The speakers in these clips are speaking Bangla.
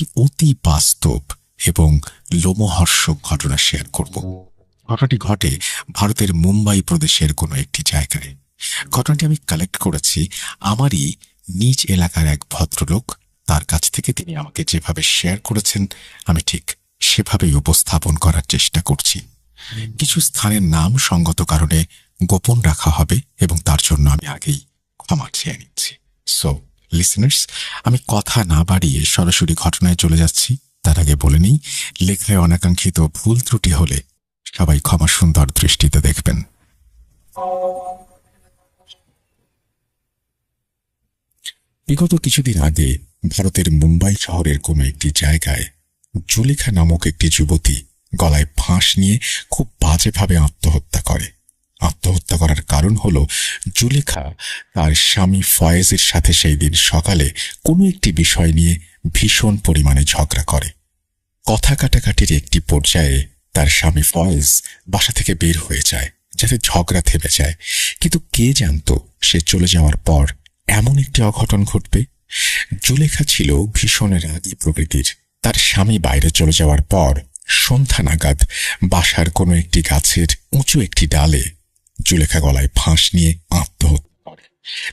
একটি অতি বাস্তব এবং লোমহর্ষক ঘটনা শেয়ার করব। ঘটনাটি ঘটে ভারতের মুম্বাই প্রদেশের কোনো একটি জায়গায়। ঘটনাটি আমি কালেক্ট করেছি আমারই নিজ এলাকার এক ভদ্রলোক। তার কাছ থেকে তিনি আমাকে যেভাবে শেয়ার করেছেন আমি ঠিক সেভাবেই উপস্থাপন করার চেষ্টা করছি। কিছু স্থানের নাম সঙ্গত কারণে গোপন রাখা হবে এবং তার জন্য আমি আগেই ক্ষমা চেয়ে নিচ্ছি। সো লিসেনার্স, আমি কথা না বাড়িয়ে সরাসরি ঘটনায় চলে যাচ্ছি। তার আগে বলে নিই, লেখায় অনাকাঙ্ক্ষিত ভুল ত্রুটি হলে সবাই ক্ষমা সুন্দর দৃষ্টিতে দেখবেন। বিগত কিছুদিন আগে ভারতের মুম্বাই শহরের কোনো একটি জায়গায় জুলেখা নামক একটি যুবতী গলায় ফাঁস নিয়ে খুব বাজেভাবে আত্মহত্যা করে। আত্মহত্যা করার কারণ হল জুলেখা তার স্বামী ফয়েজের সাথে সেই দিন সকালে কোনো একটি বিষয় নিয়ে ভীষণ পরিমাণে ঝগড়া করে। কথা কাটাকাটির একটি পর্যায়ে তার স্বামী ফয়েজ বাসা থেকে বের হয়ে যায় যাতে ঝগড়া থেমে যায়, কিন্তু কে জানত সে চলে যাওয়ার পর এমন একটি অঘটন ঘটবে। জুলেখা ছিল ভীষণ রাগী প্রকৃতির। তার স্বামী বাইরে চলে যাওয়ার পর সন্ধ্যা নাগাদ বাসার কোনো একটি গাছের উঁচু একটি ডালে জুলেখা গলায় ফাঁস নিয়ে আত্মহত্যা করে।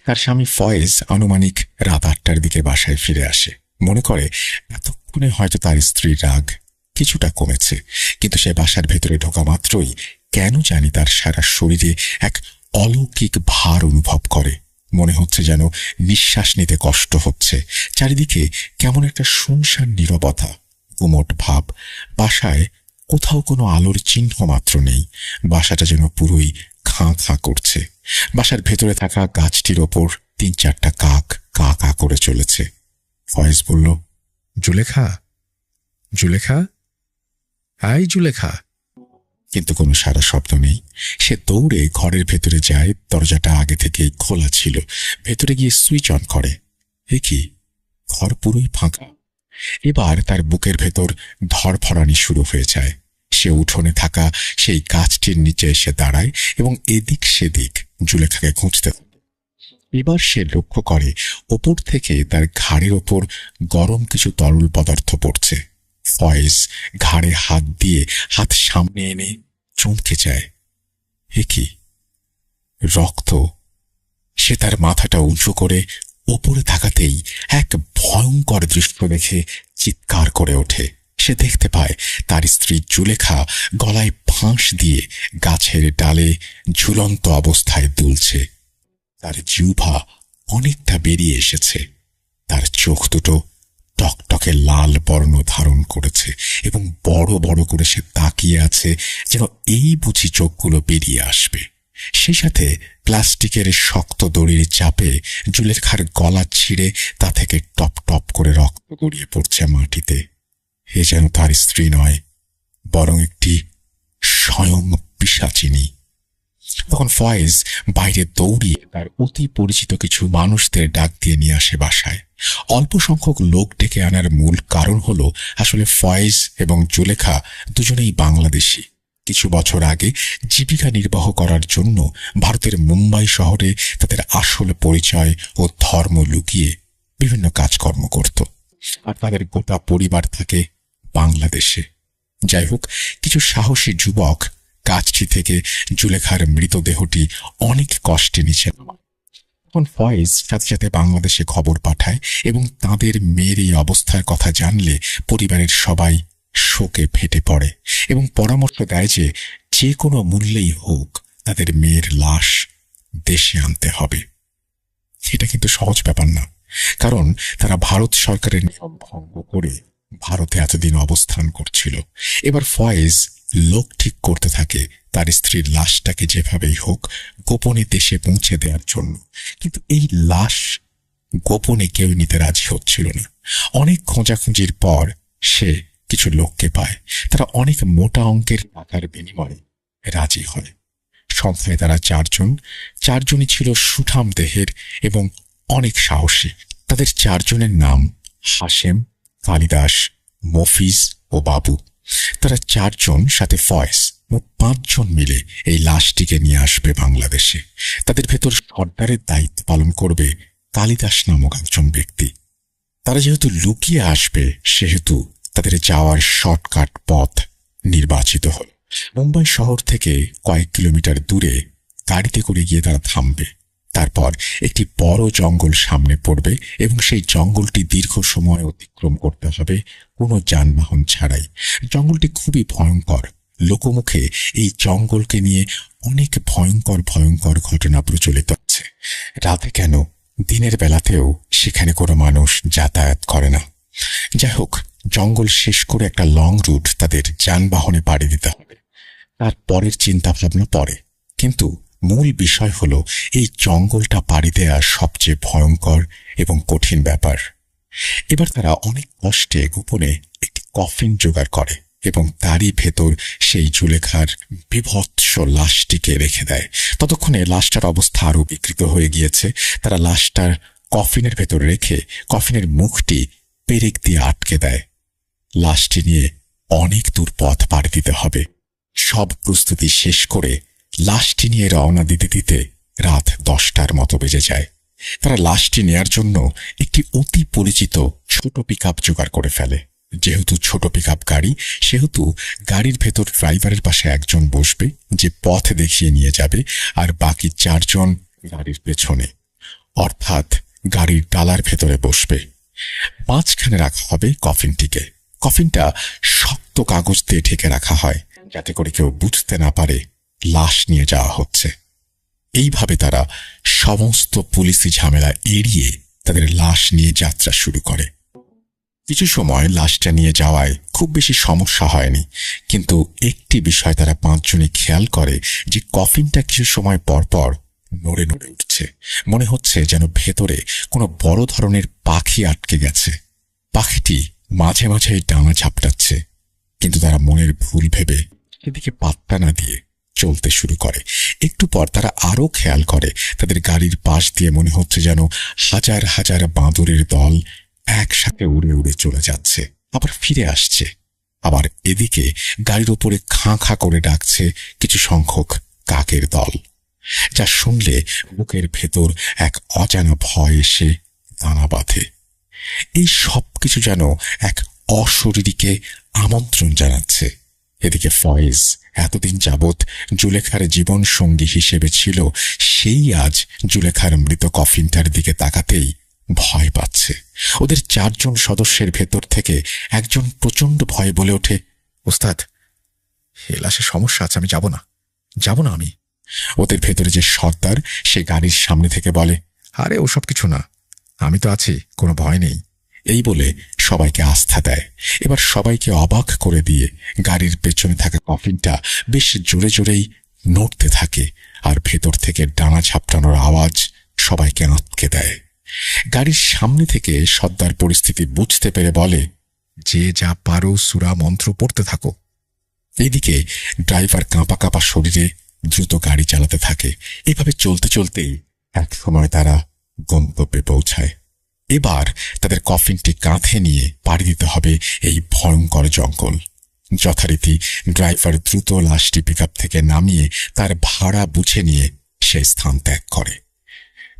তার স্বামী ফয়েজ আনুমানিক রাত 8টার দিকে বাসায় ফিরে আসে। মনে করে এতক্ষণে হয়তো তার স্ত্রীর রাগ কিছুটা কমেছে, কিন্তু সে বাসার ভেতরে ঢোকা মাত্রই কেন জানি তার সারা শরীরে এক অলৌকিক ভার অনুভব করে। মনে হচ্ছে যেন নিঃশ্বাস নিতে কষ্ট হচ্ছে। চারিদিকে কেমন একটা শুনশান নীরবতা, গুমট ভাব। বাসায় কোথাও কোনো আলোর চিহ্ন মাত্র নেই। বাসাটা যেন পুরোই খাঁ খাঁ করছে। বাসার ভেতরে থাকা গাছটির ওপর 3-4টা কাক কা কা করে চলেছে। ফয়েজ বলল, জুলেখা, জুলেখা, হাই জুলেখা। কিন্তু কোনো সারা শব্দ নেই। সে দৌড়ে ঘরের ভেতরে যায়। দরজাটা আগে থেকেই খোলা ছিল। ভেতরে গিয়ে সুইচ অন করে। এ কি, ঘর পুরোই ফাঁকা। এবার তার বুকের ভেতর ধড়ফড়ানি শুরু হয়ে যায়। সে উঠোনে থাকা সেই গাছটির নিচে এসে দাঁড়ায় এবং এদিক সেদিক জুলেখাকে খুঁজতে থাকে। এবার সে লক্ষ্য করে ওপর থেকে তার ঘাড়ের ওপর গরম কিছু তরল পদার্থ পড়ছে। ফয়েজ ঘাড়ে হাত দিয়ে হাত সামনে এনে চমকে যায়। এ কি, রক্ত! সে তার মাথাটা উঁচু করে ওপরে তাকাতেই এক ভয়ঙ্কর দৃশ্য দেখে চিৎকার করে ওঠে। সে দেখতে পায় তার স্ত্রী জুলেখা গলায় ফাঁস দিয়ে গাছের ডালে ঝুলন্ত অবস্থায় দুলছে। তার জিহ্বা অনেকটা বেরিয়ে এসেছে। তার চোখ দুটো টকটকে লাল বর্ণ ধারণ করেছে এবং বড় বড় করে সে তাকিয়ে আছে যেন এই বুঝি চোখগুলো বেরিয়ে আসবে। সেই সাথে প্লাস্টিকের শক্ত দড়ির চাপে জুলেখার গলা ছিঁড়ে তা থেকে টপ টপ করে রক্ত গড়িয়ে পড়ছে মাটিতে। এ যেন তার স্ত্রী নয়, বরং একটি স্বয়ং পিশাচিনী। তখন ফয়েজ বাইরে দৌড়িয়ে তার অতি পরিচিত কিছু মানুষদের ডাক দিয়ে নিয়ে আসে বাসায়। অল্প সংখ্যক লোক ডেকে আনার মূল কারণ হলো আসলে ফয়েজ এবং জুলেখা দুজনেই বাংলাদেশি। কিছু বছর আগে জীবিকা নির্বাহ করার জন্য ভারতের মুম্বাই শহরে তাদের আসল পরিচয় ও ধর্ম লুকিয়ে বিভিন্ন কাজকর্ম করত, আর তাদের গোটা পরিবার থাকে বাংলাদেশে। যাই হোক, কিছু সাহসী যুবক গাছটি থেকে জুলেখার মৃতদেহটি অনেক কষ্টে নিচে নামায়। তখন ফয়েজ সাথে সাথে বাংলাদেশে খবর পাঠায় এবং তাদের মেয়ের এই অবস্থার কথা জানলে পরিবারের সবাই শোকে ফেটে পড়ে এবং পরামর্শ দেয় যে যে কোনো মূল্যেই হোক তাদের মেয়ের লাশ দেশে আনতে হবে। এটা কিন্তু সহজ ব্যাপার না, কারণ তারা ভারত সরকারের নিয়ম ভঙ্গ করে ভারতে এতদিন অবস্থান করছিল। এবার ফয়েজ লোক ঠিক করতে থাকে তার স্ত্রীর লাশটাকে যেভাবেই হোক গোপনে দেশে পৌঁছে দেওয়ার জন্য, কিন্তু এই লাশ গোপনে কেউ নিতে রাজি হচ্ছিল না। অনেক খোঁজাখুঁজির পর সে কিছু লোককে পায়। তারা অনেক মোটা অঙ্কের টাকার বিনিময়ে রাজি হয়। সংখ্যায় তারা 4 জন। 4 জনই ছিল সুঠাম দেহের এবং অনেক সাহসী। তাদের 4 জনের নাম হাশেম, কালিদাস, মফিজ ও বাবু। তারা 4 জন সাথে ফয়েজ, মোট 5 জন মিলে এই লাশটিকে নিয়ে আসবে বাংলাদেশে। তাদের ভেতর সর্দারের দায়িত্ব পালন করবে কালিদাস নামক একজন ব্যক্তি। তারা যেহেতু লুকিয়ে আসবে, সেহেতু তাদের যাওয়ার শর্টকাট পথ নির্বাচিত হল। মুম্বাই শহর থেকে কয়েক কিলোমিটার দূরে গাড়িতে করে গিয়ে তারা থামবে। তারপর একটি বড় জঙ্গল সামনে পড়বে এবং সেই জঙ্গলটি দীর্ঘ সময় অতিক্রম করতে হবে কোনো যানবাহন ছাড়াই। জঙ্গলটি খুবই ভয়ঙ্কর। লোকমুখে এই জঙ্গলকে নিয়ে অনেক ভয়ঙ্কর ভয়ঙ্কর ঘটনা প্রচলিত আছে। রাতে কেন, দিনের বেলাতেও সেখানে কোনো মানুষ যাতায়াত করে না। যাই হোক, জঙ্গল শেষ করে একটা লং রুট তাদের যানবাহনে পাড়ি দিতে হবে। তার পরের চিন্তা ভাবনা পরে, কিন্তু মূল বিষয় হলো এই জঙ্গলটা পাড়ি দেওয়া সবচেয়ে ভয়ঙ্কর এবং কঠিন ব্যাপার। এবার তারা অনেক কষ্টে গোপনে একটি কফিন জোগাড় করে এবং তারই ভেতর সেই জুলেখার বিভৎস লাশটিকে রেখে দেয়। ততক্ষণে লাশটার অবস্থা আরও বিকৃত হয়ে গিয়েছে। তারা লাশটার কফিনের ভেতর রেখে কফিনের মুখটি পেরেক দিয়ে আটকে দেয়। লাশটি নিয়ে অনেক দূর পথ পাড়ি দিতে হবে। সব প্রস্তুতি শেষ করে লাশটি নিয়ে রওনা দিতে দিতে রাত 10টার মতো বেজে যায়। তারা লাশটি নেয়ার জন্য একটি অতি পরিচিত ছোট পিকআপ জোগাড় করে ফেলে। যেহেতু ছোট পিকআপ গাড়ি, সেহেতু গাড়ির ভেতর ড্রাইভারের পাশে একজন বসবে যে পথ দেখিয়ে নিয়ে যাবে, আর বাকি 4 জন গাড়ির পেছনে, অর্থাৎ গাড়ির ডালার ভেতরে বসবে। মাঝখানে রাখা হবে কফিনটিকে। কফিনটা শক্ত কাগজ দিয়ে ঢেকে রাখা হয় যাতে করে কেউ বুঝতে না পারে লাশ নিয়ে যাওয়া হচ্ছে। এইভাবে তারা সমস্ত পুলিশি ঝামেলা এড়িয়ে তাদের লাশ নিয়ে যাত্রা শুরু করে। কিছু সময় লাশটা নিয়ে যাওয়ায় খুব বেশি সমস্যা হয়নি, কিন্তু একটি বিষয় তারা 5 জনই খেয়াল করে যে কফিনটা কিছু সময় পর পর নড়ে নড়ে উঠছে। মনে হচ্ছে যেন ভেতরে কোনো বড় ধরনের পাখি আটকে গেছে। পাখিটি মাঝে মাঝে ডানা ঝাপটাচ্ছে, কিন্তু তারা মনের ভুল ভেবে সেদিকে পাত্তা না দিয়ে চলতে শুরু করে। একটু পর তারা আরো খেয়াল করে তাদের গাড়ির পাশ দিয়ে মনে হচ্ছে যেন হাজার হাজার বাঁদরের দল একসাথে উড়ে উড়ে চলে যাচ্ছে, আবার ফিরে আসছে। আবার এদিকে গাড়ির ওপরে খাঁ খাঁ করে ডাকছে কিছু সংখ্যক কাকের দল, যা শুনলে বুকের ভেতর এক অজানা ভয় এসে দানা বাঁধে। এই সব কিছু যেন এক অশরীরীকে আমন্ত্রণ জানাচ্ছে। এদিকে ফয়েজ এতদিন যাবৎ জুলেখার জীবন সঙ্গী হিসেবে ছিল, সেই আজ জুলেখার মৃত কফিনটার দিকে তাকাতেই ভয় পাচ্ছে। ওদের 4 জন সদস্যের ভেতর থেকে একজন প্রচন্ড ভয়ে বলে ওঠে, ওস্তাদ, এ লাশে সমস্যা আছে, আমি যাব না আমি। ওদের ভেতরে যে সর্দার, সে গাড়ির সামনে থেকে বলে, আরে ওসব কিছু না, আমি তো আছি, কোনো ভয় নেই। এই বলে সবাইকে আস্থা দেয়। এবার সবাইকে অবাক করে দিয়ে গাড়ির পেছনে থাকা কফিনটা বেশ জোরে জোরেই নড়তে থাকে, আর ভেতর থেকে ডানা ঝাপটানোর আওয়াজ সবাইকে আঁতকে দেয়। গাড়ির সামনে থেকে সর্দার পরিস্থিতি বুঝতে পেরে বলে, যে যা পারো সূরা মন্ত্র পড়তে থাকো। এইদিকে ড্রাইভার কাঁপা কাঁপা শরীরে দ্রুত গাড়ি চালাতে থাকে। এভাবে চলতে চলতেই এক সময় তারা গন্তব্যে পৌঁছায়। এবার তাদের কফিনটি কাঁধে নিয়ে পাড়ি দিতে হবে এই ভয়ঙ্কর জঙ্গল। যথারীতি ড্রাইভার দ্রুত লাশটি পিকআপ থেকে নামিয়ে তার ভাড়া বুঝে নিয়ে সে স্থান ত্যাগ করে।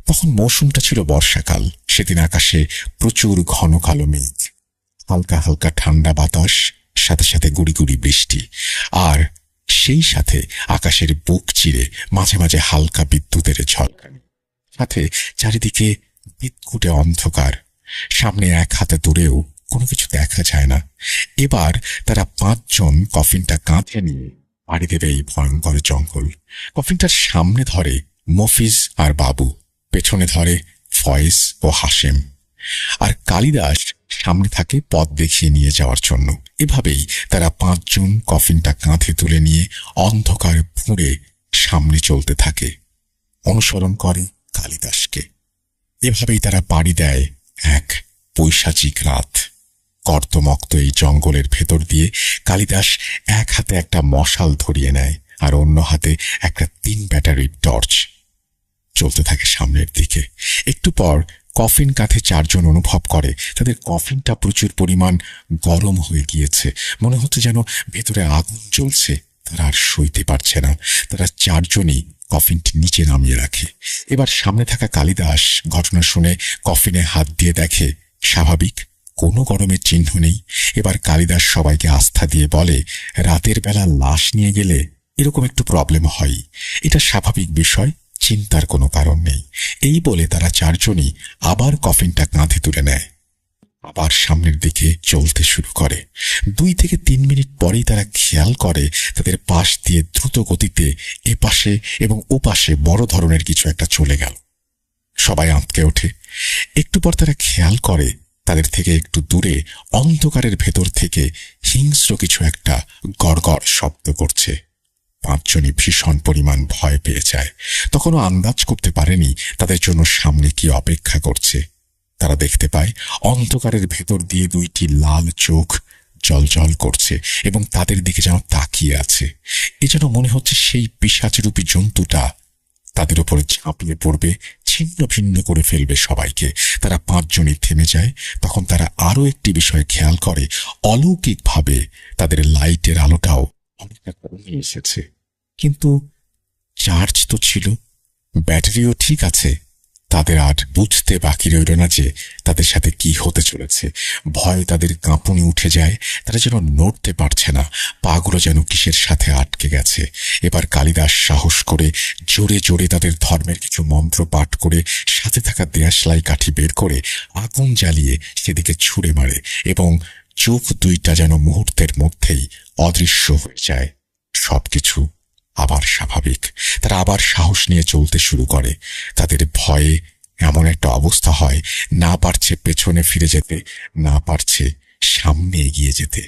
তখন মৌসুমটা ছিল বর্ষাকাল। সেদিন আকাশে প্রচুর ঘন কালো মেঘ, হালকা হালকা ঠান্ডা বাতাস, সাথে সাথে গুড়ি গুড়ি বৃষ্টি, আর সেই সাথে আকাশের বুক চিরে মাঝে মাঝে হালকা বিদ্যুতের ঝলকানি, সাথে চারিদিকে বিদ্যুটে অন্ধকার। সামনে 1 হাতে দূরেও কোনো কিছু দেখা যায় না। এবার তারা 5 জন কফিনটা কাঁধে নিয়ে পাড়ি দেবে এই ভয়ঙ্কর জঙ্গল। কফিনটার সামনে ধরে মফিজ আর বাবু, পেছনে ধরে ফয়েজ ও হাশেম, আর কালিদাস সামনে থাকে পথ দেখিয়ে নিয়ে যাওয়ার জন্য। এভাবেই তারা 5 জন কফিনটা কাঁধে তুলে নিয়ে অন্ধকার ফুঁড়ে সামনে চলতে থাকে, অনুসরণ করে কালিদাসকে। এভাবেই তারা পাড়ি দেয় এক বৈশাচিক রাত। কর্তমক্ত এই জঙ্গলের ভেতর দিয়ে কালিদাস এক হাতে একটা মশাল ধরিয়ে নেয়, আর অন্য হাতে একটা 3 ব্যাটারির টর্চ। চলতে থাকে সামনের দিকে। একটু পর কফিন কাঁধে 4 জন অনুভব করে তাদের কফিনটা প্রচুর পরিমাণ গরম হয়ে গিয়েছে। মনে হচ্ছে যেন ভেতরে আগুন জ্বলছে। তারা আর সইতে পারছে না। তারা 4 জনই কফিনটি নিচে নামিয়ে রাখে। এবার সামনে থাকা কালিদাস ঘটনা শুনে কফিনে হাত দিয়ে দেখে স্বাভাবিক, কোনো গরমের চিহ্ন নেই। এবার কালিদাস সবাইকে আস্থা দিয়ে বলে, রাতের বেলা লাশ নিয়ে গেলে এরকম একটু প্রবলেম হয়, এটা স্বাভাবিক বিষয়, চিন্তার কোনো কারণ নেই। এই বলে তারা চারজনই আবার কফিনটা কাঁধে তুলে নেয়, আবার সামনের দিকে চলতে শুরু করে। 2 থেকে 3 মিনিট পরেই তারা খেয়াল করে তাদের পাশ দিয়ে দ্রুত গতিতে এপাশে এবং ওপাশে বড় ধরনের কিছু একটা চলে গেল। সবাই আঁতকে ওঠে। একটু পর তারা খেয়াল করে তাদের থেকে একটু দূরে অন্ধকারের ভেতর থেকে হিংস্র কিছু একটা গড়গড় শব্দ করছে। 5 জনই ভীষণ পরিমাণ ভয় পেয়ে যায়। তখনও আন্দাজ করতে পারেনি তাদের জন্য সামনে কি অপেক্ষা করছে। তারা দেখতে পায় অন্ধকারের ভেতর দিয়ে 2টি লাল চোখ জলজল করছে এবং তাদের দিকে যেন তাকিয়ে আছে। এ যেন মনে হচ্ছে সেই পিশাচরূপী জন্তুটা তাদের উপরে ঝাঁপিয়ে পড়বে, ছিন্ন ভিন্ন করে ফেলবে সবাইকে। তারা 5 জনই থেমে যায়। তখন তারা আরো একটি বিষয় খেয়াল করে, অলৌকিকভাবে তাদের লাইটের আলোটাও অনেকটা কমে এসেছে। কিন্তু চার্জ তো ছিল, ব্যাটারিও ঠিক আছে। তাদের আর বুঝতে বাকি রইল না যে তাদের সাথে কি হতে চলেছে। ভয় তাদের কাঁপুনি উঠে যায়, তারা যেন নড়তে পারছে না, পাগুলো যেন কিসের সাথে আটকে গেছে। এবার কালিদাস সাহস করে জোরে জোরে তাদের ধর্মের কিছু মন্ত্র পাঠ করে সাথে থাকা দেয়াশলাই কাঠি বের করে আগুন জ্বালিয়ে সেদিকে ছুঁড়ে মারে এবং চোখ 2টা যেন মুহূর্তের মধ্যেই অদৃশ্য হয়ে যায়। সবকিছু আবার স্বাভাবিক। তারা আবার সাহস নিয়ে চলতে শুরু করে। তাদের ভয়ে এমন একটা অবস্থা হয়, না পারছে পেছনে ফিরে যেতে, না পারছে সামনে এগিয়ে যেতে।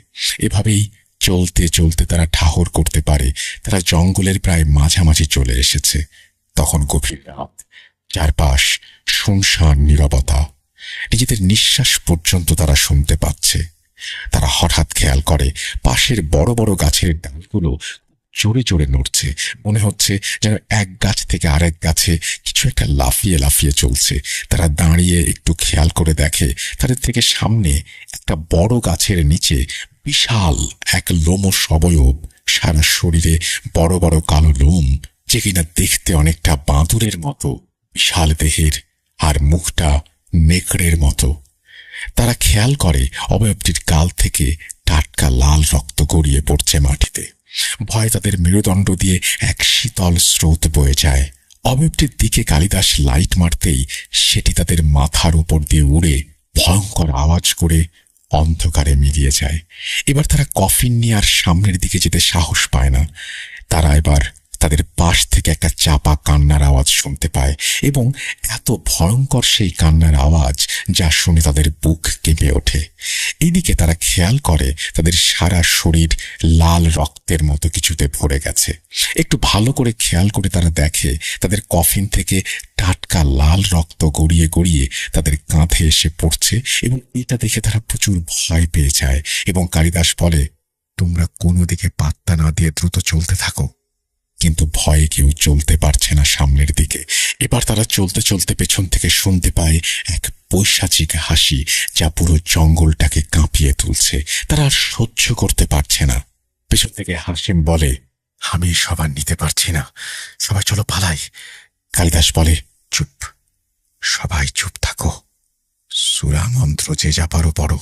এভাবেই চলতে চলতে তারা ঠাহর করতে পারে তারা জঙ্গলের প্রায় মাঝামাঝি চলে এসেছে। তখন গভীর রাত, চারপাশ শুনশান নীরবতা, নিজেদের নিঃশ্বাস পর্যন্ত তারা শুনতে পাচ্ছে। তারা হঠাৎ খেয়াল করে পাশের বড় বড় গাছের ডালগুলো জোরে জোরে নড়ছে। মনে হচ্ছে যেন এক গাছ থেকে আরেক গাছে কিছু একটা লাফিয়ে লাফিয়ে চলছে। তারা দাঁড়িয়ে একটু খেয়াল করে দেখে তাদের থেকে সামনে একটা বড় গাছের নিচে বিশাল এক লোমশ অবয়ব, সারা শরীরে বড় বড় কালো লোম, যে কিনা দেখতে অনেকটা বাঁদরের মতো, বিশাল দেহের, আর মুখটা নেকড়ের মতো। তারা খেয়াল করে অবয়বটির গাল থেকে টাটকা লাল রক্ত গড়িয়ে পড়ছে মাটিতে। ভয় তাদের মেরুদণ্ড দিয়ে এক শীতল স্রোত বয়ে যায়। অবয়বটির দিকে কালিদাস লাইট মারতেই সেটি তাদের মাথার উপর দিয়ে উড়ে ভয়ঙ্কর আওয়াজ করে অন্ধকারে মিলিয়ে যায়। এবার তারা কফিন নিয়ে আর সামনের দিকে যেতে সাহস পায় না। তারা এবার তাদের পাশ থেকে একটা চাপা কান্নার আওয়াজ শুনতে পায় এবং এত ভয়ঙ্কর সেই কান্নার আওয়াজ যা শুনে তাদের বুক কেঁপে ওঠে। এইদিকে তারা খেয়াল করে তাদের সারা শরীর লাল রক্তের মতো কিছুতে ভরে গেছে। একটু ভালো করে খেয়াল করে তারা দেখে তাদের কফিন থেকে টাটকা লাল রক্ত গড়িয়ে গড়িয়ে তাদের কাঁধে এসে পড়ছে এবং এটা দেখে তারা প্রচুর ভয় পেয়ে যায় এবং কালিদাস বলে, তোমরা কোনো দিকে পাত্তা না দিয়ে দ্রুত চলতে থাকো। কিন্তু ভয়ে কেউ চলতে পারছে না সামনের দিকে। এবার তারা চলতে চলতে পেছন থেকে শুনতে পায় এক পৈশাচিক হাসি যা পুরো জঙ্গলটাকে কাঁপিয়ে তুলছে। তারা আর সহ্য করতে পারছে না। পেছন থেকে হাসিম বলে, আমি সবার নিতে পারছি না, সবাই চলো পালাই। কালিদাস বলে, চুপ, সবাই চুপ থাকো, সূরা মন্ত্র যে যা পারো পড়ো।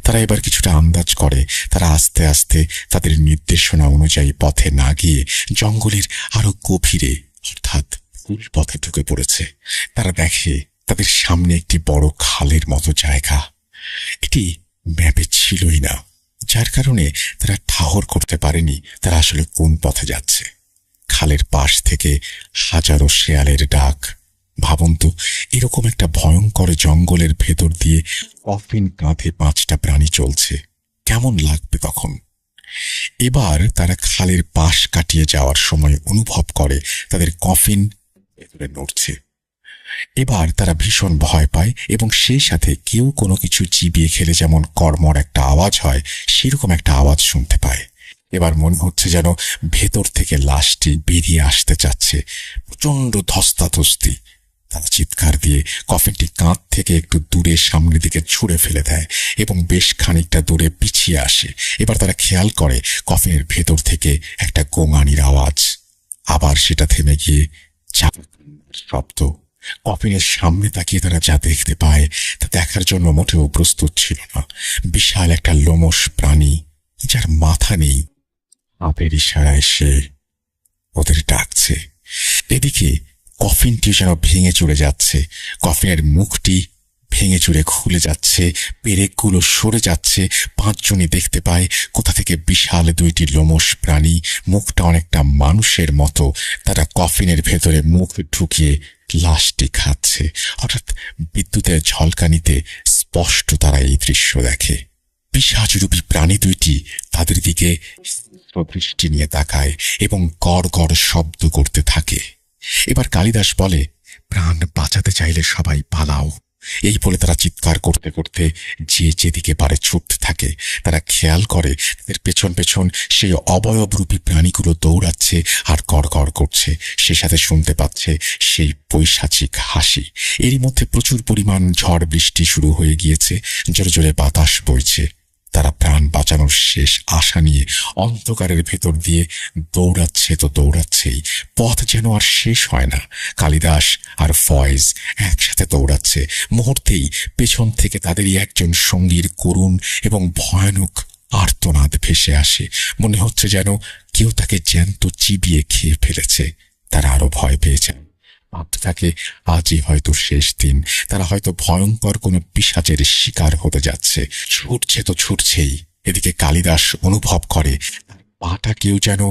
তারা এবার কিছুটা আন্দাজ করে। তারা আস্তে আস্তে তাদের নির্দেশনা অনুযায়ী পথে না গিয়ে জঙ্গলের আরো গভীরে অর্থাৎ ভুল পথে ঢুকে পড়েছে। তারা দেখে তাদের সামনে একটি বড় খালের মতো জায়গা। এটি ম্যাপে ছিলই না, যার কারণে তারা ঠাহর করতে পারেনি তারা আসলে কোন পথে যাচ্ছে। খালের পাশ থেকে হাজারো শেয়ালের ডাক। ভাবুন তো, এরকম একটা ভয়ঙ্কর জঙ্গলের ভেতর দিয়ে কফিন কাঁধে 5টা প্রাণী চলছে, কেমন লাগবে তখন? এবার তারা খালের পাশ কাটিয়ে যাওয়ার সময় অনুভব করে তাদের কফিন ভেতরে নড়ছে। এবার তারা ভীষণ ভয় পায় এবং সেই সাথে কেউ কোনো কিছু চিবিয়ে খেলে যেমন কর্মর একটা আওয়াজ হয় সেরকম একটা আওয়াজ শুনতে পায়। এবার মনে হচ্ছে যেন ভেতর থেকে লাশটি বেরিয়ে আসতে চাচ্ছে। প্রচন্ড ধস্তাধস্তি। তারা চিৎকার দিয়ে কফিনটি কাঁধ থেকে একটু দূরে সামনের দিকে ছুঁড়ে ফেলে দেয় এবং বেশ খানিকটা দূরে পিছিয়ে আসে। এবার তারা খেয়াল করে কফিনের ভেতর থেকে একটা গোঙানির আওয়াজ। আবার সেটা থেমে গিয়ে চাপা শব্দ। কফিনের সামনে তাকিয়ে তারা যা দেখতে পায় তা দেখার জন্য মোটেও প্রস্তুত ছিল না। বিশাল একটা লোমশ প্রাণী, যার মাথা নেই, হাতের ইশারায় সে ওদের ডাকছে। এদিকে কফিনটি যেন ভেঙে চলে যাচ্ছে, কফিনের মুখটি ভেঙে চুরে খুলে যাচ্ছে, পেরেকগুলো সরে যাচ্ছে। পাঁচজনই দেখতে পায় কোথা থেকে বিশাল দুইটি লোমশ প্রাণী, মুখটা অনেকটা মানুষের মতো, তারা কফিনের ভেতরে মুখ ঢুকিয়ে লাশটি খাচ্ছে। হঠাৎ বিদ্যুতের ঝলকানিতে স্পষ্ট তারা এই দৃশ্য দেখে। পিশাচরূপী প্রাণী দুইটি তাদের দিকে দৃষ্টি নিয়ে তাকায় এবং গড় গড় শব্দ করতে থাকে। এবার কালিদাস বলে, প্রাণ বাঁচাতে চাইলে সবাই পালাও। এই বলে তারা চিৎকার করতে করতে যে যেদিকে পারে ছুটতে থাকে। তারা খেয়াল করে তাদের পেছন পেছন সেই অবয়বরূপী প্রাণীগুলো দৌড়াচ্ছে আর গড় গড় করছে। সে সাথে শুনতে পাচ্ছে সেই পৈশাচিক হাসি। এরই মধ্যে প্রচুর পরিমাণ ঝড় বৃষ্টি শুরু হয়ে গিয়েছে, জোরে জোরে বাতাস বইছে। তারা প্রাণ বাঁচানোর শেষ আশা নিয়ে অন্ধকারের ভেতর দিয়ে দৌড়াচ্ছে তো দৌড়াচ্ছেই, পথ যেন আর শেষ হয় না। কালিদাস আর ফয়েজ একসাথে দৌড়াচ্ছে। মুহূর্তেই পেছন থেকে তাদেরই একজন সঙ্গীর করুণ এবং ভয়ানক আর্তনাদ ভেসে আসে। মনে হচ্ছে যেন কেউ তাকে জ্যান্ত চিবিয়ে খেয়ে ফেলেছে। তারা আরো ভয় পেয়ে যায়। ভাবতে থাকে আজই হয়তো শেষ দিন, তারা হয়তো ভয়ঙ্কর কোনো পিশাচের শিকার হতে যাচ্ছে। ছুটছে তো ছুটছেই। এদিকে কালিদাস অনুভব করে পাটা কেউ যেন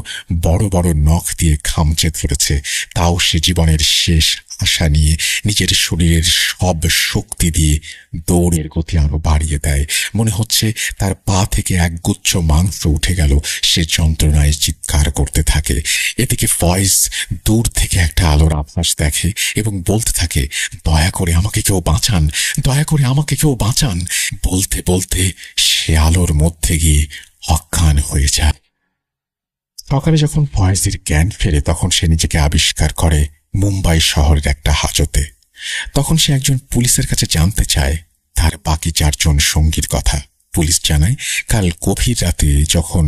বড় বড় নখ দিয়ে খামচে ধরেছে। তাও সে জীবনের শেষ আশা নিয়ে নিজের শরীরের সব শক্তি দিয়ে দৌড়ের গতি আরো বাড়িয়ে দেয়। মনে হচ্ছে তার পা থেকে একগুচ্ছ মাংস উঠে গেল। সে যন্ত্রণায় চিৎকার করতে থাকে। এদিকে ফয়েজ দূর থেকে একটা আলোর আভাস দেখে এবং বলতে থাকে, দয়া করে আমাকে কেউ বাঁচান, দয়া করে আমাকে কেউ বাঁচান। বলতে বলতে সে আলোর মধ্যে গিয়ে অজ্ঞান হয়ে যায়। সকালে যখন ফয়েজের জ্ঞান ফেরে তখন সে নিজেকে আবিষ্কার করে মুম্বাই শহরের একটা হাজতে। তখন সে একজন পুলিশের কাছে জানতে চায় তার বাকি 4 জন সঙ্গীর কথা। পুলিশ জানায় কাল গভীর রাতে যখন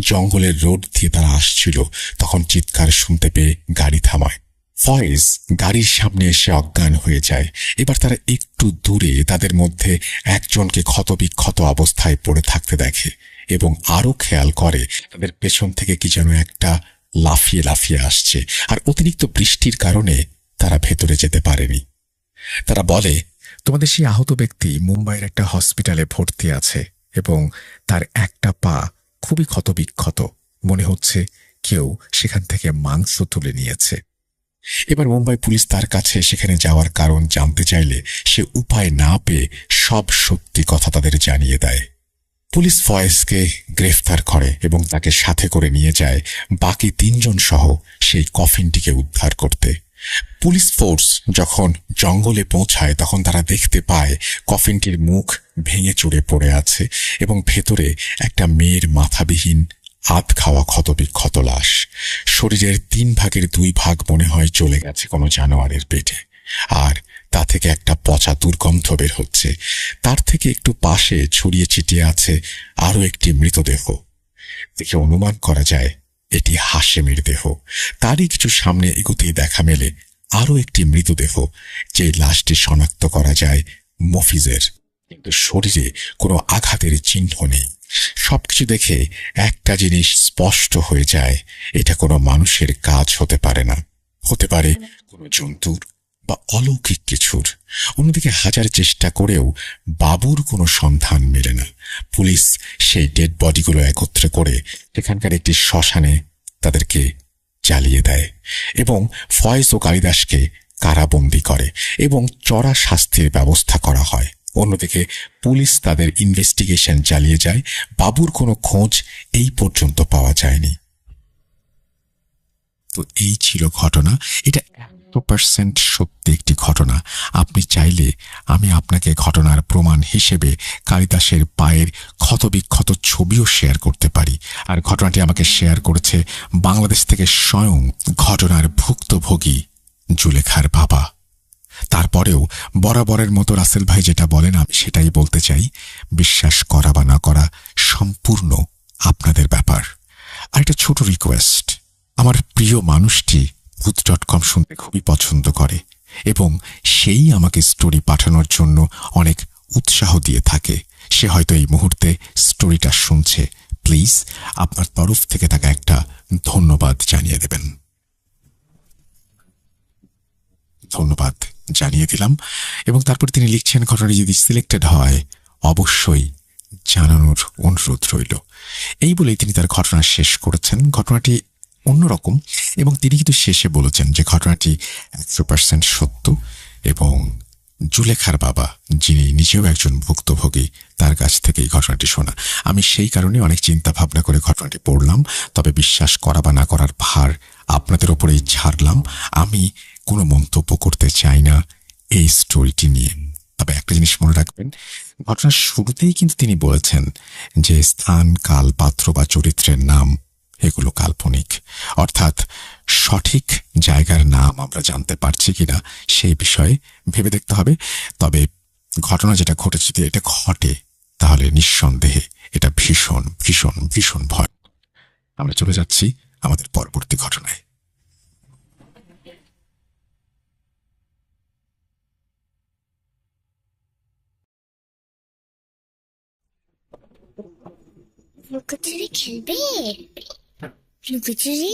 জঙ্গলের রোড দিয়ে তারা আসছিল তখন চিৎকার শুনতে পেয়ে গাড়ি থামায়। ফয়েজ গাড়ির সামনে এসে অজ্ঞান হয়ে যায়। এবার তারা একটু দূরে তাদের মধ্যে একজনকে ক্ষতবিক্ষত অবস্থায় পড়ে থাকতে দেখে এবং আরো খেয়াল করে তাদের পেছন থেকে কি যেন একটা লাফিয়ে লাফিয়ে আসছে। আর অতিরিক্ত বৃষ্টির কারণে তারা ভেতরে যেতে পারেনি। তারা বলে, তোমাদের সেই আহত ব্যক্তি মুম্বাইয়ের একটা হসপিটালে ভর্তি আছে এবং তার একটা পা খুবই ক্ষতবিক্ষত। মনে হচ্ছে কেউ সেখান থেকে মাংস তুলে নিয়েছে। এবার মুম্বাই পুলিশ তার কাছে সেখানে যাওয়ার কারণ জানতে চাইলে সে উপায় না পেয়ে সব সত্যি কথা তাদের জানিয়ে দেয়। পুলিশ ফয়েজকে গ্রেফতার করে এবং তাকে সাথে করে নিয়ে যায় বাকি 3 জন সহ সেই কফিনটিকে উদ্ধার করতে। পুলিশ ফোর্স যখন জঙ্গলে পৌঁছায় তখন তারা দেখতে পায় কফিনটির মুখ ভেঙে চুরে পড়ে আছে এবং ভেতরে একটা মেয়ের মাথাবিহীন আধ খাওয়া ক্ষতবিক্ষত লাশ। শরীরের 3 ভাগের 2 ভাগ মনে হয় চলে গেছে কোনো জানোয়ারের পেটে, আর তা থেকে একটা পচা দুর্গন্ধ বের হচ্ছে। তার থেকে একটু পাশে ছড়িয়ে ছিটিয়ে আছে আরো একটি মৃতদেহ। দেখে অনুমান করা যায় এটি হাশেমের দেহ। তারই কিছু সামনে এগোতেই দেখা মেলে আরো একটি মৃতদেহ, যে লাশটি শনাক্ত করা যায় মফিজের, কিন্তু শরীরে কোনো আঘাতের চিহ্ন নেই। সবকিছু দেখে একটা জিনিস স্পষ্ট হয়ে যায়, এটা কোনো মানুষের কাজ হতে পারে না, হতে পারে কোনো জন্তুর বা অলৌকিক কিছুর। অন্যদিকে হাজার চেষ্টা করেও বাবুর কোনো সন্ধান মেলে না। পুলিশ সেই ডেড বডিগুলো একত্রে করে সেখানকার একটি শ্মশানে তাদেরকে জ্বালিয়ে দেয় এবং ফয়েজ ও কালিদাসকে কারাবন্দী করে এবং চড়া শাস্তির ব্যবস্থা করা হয়। অন্যদিকে পুলিশ তাদের ইনভেস্টিগেশন চালিয়ে যায়। বাবুর কোনো খোঁজ এই পর্যন্ত পাওয়া যায়নি। তো এই ছিল ঘটনা। এটা 100% সত্যি একটি ঘটনা। আপনি চাইলে আমি আপনাকে ঘটনার প্রমাণ হিসেবে কালিদাসের পায়ের ক্ষতবিক্ষত ছবিও শেয়ার করতে পারি। আর ঘটনাটি আমাকে শেয়ার করেছে বাংলাদেশ থেকে স্বয়ং ঘটনার ভুক্তভোগী জুলেখার বাবা। তারপরেও বরাবরের মতো রাসেল ভাই যেটা বলেন আমি সেটাই বলতে চাই, বিশ্বাস করা বা না করা সম্পূর্ণ আপনাদের ব্যাপার। আর একটা ছোট রিকোয়েস্ট, আমার প্রিয় মানুষটি ভূত.com শুনতে খুবই পছন্দ করে। এবং সেই আমাকে স্টোরি পাঠানোর জন্য অনেক উৎসাহ দিয়ে থাকে। সে হয়তো এই মুহূর্তে স্টোরিটা শুনছে। প্লিজ আপনার তরফ থেকে তাকে একটা ধন্যবাদ জানিয়ে দেবেন। ধন্যবাদ জানিয়ে দিলাম। এবং তারপর তিনি লিখছেন, ঘটনাটি যদি সিলেক্টেড হয় অবশ্যই জানানোর অনুরোধ রইল। এই বলেই তিনি তার ঘটনা শেষ করেছেন। ঘটনাটি অন্যরকম, এবং তিনি কিন্তু শেষে বলেছেন যে ঘটনাটি 100% সত্য, এবং জুলেখার বাবা, যিনি নিজেও একজন ভুক্তভোগী, তার কাছ থেকে এই ঘটনাটি শোনা। আমি সেই কারণে অনেক চিন্তা ভাবনা করে ঘটনাটি পড়লাম, তবে বিশ্বাস করা বা না করার ভার আপনাদের ওপরেই ছাড়লাম। আমি কোনো মন্তব্য করতে চাই না এই স্টোরিটি নিয়ে। তবে একটা জিনিস মনে রাখবেন, ঘটনার শুরুতেই কিন্তু তিনি বলেছেন যে স্থান, কাল, পাত্র বা চরিত্রের নাম এগুলো কাল্পনিক, অর্থাৎ সঠিক জায়গার নাম আমরা জানতে পারছি কিনা সেই বিষয়ে ভেবে দেখতে হবে। তবে ঘটনা যেটা ঘটেছে, যদি এটা ঘটে তাহলে নিঃসন্দেহে এটা ভীষণ ভীষণ ভীষণ ভয়। আমরা চলে যাচ্ছি আমাদের পরবর্তী ঘটনায়। লুকোচুরি খেলবে? লুকোচুরি?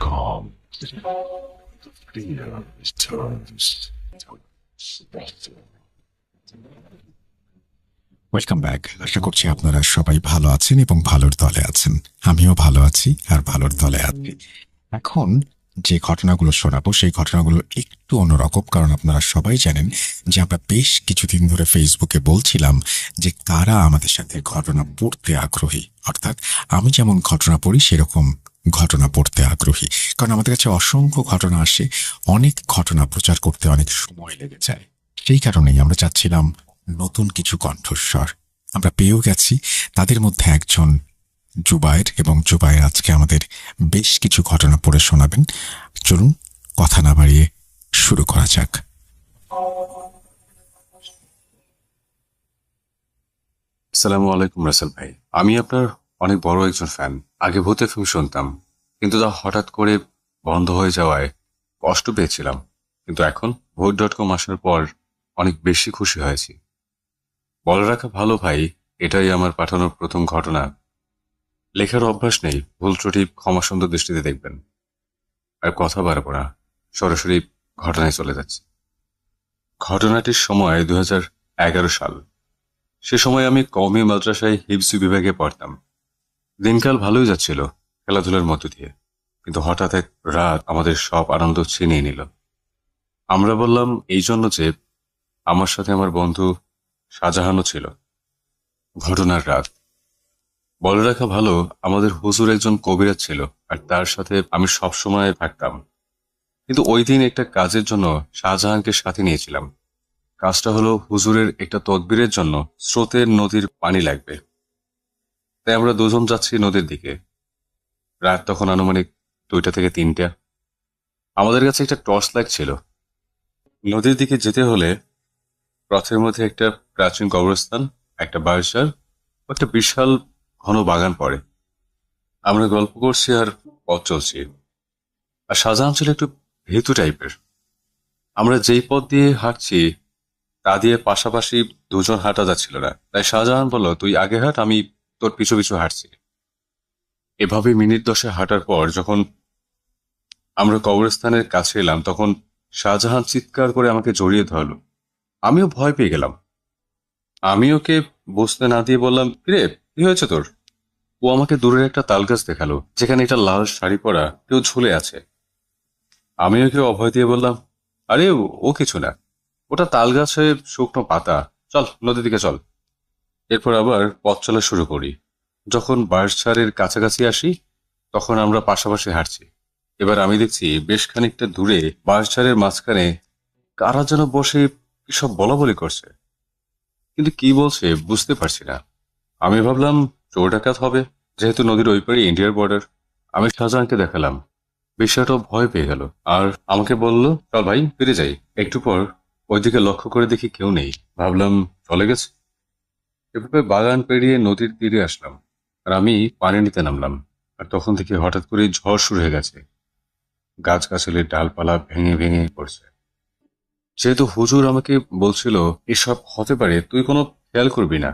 .com. Fear returns. Welcome back. আশা করছি আপনারা সবাই ভালো আছেন এবং ভালোর দলে আছেন। আমিও ভালো আছি আর ভালোর দলে আছি। এখন যে ঘটনাগুলো শোনাবো সেই ঘটনাগুলো একটু অন্যরকম, কারণ আপনারা সবাই জানেন যে আমরা বেশ কিছুদিন ধরে ফেসবুকে বলছিলাম যে কারা আমাদের সাথে ঘটনা পড়তে আগ্রহী, অর্থাৎ আমি যেমন ঘটনা পড়ি সেরকম ঘটনা পড়তে আগ্রহী। কারণ আমাদের কাছে অসংখ্য ঘটনা আসে, অনেক ঘটনা প্রচার করতে অনেক সময় লেগে যায়। সেই কারণেই আমরা চাচ্ছিলাম নতুন কিছু কণ্ঠস্বর। আমরা পেয়েও গেছি। তাদের মধ্যে একজন জুবায়ের, এবং জুবায়ের আজকে আমাদের বেশ কিছু ঘটনা পড়ে শোনাবেন। চলুন কথা না বাড়িয়ে শুরু করা যাক। আসসালামু আলাইকুম রাসেল ভাই। আমি আপনার অনেক বড় একজন ফ্যান। আগে ভূত এফএম শুনতাম, কিন্তু তা হঠাৎ করে বন্ধ হয়ে যাওয়ায় কষ্ট পেয়েছিলাম। কিন্তু এখন ভূত.com আসার পর অনেক বেশি খুশি হয়েছি। বলে রাখা ভালো ভাই, এটাই আমার পাঠানোর প্রথম ঘটনা। লেখার অভ্যাস নেই, ভুল ত্রুটি ক্ষমা সুন্দর দৃষ্টিতে দেখবেন। আর কথা বাড়াবো না, সরাসরি ঘটনায় চলে যাচ্ছে। ঘটনাটির সময় 2011 সাল। সে সময় আমি কওমি মাদ্রাসায় হিফজ বিভাগে পড়তাম। দিনকাল ভালোই যাচ্ছিল খেলাধুলার মধ্য দিয়ে, কিন্তু হঠাৎ এক রাত আমাদের সব আনন্দ ছিনিয়ে নিল। আমরা বললাম এই জন্য যে আমার সাথে আমার বন্ধু শাহজাহানও ছিল। ঘটনার রাত। বলে রাখা ভালো, আমাদের হুজুর একজন কবিরাজ ছিল, আর তার সাথে আমি সবসময় থাকতাম। কিন্তু ওই দিন একটা কাজের জন্য শাহজাহানকে সাথে নিয়েছিলাম। কাজটা হলো হুজুরের একটা তদবিরের জন্য স্রোতের নদীর পানি লাগবে। তাই আমরা দুজন যাচ্ছি নদীর দিকে। রাত তখন আনুমানিক 2টা থেকে 3টা। আমাদের কাছে একটা টর্চ লাইট ছিল। নদীর দিকে যেতে হলে পথের মধ্যে একটা প্রাচীন কবরস্থান, একটা বার্সার, একটা বিশাল ঘন বাগান পড়ে। আমরা গল্প করছি আর পথ চলছি। আর শাহজাহান ছিল একটু ভীতু টাইপের। আমরা যেই পথ দিয়ে হাঁটছি তা দিয়ে পাশাপাশি দুজন হাঁটা যাচ্ছিল না। তাই শাহজাহান বলল, তুই আগে হাঁট, আমি তোর পিছু পিছু হাঁটছি। এভাবে মিনিট 10 হাঁটার পর যখন আমরা কবরস্থানের কাছে এলাম, তখন শাহজাহান চিৎকার করে আমাকে জড়িয়ে ধরল। আমিও ভয় পেয়ে গেলাম। আমি ওকে বসতে না দিয়ে বললাম, কিরে কি হয়েছে তোর? ও আমাকে দূরের একটা তাল গাছ দেখালো, যেখানে একটা লাল শাড়ি পরা কেউ ঝুলে আছে। আমি ওকে অভয় দিয়ে বললাম, আরে ও কিছু না, ওটা তাল গাছে শুকনো পাতা, চল নদীর দিকে চল। এরপর আবার পথ চলা শুরু করি। যখন বাঁশঝাড়ের কাছাকাছি আসি তখন আমরা পাশাপাশি হাঁটছি। এবার আমি দেখছি বেশ খানিকটা দূরে বাঁশঝাড়ের মাঝখানে কারা যেন বসে কি সব বলা বলি করছে, কিন্তু কি বলছে বুঝতে পারছি না। আমি ভাবলাম চোর ডাকাত হবে, যেহেতু নদীর ওই পারে ইন্ডিয়ার বর্ডার। আমি শাহজাহানকে দেখালাম, পেশাটাও ভয় পেয়ে গেল আর আমাকে বলল, চল ভাই ফিরে যাই। একটু পর ওইদিকে লক্ষ্য করে দেখি কেউ নেই। ভাবলাম চলে গেছে। এভাবে বাগান পেরিয়ে নদীর তীরে আসলাম আর আমি পানি নিতে নামলাম। আর তখন থেকে হঠাৎ করে ঝড় শুরু হয়ে গেছে। গাছগাছালির ডালপালা ভেঙে ভেঙে পড়ছে। যেহেতু হুজুর আমাকে বলছিল এসব হতে পারে, তুই কোনো খেয়াল করবি না,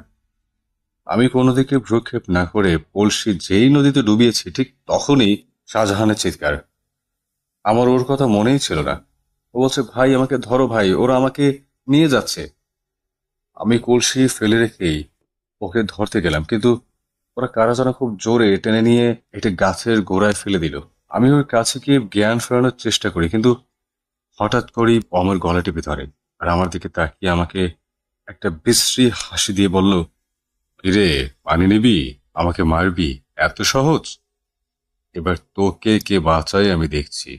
আমি কোনো দিকে ভ্রুক্ষেপ না করে কলসি যেই নদীতে ডুবিয়েছি ঠিক তখনই শাহজাহানের চিৎকার। আমার ওর কথা মনেই ছিল না। ও বলছে, ভাই আমাকে ধরো ভাই, ওরা আমাকে নিয়ে যাচ্ছে। আমি কলসি ফেলে রেখেই ওকে ধরতে গেলাম, কিন্তু ওরা কারা যেন খুব জোরে টেনে নিয়ে একটা গাছের গোড়ায় ফেলে দিল। আমি ওর কাছে গিয়ে জ্ঞান ফেরানোর চেষ্টা করি, কিন্তু হঠাৎ করেই ও আমার গলা টিপে ধরে আর আমার দিকে তাকিয়ে আমাকে একটা বিশ্রী হাসি দিয়ে বলল, কিরে পানি নিবি, আমাকে মারবি, এত সহজ? এবার তোকে কে বাঁচায় আমি দেখছি।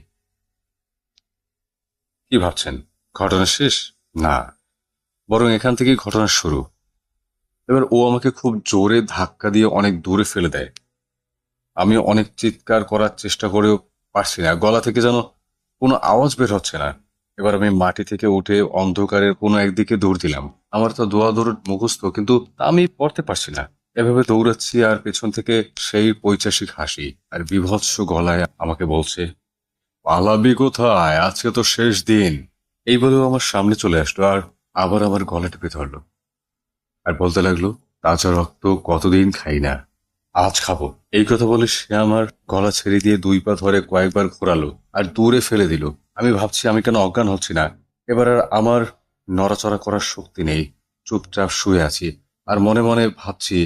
কি ভাবছেন ঘটনা শেষ? না, বরং এখান থেকেই ঘটনা শুরু। এবার ও আমাকে খুব জোরে ধাক্কা দিয়ে অনেক দূরে ফেলে দেয়। আমি অনেক চিৎকার করার চেষ্টা করেও পারছি না, গলা থেকে যেন কোনো আওয়াজ বের হচ্ছে না। এবার আমি মাটি থেকে উঠে অন্ধকারের কোনো একদিকে দৌড় দিলাম। আমার তো দোয়া দৌড় মুখস্থ, কিন্তু তা আমি পড়তে পারছি না। এভাবে দৌড়াচ্ছি আর পেছন থেকে সেই পৈশাচিক হাসি আর বিভৎস গলায় আমাকে বলছে, পালাবি কোথায়, আজকে তো শেষ দিন। এই বলেও আমার সামনে চলে আসলো আর আবার আমার গলা টিপে ধরলো আর বলতে লাগলো, তাজা রক্ত কতদিন খাই না, আজ খাবো। এই কথা বলে সে আমার গলা ছেড়ে দিয়ে দুই পা ধরে কয়েকবার ঘোরালো আর দূরে ফেলে দিল। আমি ভাবছি আমি কেন অজ্ঞান হচ্ছি না। এবার আর আমার নড়াচড়া করার শক্তি নেই, চুপচাপ শুয়ে আছি আর মনে মনে ভাবছি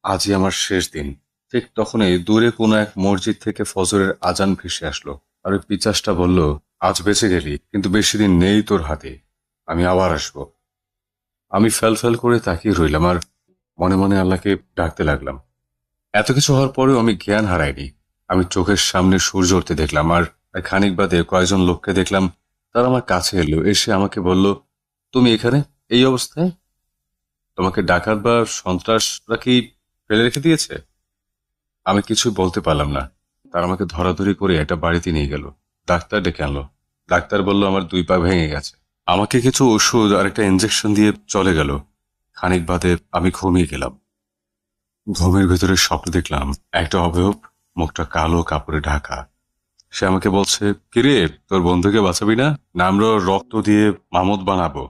আজই আমার শেষ দিন। ঠিক তখনই দূরে কোনো এক মসজিদ থেকে ফজরের আজান ভেসে আসলো আর ওই পিচাসটা বলল, আজ বেঁচে গেলি, কিন্তু বেশি দিন নেই তোর হাতে, আমি আবার আসবো। আমি ফ্যাল করে তাকিয়ে রইলাম আর মনে মনে আল্লাহকে ডাকতে লাগলাম। এত কিছু হওয়ার পরেও আমি জ্ঞান হারাইনি। আমি চোখের সামনে সূর্য উঠতে দেখলাম আর খানিক বাদে কয়েকজন লোককে দেখলাম। তারা আমার কাছে এলো, এসে আমাকে বলল, তুমি এখানে এই অবস্থায়, তোমাকে ডাকাত বা সন্ত্রাসরা কি ফেলে রেখে দিয়েছে? আমি কিছু বলতে পারলাম না। তারা আমাকে ধরাধরি করে একটা বাড়িতে নিয়ে গেল। ডাক্তার ডেকে আনলো। ডাক্তার বলল আমার দুই পা ভেঙে গেছে। আমাকে কিছু ওষুধ আর একটা ইঞ্জেকশন দিয়ে চলে গেল। খানিক বাদে আমি ঘুমিয়ে গেলাম। ঘুমের ভেতরে স্বপ্ন দেখলাম একটা অবয়ব, মুখটা কালো কাপড়ে ঢাকা। সে আমাকে বলছে, কিরে তোর বন্ধুকে বাঁচাবি না? আমরা রক্ত দিয়ে মামদ বানাবো।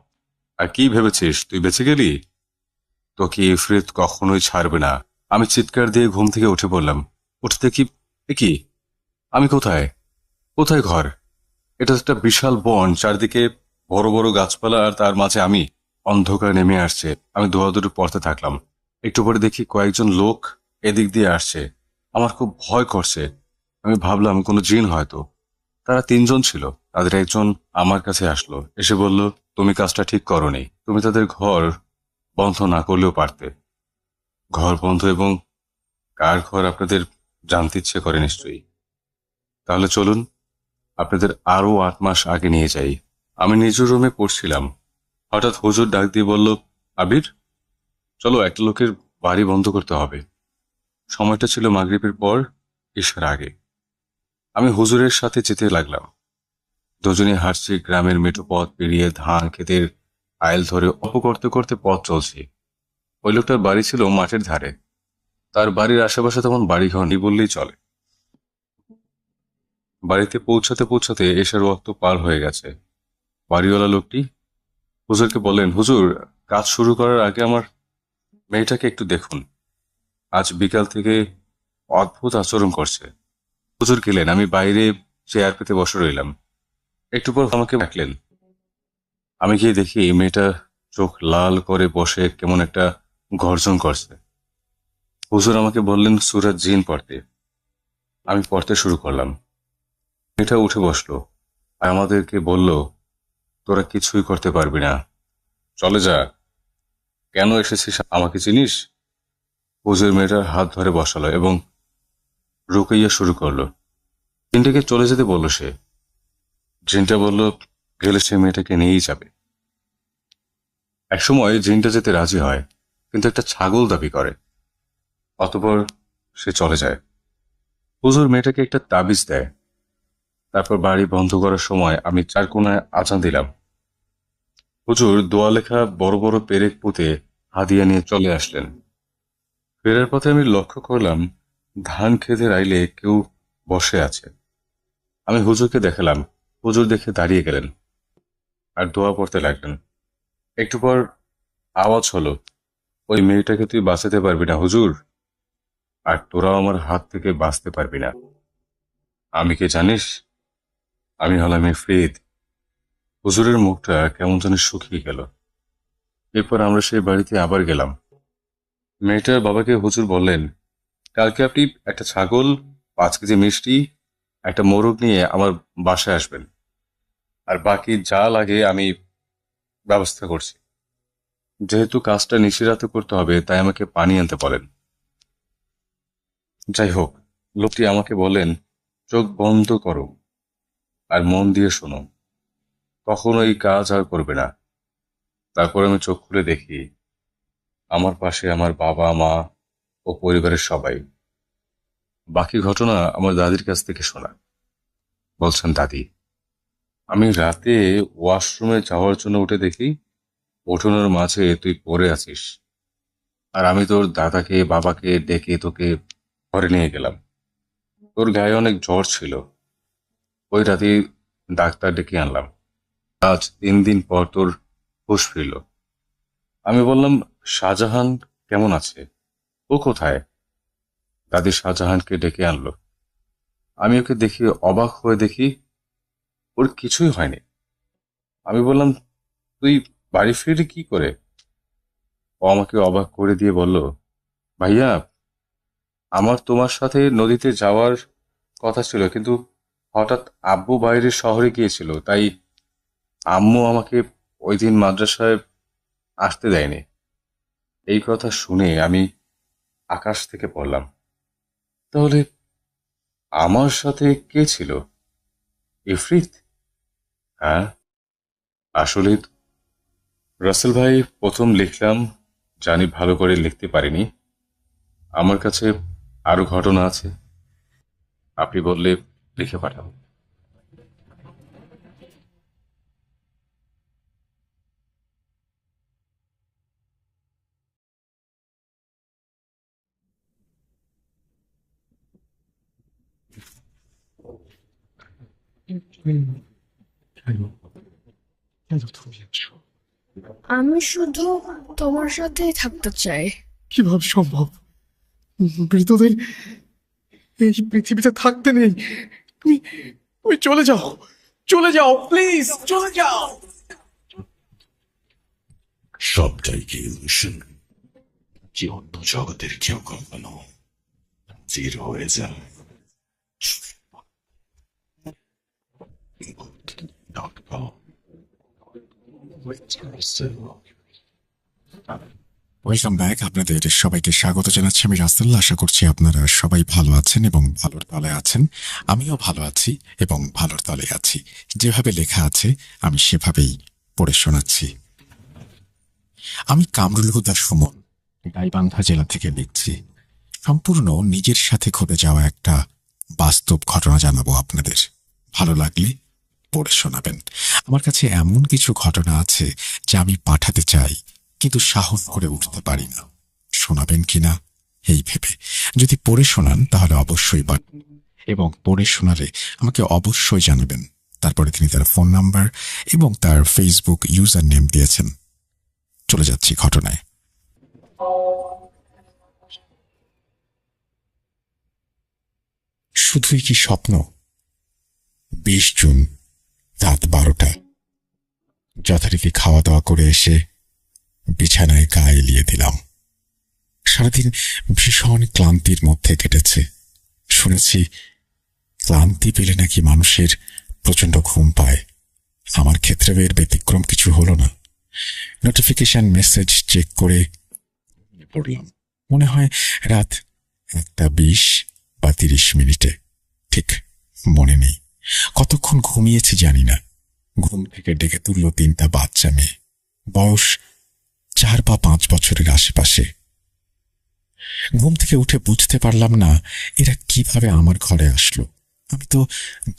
আর কি ভেবেছিস তুই বেঁচে গেলি? তোকে ইফরিত কখনোই ছাড়বে না। আমি চিৎকার দিয়ে ঘুম থেকে উঠে পড়লাম। উঠে দেখি, এ কি, আমি কোথায়? কোথায় ঘর? এটা তো একটা বিশাল বন, চারদিকে বড় বড় গাছপালা আর তার মাঝে আমি। অন্ধকার নেমে আসছে। আমি দৌড়াদৌড়ি পড়তে থাকলাম। একটু পরে দেখি কয়েকজন লোক এদিক দিয়ে আসছে। আমার খুব ভয় করছে। আমি ভাবলাম কোনো জিন হয়তো। তারা তিনজন ছিল। তাদের একজন আমার কাছে আসলো, এসে বলল, তুমি কাজটা ঠিক করোনি, তুমি তাদের ঘর বন্ধ না করলেও পারতে। ঘর বন্ধ এবং কার ঘর আপনাদের জানতে ইচ্ছে করে নিশ্চয়ই। তাহলে চলুন আপনাদের আরো 8 মাস আগে নিয়ে যাই। আমি নিজের রুমে পড়ছিলাম। হঠাৎ হুজুর ডাক দিয়ে বলল, আবির চলো, একটা লোকের বাড়ি বন্ধ করতে হবে। সময়টা ছিল মাগরিবের পর ঈশার আগে। আমি হুজুরের সাথে যেতে লাগলাম। দুজনে হাঁটছি গ্রামের মেঠো পথ পেরিয়ে, ধান ক্ষেতের আইল ধরে অল্প করতে করতে পথ চলছি। ওই লোকটার বাড়ি ছিল মাঠের ধারে। তার বাড়ির আশেপাশে তেমন বাড়িঘর নেই বললেই চলে। বাড়িতে পৌঁছাতে পৌঁছাতে এশার ওয়াক্ত পার হয়ে গেছে। বাড়িওয়ালা লোকটি হুজুরকে বললেন, হুজুর কাজ শুরু করার আগে আমার মেয়েটাকে একটু দেখুন, আজ বিকাল থেকে অদ্ভুত আচরণ করছে। হুজুর গেলেন, আমি বাইরে চেয়ার পেতে বসে রইলাম। একটু পর আমাকে ডাকলেন। আমি গিয়ে দেখি মেয়েটা চোখ লাল করে বসে কেমন একটা গর্জন করছে। হুজুর আমাকে বললেন সূরা জিন পড়তে। আমি পড়তে শুরু করলাম। মেয়েটা উঠে বসলো আর আমাদেরকে বলল, তোরা কিছুই করতে পারবি না, চলে যা। কেন এসেছিস আমাকে চিনিস? হুজুর মেয়েটার হাত ধরে বসালো এবং রুকাইয়া শুরু করলো। জিনটাকে চলে যেতে বলল সে। জিনটা বলল, গেলে সে মেয়েটাকে নিয়েই যাবে। একসময় জিনটা যেতে রাজি হয়, কিন্তু একটা ছাগল দাবি করে। অতঃপর সে চলে যায়। হুজুর মেয়েটাকে একটা তাবিজ দেয়। তারপর বাড়ি বন্ধ করার সময় আমি চার কোনায় আজান দিলাম। হুজুর দোয়া লেখা বড় বড় পেরেক পুঁতে হাদিয়া নিয়ে চলে আসলেন। ফেরার পথে আমি লক্ষ্য করলাম ধান খেতের আইলে কেউ বসে আছে। আমি হুজুরকে দেখালাম। হুজুর দেখে দাঁড়িয়ে গেলেন আর দোয়া পড়তে লাগলেন। একটু পর আওয়াজ হলো, ওই মেয়েটাকে তুই বাঁচাতে পারবি না হুজুর, আর তোরাও আমার হাত থেকে বাঁচতে পারবি না। আমি কে জানিস? আমি হলাম ইফরিত। হুজুরের মুখটা কেমন যেন শুকিয়ে গেল। এরপর আমরা সেই বাড়িতে আবার গেলাম। মেয়েটার বাবাকে হুজুর বললেন, কালকে আপনি একটা ছাগল, 5 কেজি মিষ্টি, একটা মোরগ নিয়ে আমার বাসায় আসবেন, আর বাকি যা লাগে আমি ব্যবস্থা করছি। যেহেতু কাজটা নিশিরাতে করতে হবে, তাই আমাকে পানি আনতে বলেন। যাই হোক, লোকটি আমাকে বলেন, চোখ বন্ধ করো আর মন দিয়ে শোনো, কখনো এই কাজ আর করবে না। তারপর আমি চোখ খুলে দেখি আমার পাশে আমার বাবা মা ও পরিবারের সবাই। বাকি ঘটনা আমার দাদির কাছ থেকে শোনা। বলছেন, দাদি, আমি রাতে ওয়াশরুমে যাওয়ার জন্য উঠে দেখি উঠোনের মাঝে তুই পড়ে আছিস, আর আমি তোর দাদাকে বাবাকে ডেকে তোকে ঘরে নিয়ে গেলাম। তোর গায়ে অনেক জ্বর ছিল, ওই রাতে ডাক্তার ডেকে আনলাম। আজ 3 দিন পর তোর হুঁশ ফিরল। আমি বললাম, শাহজাহান কেমন আছে? ও কোথায়? দাদি শাহজাহানকে ডেকে আনলো। আমি ওকে দেখি অবাক হয়ে দেখি ওর কিছুই হয়নি। আমি বললাম, তুই বাড়ি ফিরলি কি করে? ও আমাকে অবাক করে দিয়ে বলল, ভাইয়া, আমার তোমার সাথে নদীতে যাওয়ার কথা ছিল, কিন্তু হঠাৎ আব্বু বাইরের শহরে গিয়েছিল, তাই আম্মু আমাকে ওই দিন মাদ্রাসায় আসতে দেয়নি। এই কথা শুনে আমি আকাশ থেকে পড়লাম। তাহলে আমার সাথে কে ছিল? ইফরিত? হ্যাঁ, আসলে রাসেল ভাই, প্রথম লিখলাম, জানি ভালো করে লিখতে পারিনি। আমার কাছে আরো ঘটনা আছে, আপনি বললে লিখে পাঠাবো। আমি শুধু তোমার সাথেই থাকতে চাই। কিভাবে সম্ভব? মৃতদের এই পৃথিবীতে থাকতে নেই। তুমি তুমি চলে যাও, চলে যাও, প্লিজ চলে যাও। সবটাই কি ইলুশন? কি অন্য জগতের কেউ কখনো জির হয়ে যায়? .com welcome back. আপনাদের সবাইকে স্বাগত জানাচ্ছি আমি রাসেল। আশা করছি আপনারা সবাই ভালো আছেন এবং ভালোর তলে আছেন। আমিও ভালো আছি এবং ভালোর তলে আছি। যেভাবে লেখা আছে আমি সেভাবেই পড়ে শোনাচ্ছি। আমি কামরুল হুদা সুমন, গাইবান্ধা জেলা থেকে লিখছি। সম্পূর্ণ নিজের সাথে ঘটে যাওয়া একটা বাস্তব ঘটনা জানাবো আপনাদের। ভালো লাগলে পড়ে শোনাবেন। আমার কাছে এমন কিছু ঘটনা আছে যা আমি পাঠাতে চাই, কিন্তু সাহস করে উঠতে পারি না। শোনাবেন কিনা এই ভেবে। যদি পড়ে শোনান তাহলে অবশ্যই এবং পড়ে শোনালে আমাকে অবশ্যই জানাবেন। তারপরে তিনি তার ফোন নাম্বার এবং তার ফেসবুক ইউজার নেম দিয়েছেন। চলে যাচ্ছি ঘটনায়। শুধুই কি স্বপ্ন? 20 জুন রাত 12টা। যথারীতি খাওয়া দাওয়া করে এসে বিছানায় গা এলিয়ে দিলাম। সারাদিন ভীষণ ক্লান্তির মধ্যে কেটেছে। শুনেছি ক্লান্তি পেলে নাকি মানুষের প্রচন্ড ঘুম পায়। আমার ক্ষেত্রে এর ব্যতিক্রম কিছু হলো না। নোটিফিকেশন মেসেজ চেক করে পড়লাম। মনে হয় রাত 1:20 বা 30 মিনিটে, ঠিক মনে নেই। কতক্ষণ ঘুমিয়েছি জানি না। ঘুম থেকে ডেকে তুলল 3টা বাচ্চা মেয়ে, বয়স 4 বা 5 বছরের আশেপাশে। ঘুম থেকে উঠে বুঝতে পারলাম না এরা কিভাবে আমার ঘরে আসলো। আমি তো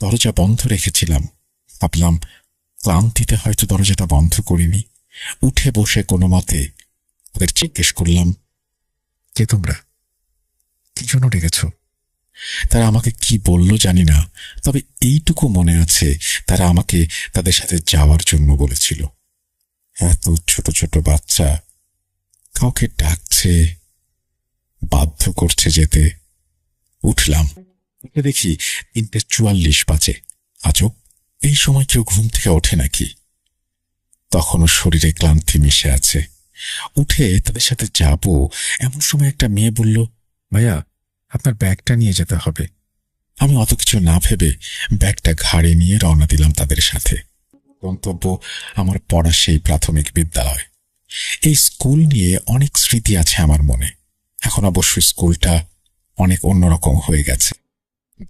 দরজা বন্ধ রেখেছিলাম। ভাবলাম ক্লান্তিতে হয়তো দরজাটা বন্ধ করিনি। উঠে বসে কোনো মতে ওদের জিজ্ঞেস করলাম, কে তোমরা? কি জন্য ডেকেছ? তারা আমাকে কি বলল জানি না, তবে এইটুকু মনে আছে তারা আমাকে তাদের সাথে যাওয়ার জন্য বলেছিল। এত ছোট ছোট বাচ্চা কাউকে ডাকছে, বাধ্য করছে যেতে। উঠলাম, উঠে দেখি 3:44 বাজে। আজব, এই সময় কেউ ঘুম থেকে ওঠে নাকি? তখনও শরীরে ক্লান্তি মিশে আছে। উঠে তাদের সাথে যাব এমন সময় একটা মেয়ে বলল, ভাইয়া আপনার ব্যাগটা নিয়ে যেতে হবে। আমি অত কিছু না ভেবে ব্যাগটা ঘাড়ে নিয়ে রওনা দিলাম তাদের সাথে। গন্তব্য আমার পড়া সেই প্রাথমিক বিদ্যালয়। এই স্কুল নিয়ে অনেক স্মৃতি আছে আমার মনে। এখন অবশ্যই স্কুলটা অনেক অন্যরকম হয়ে গেছে,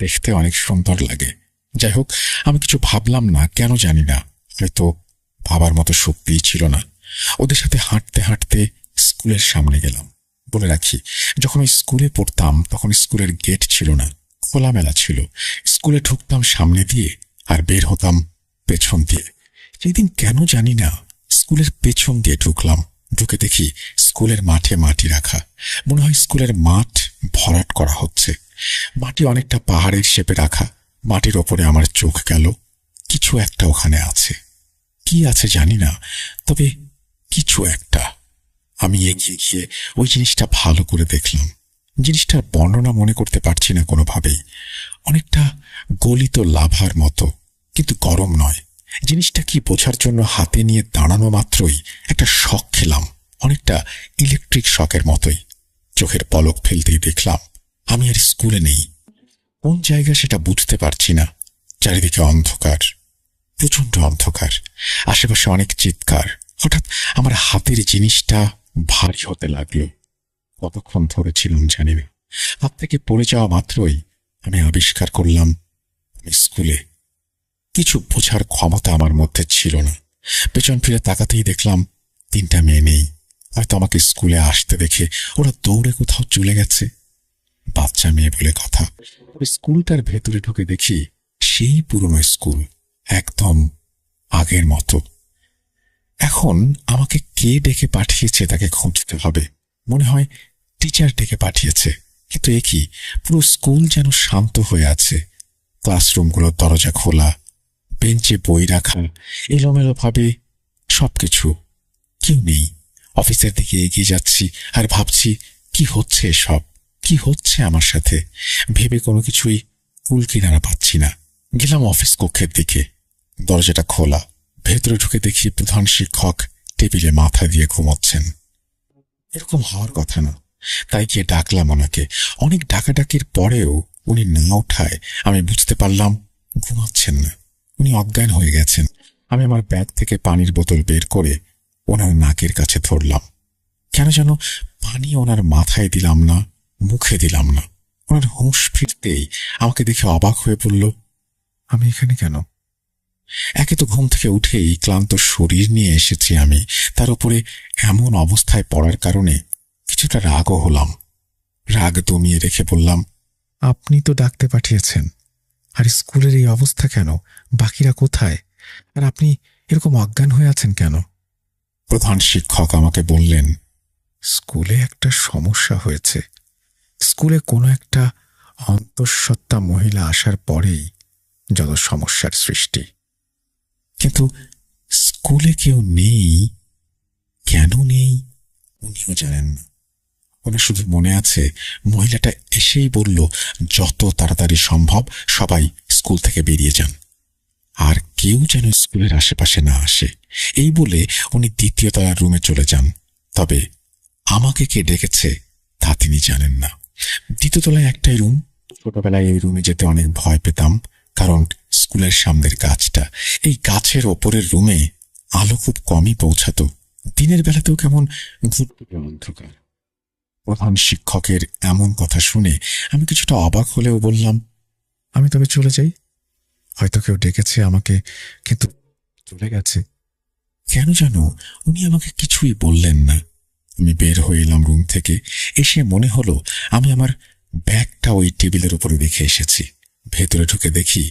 দেখতে অনেক সুন্দর লাগে। যাই হোক, আমি কিছু ভাবলাম না, কেন জানি না, হয়তো ভাবার মতো শক্তিই ছিল না। ওদের সাথে হাঁটতে হাঁটতে স্কুলের সামনে গেলাম। বলে রাখি, যখন ওই স্কুলে পড়তাম তখন স্কুলের গেট ছিল না, খোলামেলা ছিল। স্কুলে ঢুকতাম সামনে দিয়ে আর বের হতাম পেছন দিয়ে। সেদিন কেন জানি না স্কুলের পেছন দিয়ে ঢুকলাম। ঢুকে দেখি স্কুলের মাঠে মাটি রাখা। মনে হয় স্কুলের মাঠ ভরাট করা হচ্ছে। মাটি অনেকটা পাহাড়ের শেপে রাখা। মাটির ওপরে আমার চোখ গেল, কিছু একটা ওখানে আছে। কি আছে জানি না, তবে কিছু একটা। আমি এগিয়ে গিয়ে ওই জিনিসটা ভালো করে দেখলাম। জিনিসটার বর্ণনা মনে করতে পারছি না কোনোভাবেই। অনেকটা গলিত লাভার মতো, কিন্তু গরম নয়। জিনিসটা কি বোঝার জন্য হাতে নিয়ে দাঁড়ানো মাত্রই একটা শক খেলাম, অনেকটা ইলেকট্রিক শকের মতোই। চোখের পলক ফেলতেই দেখলাম আমি আর স্কুলে নেই। কোন জায়গা সেটা বুঝতে পারছি না। চারিদিকে অন্ধকার, প্রচন্ড অন্ধকার, আশেপাশে অনেক চিৎকার। হঠাৎ আমার হাতের জিনিসটা ভারী হতে লাগলো। কতক্ষণ ধরেছিলাম জানি না। হাত থেকে পড়ে যাওয়া মাত্রই আমি আবিষ্কার করলাম আমি স্কুলে। কিছু বোঝার ক্ষমতা আমার মধ্যে ছিল না। পেছন ফিরে তাকাতেই দেখলাম 3টা মেয়ে নেই। হয়তো আমাকে স্কুলে আসতে দেখে ওরা দৌড়ে কোথাও চলে গেছে। বাচ্চা মেয়ে বলে কথা। তবে স্কুলটার ভেতরে ঢুকে দেখি সেই পুরনো স্কুল, একদম আগের মতো। এখন আমাকে কে ডেকে পাঠিয়েছে তাকে খুঁজতে হবে। মনে হয় টিচার ডেকে পাঠিয়েছে। কিন্তু এ কি, পুরো স্কুল যেন শান্ত হয়ে আছে। ক্লাসরুমগুলোর দরজা খোলা, বেঞ্চে বই রাখা, এলোমেলো ভাবে সবকিছু। কেউ নেই। অফিসের দিকে এগিয়ে যাচ্ছি আর ভাবছি কি হচ্ছে সব, কি হচ্ছে আমার সাথে। ভেবে কোনো কিছুই কুল কিনারা পাচ্ছি না। গেলাম অফিস কক্ষের দিকে। দরজাটা খোলা। ভেতরে ঢুকে দেখি প্রধান শিক্ষক টেবিলে মাথা দিয়ে ঘুমোচ্ছেন। এরকম হওয়ার কথা না, তাই গিয়ে ডাকলাম ওনাকে। অনেক ডাকাডাকির পরেও উনি না ওঠায় আমি বুঝতে পারলাম ঘুমাচ্ছেন না, উনি অজ্ঞান হয়ে গেছেন। আমি আমার ব্যাগ থেকে পানির বোতল বের করে ওনার নাকের কাছে ধরলাম। কেন যেন পানি ওনার মাথায় দিলাম না, মুখে দিলাম না। ওনার হুঁশ ফিরতেই আমাকে দেখে অবাক হয়ে বলল, আমি এখানে কেন? একে তো ঘুম থেকে উঠেই ক্লান্ত শরীর নিয়ে এসেছি আমি, তার উপরে এমন অবস্থায় পড়ার কারণে কিছুটা রাগও হলাম। রাগ দমিয়ে রেখে বললাম, আপনি তো ডাকতে পাঠিয়েছেন, আর স্কুলের এই অবস্থা কেন? বাকিরা কোথায়? আর আপনি এরকম অজ্ঞান হয়ে আছেন কেন? প্রধান শিক্ষক আমাকে বললেন, স্কুলে একটা সমস্যা হয়েছে। স্কুলে কোনো একটা অন্তঃসত্ত্বা মহিলা আসার পরেই যত সমস্যার সৃষ্টি। কিন্তু স্কুলে কেউ নেই, কেন নেই উনিও জানেন না। ওনার শুধু মনে আছে মহিলাটা এসেই বলল যত তাড়াতাড়ি সম্ভব সবাই স্কুল থেকে বেরিয়ে যান, আর কেউ যেন স্কুলের আশেপাশে না আসে। এই বলে উনি 2য় তলার রুমে চলে যান। তবে আমাকে কে ডেকেছে তা তিনি জানেন না। 2য় তলায় একটাই রুম। ছোটবেলায় এই রুমে যেতে অনেক ভয় পেতাম, কারণ স্কুলের সামনের গাছটা, এই গাছের ওপরের রুমে আলো খুব কমই পৌঁছাতো। দিনের বেলাতেও কেমন ঘুরতে অন্ধকার। প্রধান শিক্ষকের এমন কথা শুনে আমি কিছুটা অবাক হলেও বললাম, আমি তবে চলে যাই। হয়তো কেউ ডেকেছে আমাকে, কিন্তু চলে গেছে। কেন জানো উনি আমাকে কিছুই বললেন না। আমি বের হয়ে এলাম রুম থেকে। এসে মনে হলো আমি আমার ব্যাগটা ওই টেবিলের উপরে রেখে এসেছি। ভেতরে ঢুকে দেখি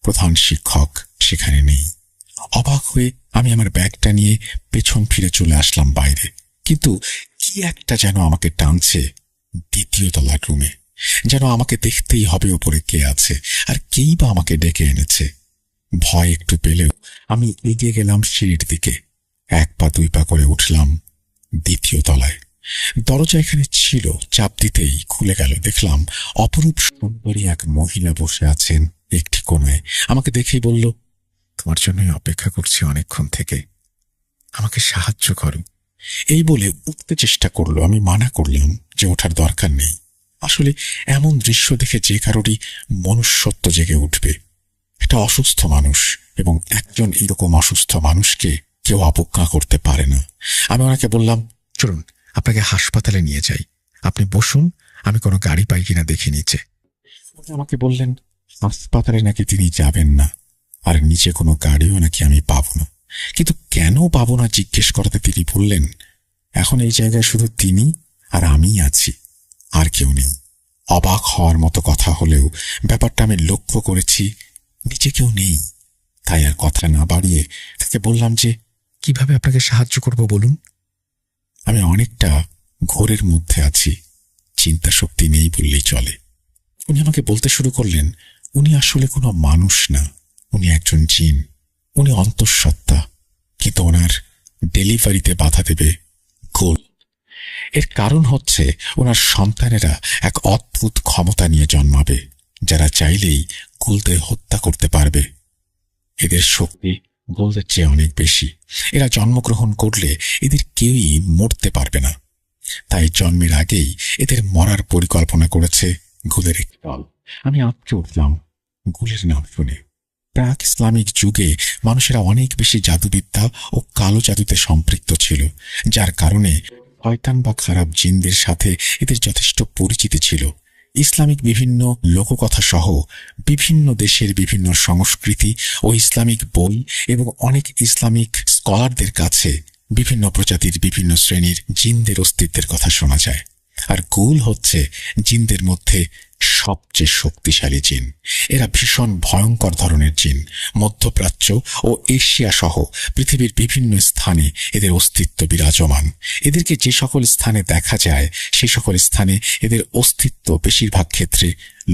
প্রধান শিক্ষক সেখানে নেই। অবাক হয়ে আমি আমার ব্যাগটা নিয়ে পেছন ফিরে চলে আসলাম বাইরে। কিন্তু কি একটা যেন আমাকে টানছে দ্বিতীয় তলার রুমে, যেন আমাকে দেখতেই হবে ওপরে কে আছে আর কেই বা আমাকে ডেকে এনেছে। ভয় একটু পেলেও আমি এগিয়ে গেলাম সিঁড়ির দিকে। 1 পা 2 পা করে উঠলাম দ্বিতীয় তলায়। দরজা এখানে ছিল, চাপ দিতেই খুলে গেল। দেখলাম অপরূপ সুন্দরী এক মহিলা বসে আছেন একটি কোণায়। আমাকে দেখেই বলল, তোমার জন্যই অপেক্ষা করছি অনেকক্ষণ থেকে, আমাকে সাহায্য করো। এই বলে উঠতে চেষ্টা করলো। আমি মানা করলাম যে ওঠার দরকার নেই। আসলে এমন দৃশ্য দেখে যে কারোরই মনুষ্যত্ব জেগে উঠবে। একটা অসুস্থ মানুষ, এবং একজন এরকম অসুস্থ মানুষকে কেউ অবজ্ঞা করতে পারে না। আমি ওনাকে বললাম, চলুন আপনাকে হাসপাতালে নিয়ে যাই, আপনি বসুন, আমি কোনো গাড়ি পাই কিনা দেখে নিচে। উনি আমাকে বললেন হাসপাতালে নাকি তিনি যাবেন না, আর নিচে কোনো গাড়িও নাকি আমি পাবো না। কিন্তু কেন পাবো না জিজ্ঞেস করাতে তিনি বললেন, এখন এই জায়গায় শুধু তিনি আর আমিই আছি, আর কেউ নেই। অবাক হওয়ার মতো কথা হলেও ব্যাপারটা আমি লক্ষ্য করেছি, নিচে কেউ নেই। তাই আর কথা না বাড়িয়ে তাকে বললাম যে, কিভাবে আপনাকে সাহায্য করব বলুন। আমি অনেকটা ঘোরের মধ্যে আছি, চিন্তা শক্তি নেই বললেই চলে। উনি আমাকে বলতে শুরু করলেন, উনি আসলে কোনো মানুষ না, উনি একজন জিন, উনি অন্তঃসত্ত্বা, কিন্তু ওনার ডেলিভারিতে বাধা দেবে গোল। এর কারণ হচ্ছে ওনার সন্তানেরা এক অদ্ভুত ক্ষমতা নিয়ে জন্মাবে, যারা চাইলেই গোলদের হত্যা করতে পারবে। এদের শক্তি গোলদের চেয়ে অনেক বেশি। এরা জন্মগ্রহণ করলে এদের কেউই মরতে পারবে না। তাই জন্মের আগেই এদের মরার পরিকল্পনা করেছে গোলের একটি দল। আমি আঁতকে উঠলাম গোলের নাম শুনে। প্রাক ইসলামিক যুগে মানুষেরা অনেক বেশি জাদুবিদ্যা ও কালো জাদুতে সম্পৃক্ত ছিল, যার কারণে শয়তান বা খারাপ জিনদের সাথে এদের যথেষ্ট পরিচিতি ছিল। ইসলামিক বিভিন্ন লোককথা সহ বিভিন্ন দেশের বিভিন্ন সংস্কৃতি ও ইসলামিক বই এবং অনেক ইসলামিক স্কলারদের কাছে বিভিন্ন প্রজাতির বিভিন্ন শ্রেণীর জিনদের অস্তিত্বের কথা শোনা যায়। আর গোল হচ্ছে জিনদের মধ্যে সবচেয়ে শক্তিশালী জিন। এরা ভীষণ ভয়ঙ্কর ধরনের জিন। মধ্যপ্রাচ্য ও এশিয়া সহ পৃথিবীর বিভিন্ন স্থানে এদের অস্তিত্ব বিরাজমান। এদেরকে যে সকল স্থানে দেখা যায় সেই সকল স্থানে এদের অস্তিত্ব বেশিরভাগ ক্ষেত্রে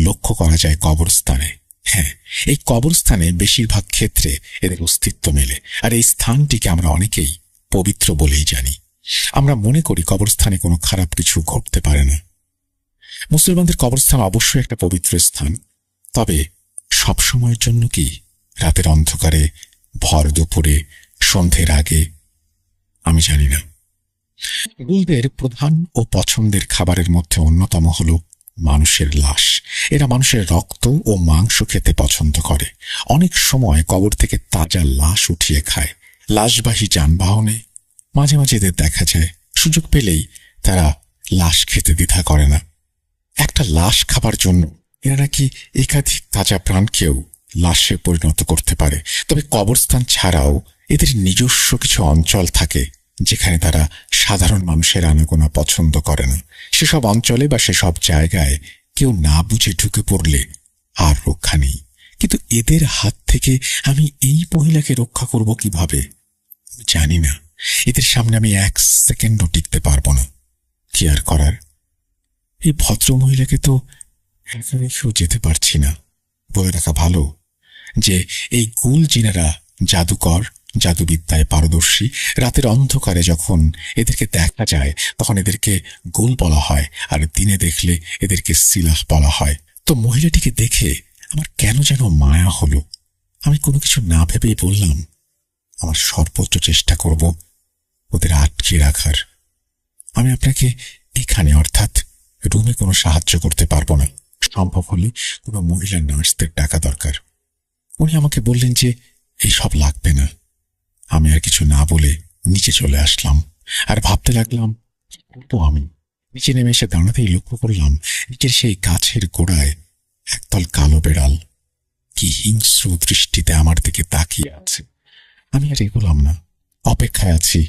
লক্ষ্য করা যায় কবরস্থানে। হ্যাঁ, এই কবরস্থানে বেশিরভাগ ক্ষেত্রে এদের অস্তিত্ব মেলে। আর এই স্থানটিকে আমরা অনেকেই পবিত্র বলেই জানি। আমরা মনে করি কবরস্থানে কোনো খারাপ কিছু ঘটতে পারে না। মুসলমানদের কবরস্থান অবশ্যই একটা পবিত্র স্থান, তবে সবসময়ের জন্য কি? রাতের অন্ধকারে, ভর দুপুরে, সন্ধ্যের আগে? আমি জানি না। গোলদের প্রধান ও পছন্দের খাবারের মধ্যে অন্যতম হল মানুষের লাশ। এরা মানুষের রক্ত ও মাংস খেতে পছন্দ করে। অনেক সময় কবর থেকে তাজা লাশ উঠিয়ে খায়। লাশবাহী যানবাহনে মাঝে মাঝে এদের দেখা যায়। সুযোগ পেলেই তারা লাশ খেতে দ্বিধা করে না। একটা লাশ খাবার জন্য এরা নাকি একাধিক তাজা প্রাণকেও লাশে পরিণত করতে পারে। তবে কবরস্থান ছাড়াও এদের নিজস্ব কিছু অঞ্চল থাকে যেখানে তারা সাধারণ মানুষের আনাগোনা পছন্দ করে না। সেসব অঞ্চলে বা সেসব জায়গায় কেউ না বুঝে ঢুকে পড়লে আর রক্ষা নেই। কিন্তু এদের হাত থেকে আমি এই মহিলাকে রক্ষা করব কিভাবে জানি না। এদের সামনে আমি 1 সেকেন্ডও টিকতে পারবো না। কি আর করার, এই ভদ্র মহিলাকে তো একা রেখেও যেতে পারছি না। বলে রাখা ভালো যে এই গোল জিনেরা জাদুকর, জাদুবিদ্যায় পারদর্শী। রাতের অন্ধকারে যখন এদেরকে দেখা যায় তখন এদেরকে গোল বলা হয়, আর দিনে দেখলে এদেরকে সিলাহ বলা হয়। তো মহিলাটিকে দেখে আমার কেন যেন মায়া হলো। আমি কোনো কিছু না ভেবেই বললাম, আমার সর্বোচ্চ চেষ্টা করব ওদের আটকে রাখার। আমি আপনাকে এখানে অর্থাৎ রুমে কোনো সাহায্য করতে পারবো না। সম্ভব হলে কোনো মহিলা নার্সদের ডাকা দরকার। উনি আমাকে বললেন যে এইসব লাগবে না। আমি আর কিছু না বলে নিচে চলে আসলাম আর ভাবতে লাগলাম কি করবো আমি। নিচে নেমে এসে দাঁড়াতেই লক্ষ্য করলাম নিচের সেই গাছের গোড়ায় একদল কালো বেড়াল কি হিংস্র দৃষ্টিতে আমার দিকে তাকিয়ে আছে। আমি আর এগোলাম না, অপেক্ষায় আছি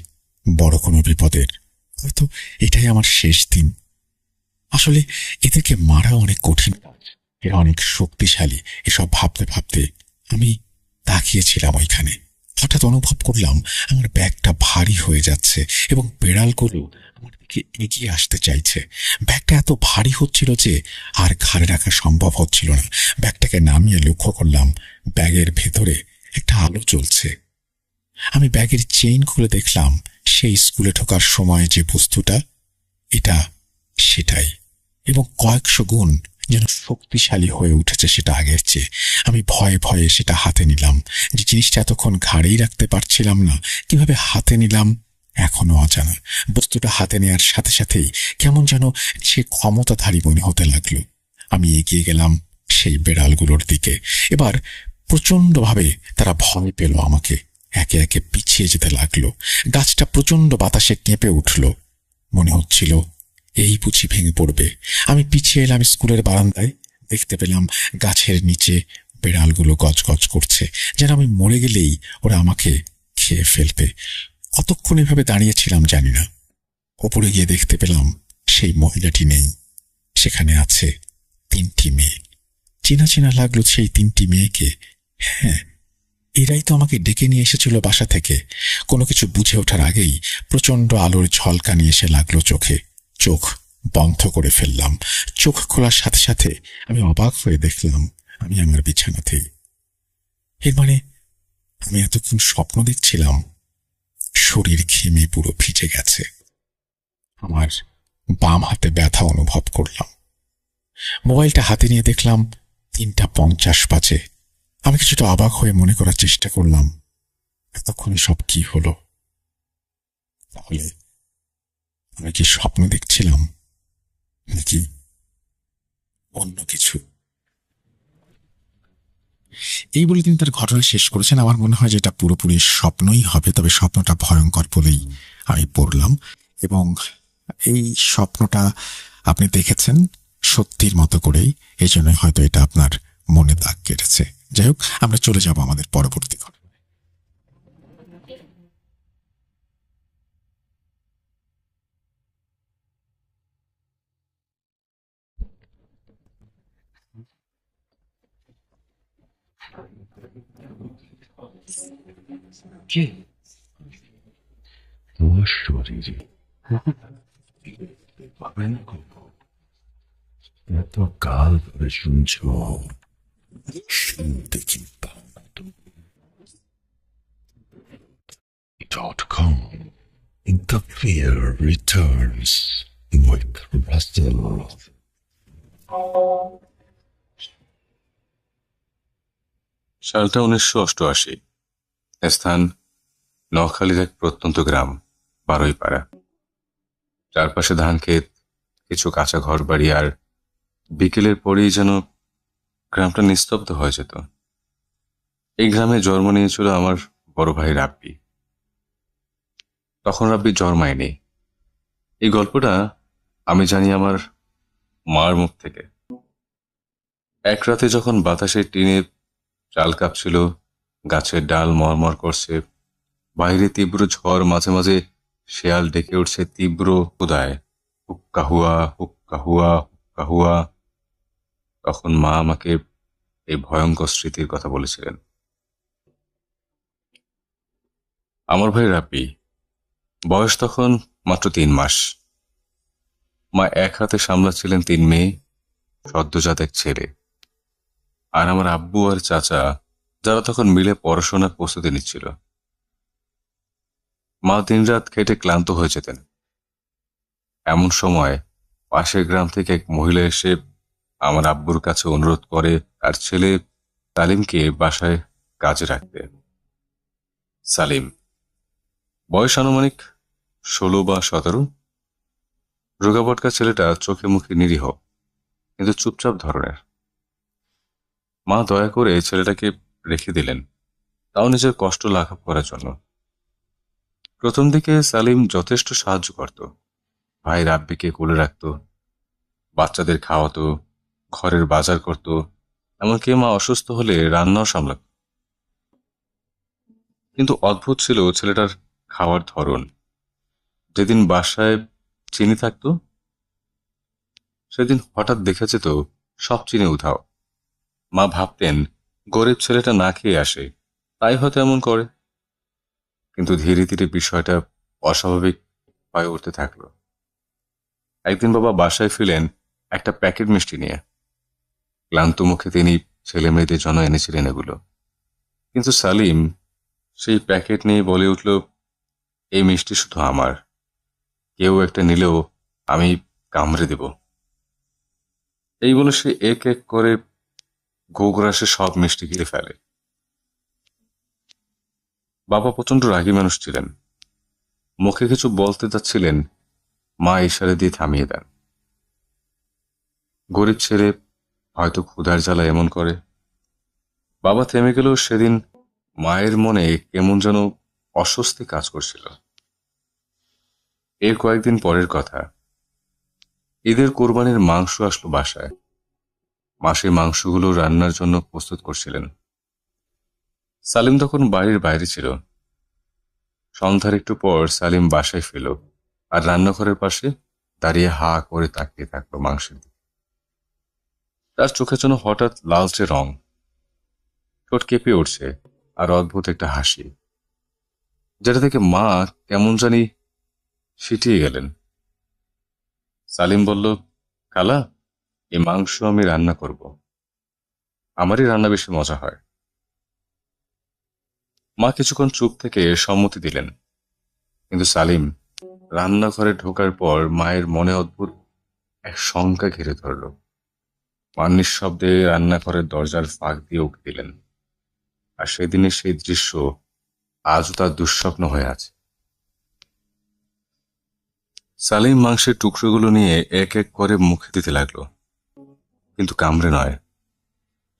বড় কোনো বিপদের। হয়তো এটাই আমার শেষ দিন। আসলে এদেরকে মারা অনেক কঠিন কাজ। এরা অনেক শক্তিশালী। এসব ভাবতে ভাবতে আমি তাকিয়েছিলাম ওইখানে। হঠাৎ অনুভব করলাম আমার ব্যাগটা ভারী হয়ে যাচ্ছে এবং বেড়ালগুলো আমার দিকে এগিয়ে আসতে চাইছে। ব্যাগটা এত ভারী হচ্ছিল যে আর ঘাড়ে রাখা সম্ভব হচ্ছিল না। ব্যাগটাকে নামিয়ে লক্ষ্য করলাম ব্যাগের ভেতরে একটা আলো জ্বলছে। আমি ব্যাগের চেইন খুলে দেখলাম সেই স্কুলে ঢোকার সময় যে বস্তুটা, এটা সেটাই, এবং কয়েকশো গুণ যেন শক্তিশালী হয়ে উঠেছে সেটা আগের চেয়ে। আমি ভয়ে ভয়ে সেটা হাতে নিলাম। যে জিনিসটা এতক্ষণ ঘাড়েই রাখতে পারছিলাম না, কিভাবে হাতে নিলাম এখনো অজানা। বস্তুটা হাতে নেওয়ার সাথে সাথেই কেমন যেন সে ক্ষমতাধারী মনে হতে লাগলো। আমি এগিয়ে গেলাম সেই বেড়ালগুলোর দিকে। এবার প্রচণ্ডভাবে তারা ভয় পেল আমাকে, একে একে পিছিয়ে যেতে লাগলো। গাছটা প্রচণ্ড বাতাসে কেঁপে উঠল। মনে হচ্ছিল এই বুঝি ভেঙে পড়বে। আমি পিছিয়ে এলাম স্কুলের বারান্দায়। দেখতে পেলাম গাছের নিচে বেড়ালগুলো গজগজ করছে, যেন আমি মরে গেলেই ওরা আমাকে খেয়ে ফেলবে। কতক্ষণ এভাবে দাঁড়িয়েছিলাম জানি না। ওপরে গিয়ে দেখতে পেলাম সেই মহিলাটি নেই। সেখানে আছে 3টি মেয়ে। চেনা চেনা লাগলো সেই 3টি মেয়েকে। হ্যাঁ, এরাই তো আমাকে ডেকে নিয়ে এসেছিল বাসা থেকে। কোনো কিছু বুঝে ওঠার আগেই প্রচণ্ড আলোর ঝলকানি এসে লাগলো চোখে। চোখ বন্ধ করে ফেললাম। চোখ খোলার সাথে সাথে আমি অবাক হয়ে দেখলাম আমি আমার বিছানাতেই। এর মানে আমি এতক্ষণ স্বপ্ন দেখছিলাম। শরীর ঘেমে পুরো ভিজে গেছে। আমার বাম হাতে ব্যথা অনুভব করলাম। মোবাইলটা হাতে নিয়ে দেখলাম 3:50 বাজে। আমি কিছুটা অবাক হয়ে মনে করার চেষ্টা করলাম এতক্ষণে সব কি হলো। তাহলে আমি কি স্বপ্ন দেখছিলাম নাকি অন্য কিছু? এই বলে তিনি তার ঘটনা শেষ করেছেন। আমার মনে হয় যে এটা পুরোপুরি স্বপ্নই হবে, তবে স্বপ্নটা ভয়ঙ্কর বলেই আমি পড়লাম। এবং এই স্বপ্নটা আপনি দেখেছেন সত্যির মতো করেই, এই জন্য হয়তো এটা আপনার মনে দাগ কেটেছে। যাই হোক, আমরা চলে যাব আমাদের পরবর্তী ঘটনা। কে তোমার শরীরে পাবে না এত কাল ধরে শুনছ, শুনতে কি পাও না তো? .com Interfere returns with Russell. সালটা 1988। স্থান নোয়াখালীর এক প্রত্যন্ত গ্রাম বারুইপাড়া। চারপাশে ধান ক্ষেত, কিছু কাঁচা ঘর বাড়ি, আর বিকেলের পরেই যেন গ্রামটা নিস্তব্ধ হয়ে যেত। এই গ্রামে জন্ম নিয়েছিল আমার বড় ভাই রাব্বি। তখন রাব্বি জন্মায়নি। এই গল্পটা আমি জানি আমার মার মুখ থেকে। এক রাতে যখন বাতাসের টিনে চাল কাঁপছিল, গাছের ডাল মরমর করছে, বাইরে তীব্র ঝড়, মাঝে মাঝে শেয়াল ডেকে উঠছে তীব্র ক্ষুধায়, হুক্কা হুয়া হুক্কা হুয়া হুক্কা হুয়া, তখন মা আমাকে এই ভয়ঙ্কর স্মৃতির কথা বলেছিলেন। আমার ভাই রাব্বি, বয়স তখন মাত্র 3 মাস। মা এক হাতে সামলাচ্ছিলেন 3 মেয়ে, সদ্যজাত এক ছেলে, আর আমার আব্বু আর চাচা, যারা তখন মিলে পড়াশোনার প্রস্তুতি নিচ্ছিল। মা দিনরাত খেটে ক্লান্ত হয়ে যেতেন। এমন সময় পাশের গ্রাম থেকে এক মহিলা এসে আমার আব্বুর কাছে অনুরোধ করে তার ছেলে সালিমকে বাসায় কাজে রাখতে। সালিম বয়স আনুমানিক 16 বা 17। রোগাবটকা ছেলেটা, চোখে মুখে নিরীহ কিন্তু চুপচাপ ধরনের। মা দয়া করে ছেলেটাকে রেখে দিলেন, তাও নিজের কষ্ট লাঘব করার জন্য। প্রথম দিকে সালিম যথেষ্ট সাহায্য করত। ভাই রাব্বিকে কোলে রাখত, বাচ্চাদের খাওয়াতো, ঘরের বাজার করত, এমনকি মা অসুস্থ হলে রান্নাও সামলাত। কিন্তু অদ্ভুত ছিল ছেলেটার খাওয়ার ধরন। যেদিন বাসায় চিনি থাকতো, সেদিন হঠাৎ দেখা যেত সব চিনি উধাও। মা ভাবতেন গরিব ছেলেটা না খেয়ে আসে, তাই হয়তো এমন করে। কিন্তু ধীরে ধীরে বিষয়টা অস্বাভাবিক হয়ে উঠতে থাকলো। একদিন বাবা বাসায় ফিরলেন একটা প্যাকেট মিষ্টি নিয়ে। ক্লান্ত মুখে তিনি ছেলে মেয়েদের জন্য এনেছিলেন এগুলো। কিন্তু সালিম সেই প্যাকেট নিয়ে বলে উঠল, এই মিষ্টি শুধু আমার, কেউ একটা নিলেও আমি কামড়ে দেব। এই বলে সে এক এক করে গোগ্রাসে সব মিষ্টি গিলে ফেলে। বাবা প্রচন্ড রাগী মানুষ ছিলেন। মুখে কিছু বলতে যাচ্ছিলেন, মা ইশারা দিয়ে থামিয়ে দেন। গরিব ছেলে হয়তো ক্ষুধার জ্বালা এমন করে। বাবা থেমে গেলেও সেদিন মায়ের মনে কেমন যেন অস্বস্তি কাজ করছিল। এর কয়েকদিন পরের কথা, ঈদের কোরবানির মাংস আসলো বাসায়। মা সেই মাংসগুলো রান্নার জন্য প্রস্তুত করছিলেন। সালিম তখন বাড়ির বাইরে ছিল। সন্ধ্যার একটু পর সালিম বাসায় ফিরল আর রান্নাঘরের পাশে দাঁড়িয়ে হা করে তাকিয়ে থাকলো মাংসের দিকে। তার চোখের জন্য হঠাৎ লালচে রং, ঠোঁট কেঁপে উঠছে আর অদ্ভুত একটা হাসি, যেটা থেকে মা কেমন জানি সিটিয়ে গেলেন। সালিম বলল, খালা, এই মাংস আমি রান্না করব, আমারই রান্না বেশি মজা হয়। মা কিছুক্ষণ চুপ থেকে সম্মতি দিলেন। কিন্তু সালিম রান্নাঘরে ঢোকার পর মায়ের মনে অদ্ভুত এক শঙ্কা ঘিরে ধরল। মা নিঃশব্দে রান্নাঘরের দরজার ফাঁক দিয়ে উঁকি দিলেন। আর সেদিনের সেই দৃশ্য আজও তার দুঃস্বপ্ন হয়ে আছে। সালিম মাংসের টুকরোগুলো নিয়ে এক এক করে মুখে দিতে লাগলো, কিন্তু কামড়ে নয়।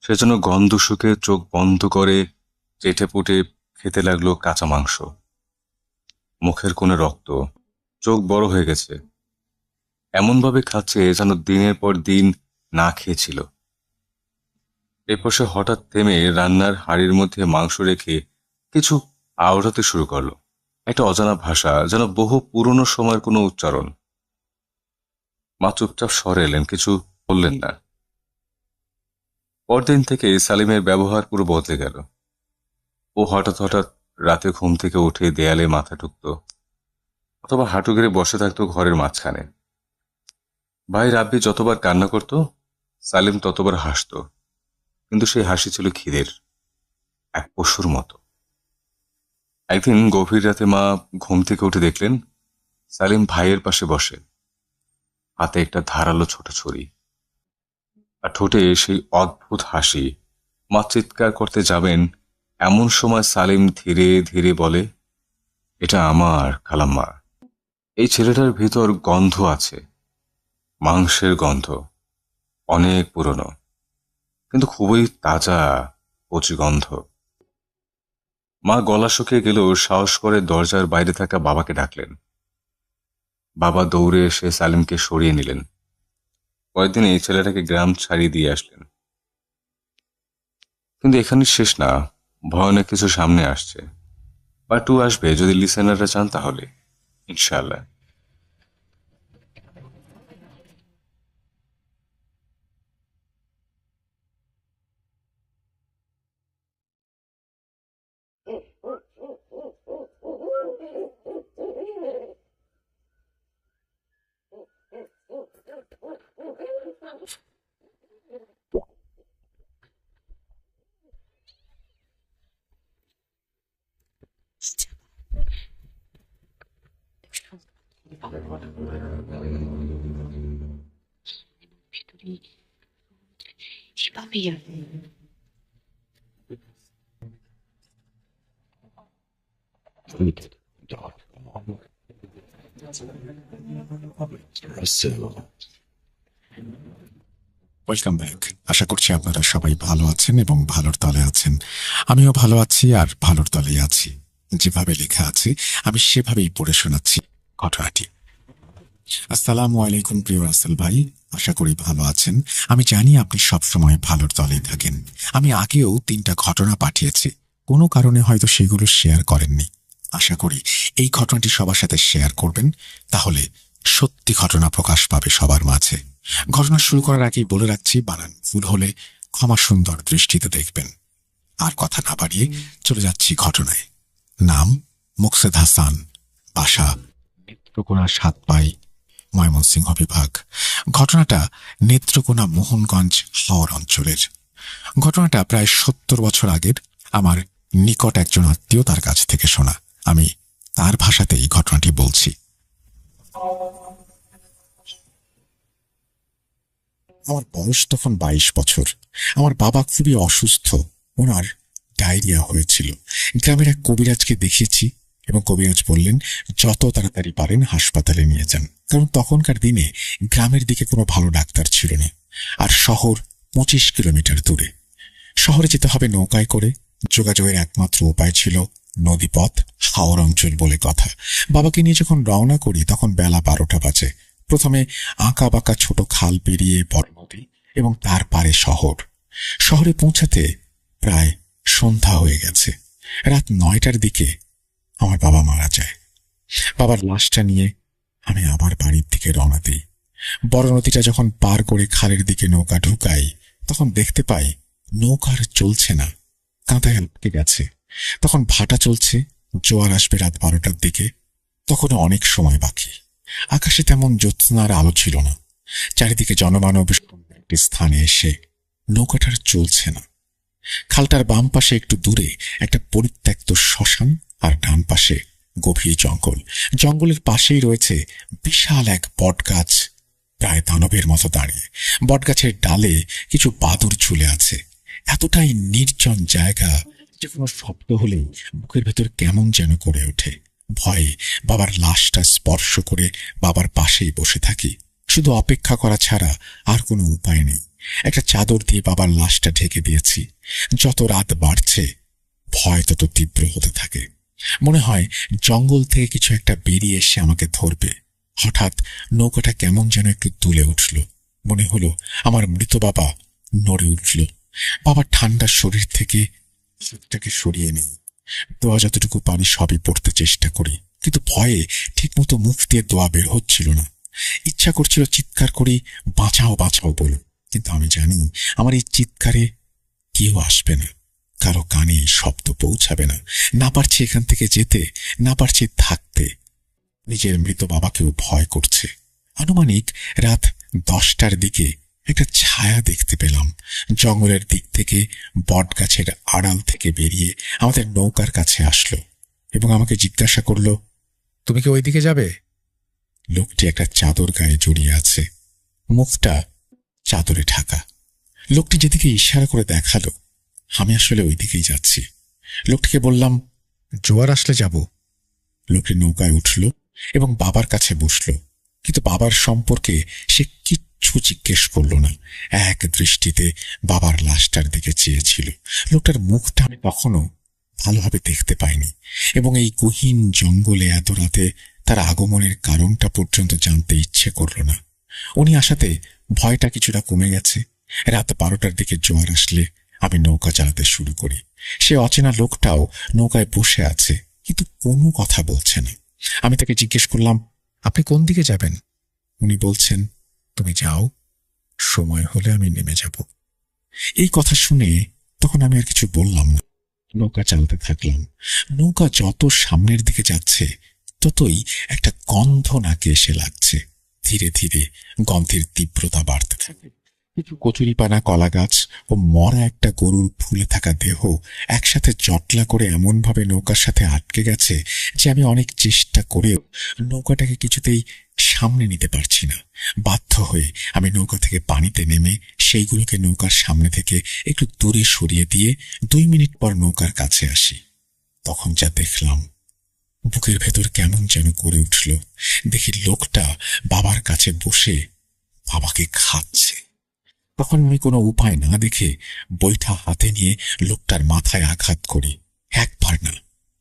সেজন্য গন্ধ শুকে চোখ বন্ধ করে চেটে পুটে খেতে লাগলো কাঁচা মাংস। মুখের কোণে রক্ত, চোখ বড় হয়ে গেছে। এমনভাবে খাচ্ছে যেন দিনের পর দিন না খেয়েছিল। এরপর সে হঠাৎ থেমে রান্নার হাঁড়ির মধ্যে মাংস রেখে কিছু আওড়াতে শুরু করলো। একটা অজানা ভাষা, যেন বহু পুরনো সময়ের কোনো উচ্চারণ। মা চুপচাপ সরে এলেন, কিছু বললেন না। পরদিন থেকে সালিমের ব্যবহার পুরো বদলে গেল। ও হঠাৎ হঠাৎ রাতে ঘুম থেকে উঠে দেয়ালে মাথা ঠুকত, অথবা হাঁটু গেড়ে বসে থাকতো ঘরের মাঝখানে। ভাই রাব্বি যতবার কান্না করত, সালিম ততবার হাসত, কিন্তু সেই হাসি ছিল খিদের, এক পশুর মতো। একদিন গভীর রাতে মা ঘুম থেকে উঠে দেখলেন সালিম ভাইয়ের পাশে বসে, হাতে একটা ধারালো ছোট ছুরি, আর ঠোঁটে সেই অদ্ভুত হাসি। মা চিৎকার করতে যাবেন, এমন সময় সালিম ধীরে ধীরে বলে, এটা আমার খালাম্মা। এই ছেলেটার ভিতর গন্ধ আছে, মাংসের গন্ধ, অনেক পুরনো, কিন্তু খুবই তাজা, কচি গন্ধ। মা গলা শুকিয়ে গেলেও সাহস করে দরজার বাইরে থাকা বাবাকে ডাকলেন। বাবা দৌড়ে এসে সালিমকে সরিয়ে নিলেন। কয়েকদিন এই ছেলেটাকে গ্রাম ছাড়িয়ে দিয়ে আসলেন। কিন্তু এখানে শেষ না, ভয়ানক কিছু সামনে আসছে। পার্ট 2 আসবে, যদি লিসেনাররা চান তাহলে, ইনশাআল্লাহ। Papier. Welcome back. আশা করছি আপনারা সবাই ভালো আছেন এবং ভালোর তলে আছেন। আমিও ভালো আছি আর ভালোর তলেই আছি। যেভাবে লেখা আছে আমি সেভাবেই পড়ে শোনাচ্ছি ঘটনাটি। আসসালামু আলাইকুম প্রিয় রাসেল ভাই, আশা করি ভালো আছেন। আমি জানি আপনি সবসময় ভালোর তলেই থাকেন। আমি আগেও 3টা ঘটনা পাঠিয়েছি, কোনো কারণে হয়তো সেগুলো শেয়ার করেননি। আশা করি এই ঘটনাটি সবার সাথে শেয়ার করবেন, তাহলে সত্যি ঘটনা প্রকাশ পাবে সবার মাঝে। ঘটনা শুরু করার আগেই বলে রাখছি, বানান ভুল হলে ক্ষমা সুন্দর দৃষ্টিতে দেখবেন। আর কথা না বাড়িয়ে চলে যাচ্ছি ঘটনায়। নাম মুকসেদ হাসান, বাসা নেত্রকোনা ৭ পাই, ময়মনসিংহ বিভাগ। ঘটনাটা নেত্রকোনা মোহনগঞ্জ হাওর অঞ্চলের। ঘটনাটা প্রায় ৭০ বছর আগের। আমার নিকট একজন আত্মীয় তার কাছ থেকে শোনা। আমি তার ভাষাতেই ঘটনাটি বলছি। আমার বয়স তখন ২২ বছর। আমার বাবা খুবই অসুস্থ, ওনার ডায়রিয়া হয়েছিল। গ্রামের এক কবিরাজকে দেখিয়েছি এবং কবিরাজ বললেন যত তাড়াতাড়ি পারেন হাসপাতালে নিয়ে যান, কারণ তখনকার দিনে গ্রামের দিকে কোনো ভালো ডাক্তার ছিল না, আর শহর ২৫ কিলোমিটার দূরে। শহরে যেতে হবে নৌকায় করে। যোগাযোগের একমাত্র উপায় ছিল নদীপথ, হাওর অঞ্চল বলে কথা। বাবাকে নিয়ে যখন রওনা করি তখন বেলা ১২টা বাজে। প্রথমে আঁকা বাঁকা ছোট খাল পেরিয়ে বড় নদী এবং তার পারে শহর। শহরে পৌঁছাতে প্রায় সন্ধ্যা হয়ে গেছে। রাত ৯টার দিকে আমার বাবা মারা যায়। বাবার লাশটা নিয়ে আমি আবার বাড়ির দিকে রওনা দিই। বড় নদীটা যখন পার করে খালের দিকে নৌকা ঢুকাই তখন দেখতে পাই নৌকার চলছে না, কাঁটায় আটকে গেছে। তখন ভাটা চলছে, জোয়ার আসবে রাত ১২টার দিকে। তখনও অনেক সময় বাকি। আকাশে তেমন জ্যোৎস্নার আলো ছিল না। চারিদিকে জনমানব একটি স্থানে এসে নৌকাটার চলছে না। খালটার বাম পাশে একটু দূরে একটা পরিত্যক্ত শ্মশান, আর ডান পাশে গভীর জঙ্গল। জঙ্গলের পাশেই রয়েছে বিশাল এক বটগাছ, প্রায় দানবের মতো দাঁড়িয়ে। বটগাছের ডালে কিছু বাদুড় ঝুলে আছে। এতটাই নির্জন জায়গা যে কোনো শব্দ হলেই বুকের ভেতর কেমন যেন করে ওঠে। ভয়ে বাবার লাশটা স্পর্শ করে বাবার পাশেই বসে থাকি। শুধু অপেক্ষা করা ছাড়া আর কোনো উপায় নেই। একটা চাদর দিয়ে বাবার লাশটা ঢেকে দিয়েছি। যত রাত বাড়ছে ভয় তত তীব্র হতে থাকে। মনে হয় জঙ্গল থেকে কিছু একটা বেরিয়ে এসে আমাকে ধরবে। হঠাৎ নৌকাটা কেমন যেন একটু দুলে উঠল। মনে হলো আমার মৃত বাবা নড়ে উঠল। বাবার ঠান্ডা শরীর থেকে হাতটাকে সরিয়ে নেই। দোয়া যতটুকু পারি সবই পড়তে চেষ্টা করি, কিন্তু ভয়ে ঠিকমতো মুখ দিয়ে দোয়া বের হচ্ছিল না। ইচ্ছা করছিল চিৎকার করি বাঁচাও বাঁচাও বলো, কিন্তু আমি জানি আমার এই চিৎকারে কেউ আসবে না, কারো কানে এই শব্দ পৌঁছাবে না। না পারছি এখান থেকে যেতে, না পারছি থাকতে। নিজের মৃত বাবাকেও ভয় করছে। আনুমানিক রাত ১০টার দিকে একটা ছায়া দেখতে পেলাম। জঙ্গলের দিক থেকে বটগাছের আড়াল থেকে বেরিয়ে আমাদের নৌকার কাছে আসলো এবং আমাকে জিজ্ঞাসা করলো, তুমি কি ওই দিকে যাবে? লোকটি একটা চাদর গায়ে জড়িয়ে আছে, মুখটা চাদরে ঢাকা। লোকটি যেদিকে ইশারা করে দেখালো আমি আসলে ওই দিকেই যাচ্ছি। লোকটিকে বললাম, জোয়ার আসলে যাব। লোকটি নৌকায় উঠল এবং বাবার কাছে বসল, কিন্তু বাবার সম্পর্কে সে কিচ্ছু জিজ্ঞেস করল না। এক দৃষ্টিতে বাবার লাশটার দিকে চেয়েছিল। লোকটার মুখটা আমি তখনও ভালোভাবে দেখতে পাইনি এবং এই গহীন জঙ্গলে এত রাতে তার আগমনের কারণটা পর্যন্ত জানতে ইচ্ছে করল না। উনি আসাতে ভয়টা কিছুটা কমে গেছে। রাত ১২টার দিকে জোয়ার আসলে আমি নৌকা চালাতে শুরু করি। সে অচেনা লোকটাও নৌকায় বসে আছে, কিন্তু কোনো কথা বলছে না। আমি তাকে জিজ্ঞেস করলাম, আপনি কোন দিকে যাবেন? উনি বলছেন, তুমি যাও, সময় হলে আমি নেমে যাব। এই কথা শুনে তখন আমি আর কিছু বললাম না। নৌকা চালাতে থাকলাম। নৌকা যত সামনের দিকে যাচ্ছে ততই একটা গন্ধ নাকে এসে লাগছে। ধীরে ধীরে গন্ধের তীব্রতা বাড়তে থাকে। কিছু কচুরিপানা, কলা গাছ ও মরা একটা গরুর ফুলে থাকা দেহ একসাথে জটলা করে এমনভাবে নৌকার সাথে আটকে গেছে যে আমি অনেক চেষ্টা করেও নৌকাটাকে কিছুতেই সামনে নিতে পারছি না। বাধ্য হয়ে আমি নৌকা থেকে পানিতে নেমে সেইগুলোকে নৌকার সামনে থেকে একটু দূরে সরিয়ে দিয়ে ২ মিনিট পর নৌকার কাছে আসি। তখন যা দেখলাম, বুকের ভেতর কেমন যেন করে উঠল। দেখি লোকটা বাবার কাছে বসে বাবাকে খাচ্ছে। তখন আমি কোনো উপায় না দেখে বৈঠা হাতে নিয়ে লোকটার মাথায় আঘাত করি। একবার না,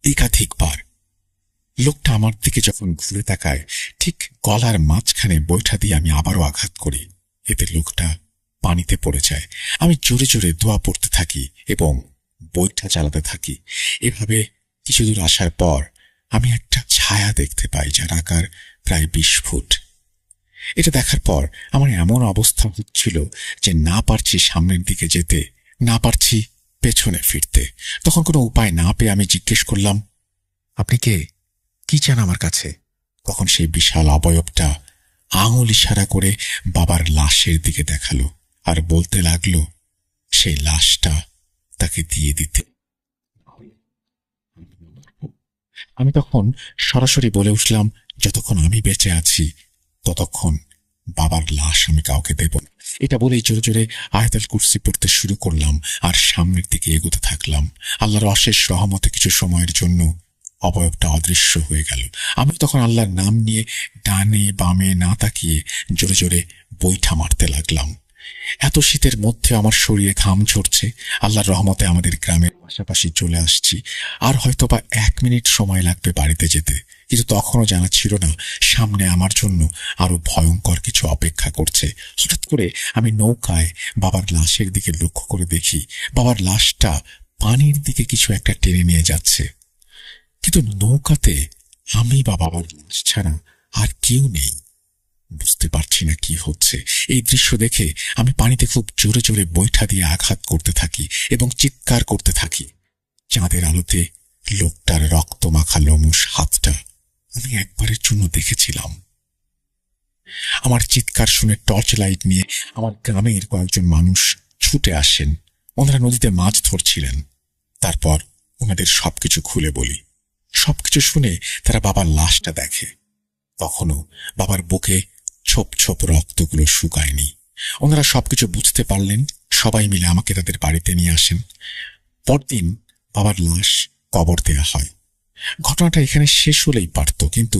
একাধিকবার। লোকটা আমার দিকে যখন ঘুরে তাকায় ঠিক গলার মাঝখানে বৈঠা দিয়ে আমি আবারও আঘাত করি। এতে লোকটা পানিতে পড়ে যায়। আমি জোরে জোরে দোয়া পড়তে থাকি এবং বৈঠা চালাতে থাকি। এভাবে কিছু দূর আসার পর আমি একটা ছায়া দেখতে পাই যার আকার প্রায় ২০ ফুট। এটা দেখার পর আমার এমন অবস্থা হচ্ছিল যে না পারছি সামনের দিকে যেতে, না পারছি পেছনে ফিরতে। তখন কোনো উপায় না পেয়ে আমি জিজ্ঞেস করলাম, আপনি কে? কি চান আমার কাছে? তখন সেই বিশাল অবয়বটা আঙুল ইশারা করে বাবার লাশের দিকে দেখালো আর বলতে লাগলো সেই লাশটা তাকে দিয়ে দিতে। আমি তখন সরাসরি বলে উঠলাম, যতক্ষণ আমি বেঁচে আছি ততক্ষণ বাবার লাশ আমি কাউকে দেব না। এটা বলেই জোরে জোরে আয়াতুল কুরসি পড়তে শুরু করলাম আর সামনের দিকে এগোতে থাকলাম। আল্লাহর অশেষ রহমতে কিছু সময়ের জন্য অবয়বটা অদৃশ্য হয়ে গেল। আমি তখন আল্লাহর নাম নিয়ে ডানে বামে না তাকিয়ে জোরে জোরে বৈঠা মারতে লাগলাম। এত শীতের মধ্যে আমার শরীরে ঘাম ঝরছে। আল্লাহর রহমতে আমাদের গ্রামের পাশাপাশি চলে আসছি। আর হয়তো বা 1 মিনিট সময় লাগবে বাড়িতে যেতে, কিন্তু তখনও জানা ছিল না সামনে আমার জন্য আরো ভয়ঙ্কর কিছু অপেক্ষা করছে। হঠাৎ করে আমি নৌকায় বাবার লাশের দিকে লক্ষ্য করে দেখি বাবার লাশটা পানির দিকে কিছু একটা টেনে নিয়ে যাচ্ছে, কিন্তু নৌকাতে আমি বা বাবার লাশ ছাড়া আর কেউ নেই। বুঝতে পারছি না কি হচ্ছে। এই দৃশ্য দেখে আমি পানিতে খুব জোরে জোরে বৈঠা দিয়ে আঘাত করতে থাকি এবং চিৎকার করতে থাকি। চাঁদের আলোতে লোকটার রক্ত মাখা লোমশ হাতটা আমি একবারের জন্য দেখেছিলাম। আমার চিৎকার শুনে টর্চ লাইট নিয়ে আমার গ্রামের কয়েকজন মানুষ ছুটে আসেন। ওনারা নদীতে মাছ ধরছিলেন। তারপর ওনাদের সবকিছু খুলে বলি। সবকিছু শুনে তারা বাবার লাশটা দেখে। তখনও বাবার বুকে ছোপ ছোপ রক্তগুলো শুকায়নি। ওনারা সবকিছু বুঝতে পারলেন। সবাই মিলে আমাকে তাদের বাড়িতে নিয়ে আসেন। পরদিন বাবার লাশ কবর দেয়া হয়। ঘটনাটা এখানে শেষ হলেই পারত, কিন্তু